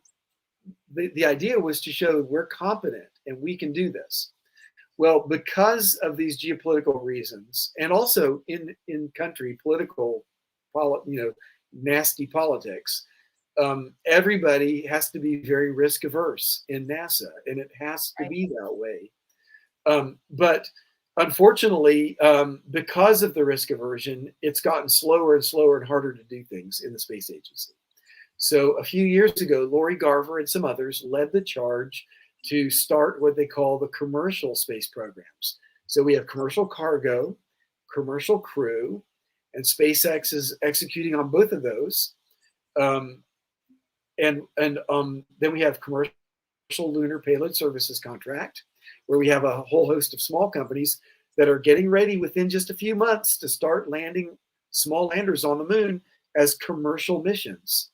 the idea was to show we're competent and we can do this. Well, because of these geopolitical reasons, and also in country political, nasty politics, everybody has to be very risk averse in NASA, and it has to be that way. But unfortunately, because of the risk aversion, it's gotten slower and slower and harder to do things in the space agency. So a few years ago, Lori Garver and some others led the charge to start what they call the commercial space programs. So we have commercial cargo, commercial crew, and SpaceX is executing on both of those. And then we have commercial lunar payload services contract, where we have a whole host of small companies that are getting ready within just a few months to start landing small landers on the moon as commercial missions.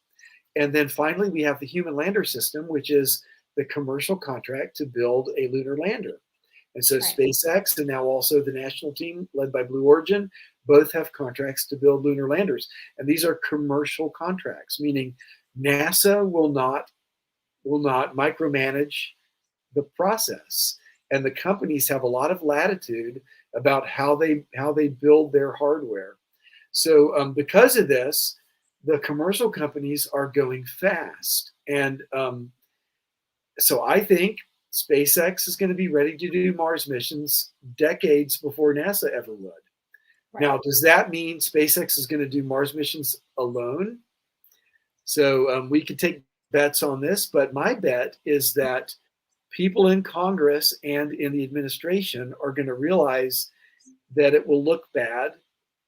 And then finally, we have the human lander system, which is the commercial contract to build a lunar lander. And so SpaceX and now also the national team led by Blue Origin both have contracts to build lunar landers. And these are commercial contracts, meaning NASA will not micromanage the process. And the companies have a lot of latitude about how they build their hardware. So because of this, the commercial companies are going fast. And so I think SpaceX is going to be ready to do Mars missions decades before NASA ever would. Right. Now, does that mean SpaceX is going to do Mars missions alone? So we could take bets on this, but my bet is that people in Congress and in the administration are going to realize that it will look bad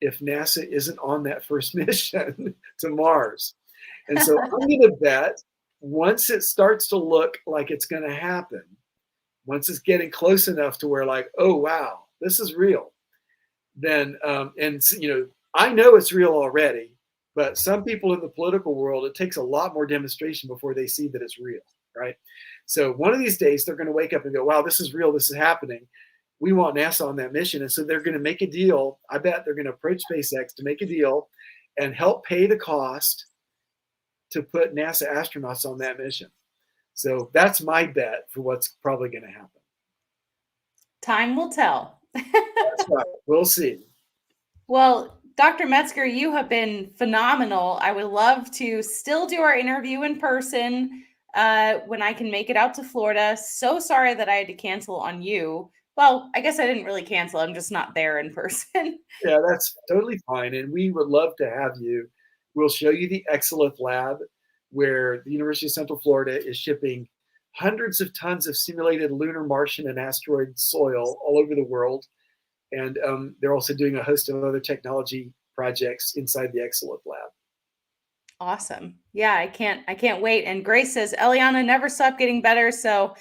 if NASA isn't on that first mission to Mars. And so I'm going to bet once it starts to look like it's going to happen, once it's getting close enough to where like, oh, wow, this is real, then, I know it's real already, but some people in the political world, it takes a lot more demonstration before they see that it's real, right? So one of these days they're going to wake up and go, wow, this is real, this is happening. We want NASA on that mission. And so they're going to make a deal. I bet they're going to approach SpaceX to make a deal and help pay the cost to put NASA astronauts on that mission. So that's my bet for what's probably going to happen. Time will tell. That's right. We'll see. Well, Dr. Metzger, you have been phenomenal. I would love to still do our interview in person when I can make it out to Florida. So sorry that I had to cancel on you. Well, I guess I didn't really cancel. I'm just not there in person. Yeah, that's totally fine. And we would love to have you. We'll show you the Exolith Lab, where the University of Central Florida is shipping hundreds of tons of simulated lunar, Martian, and asteroid soil all over the world. And they're also doing a host of other technology projects inside the Exolith Lab. Awesome. Yeah, I can't wait. And Grace says, Eliana never stopped getting better. So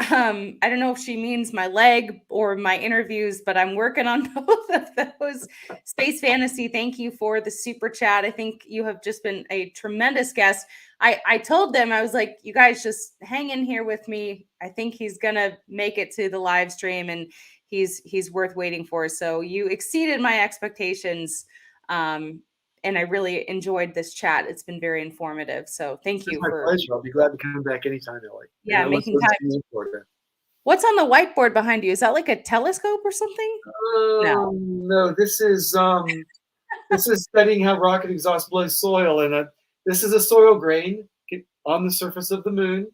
I don't know if she means my leg or my interviews, but I'm working on both of those. Space Fantasy, thank you for the super chat. I think you have just been a tremendous guest. I told them, I was like, you guys just hang in here with me. I think he's going to make it to the live stream, and he's worth waiting for. So you exceeded my expectations. And I really enjoyed this chat. It's been very informative. So thank you. It's my pleasure. I'll be glad to come back anytime, Ellie. Yeah, making time. What's on the whiteboard behind you? Is that like a telescope or something? No, this is studying how rocket exhaust blows soil, and this is a soil grain on the surface of the moon,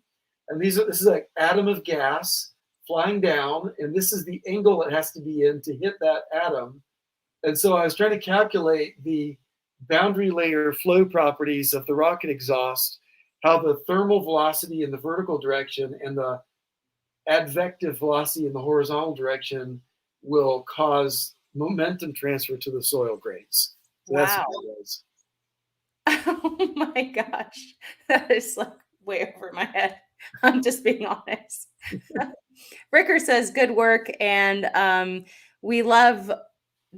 and this is an atom of gas flying down, and this is the angle it has to be in to hit that atom. And so I was trying to calculate the boundary layer flow properties of the rocket exhaust, how the thermal velocity in the vertical direction and the advective velocity in the horizontal direction will cause momentum transfer to the soil grains. So that's Wow. what it was. Oh my gosh. That is like way over my head. I'm just being honest. Ricker says good work. And we love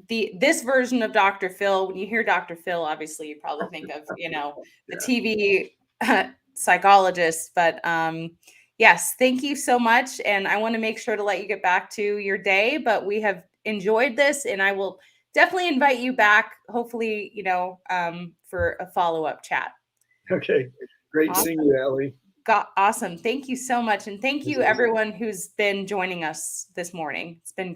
this version of Dr. Phil. When you hear Dr. Phil, obviously you probably think of, the TV psychologist, but yes, thank you so much. And I want to make sure to let you get back to your day, but we have enjoyed this, and I will definitely invite you back, hopefully, for a follow-up chat. Okay. Great seeing you, Allie. Awesome. Thank you so much. And thank you everyone who's been joining us this morning. It's been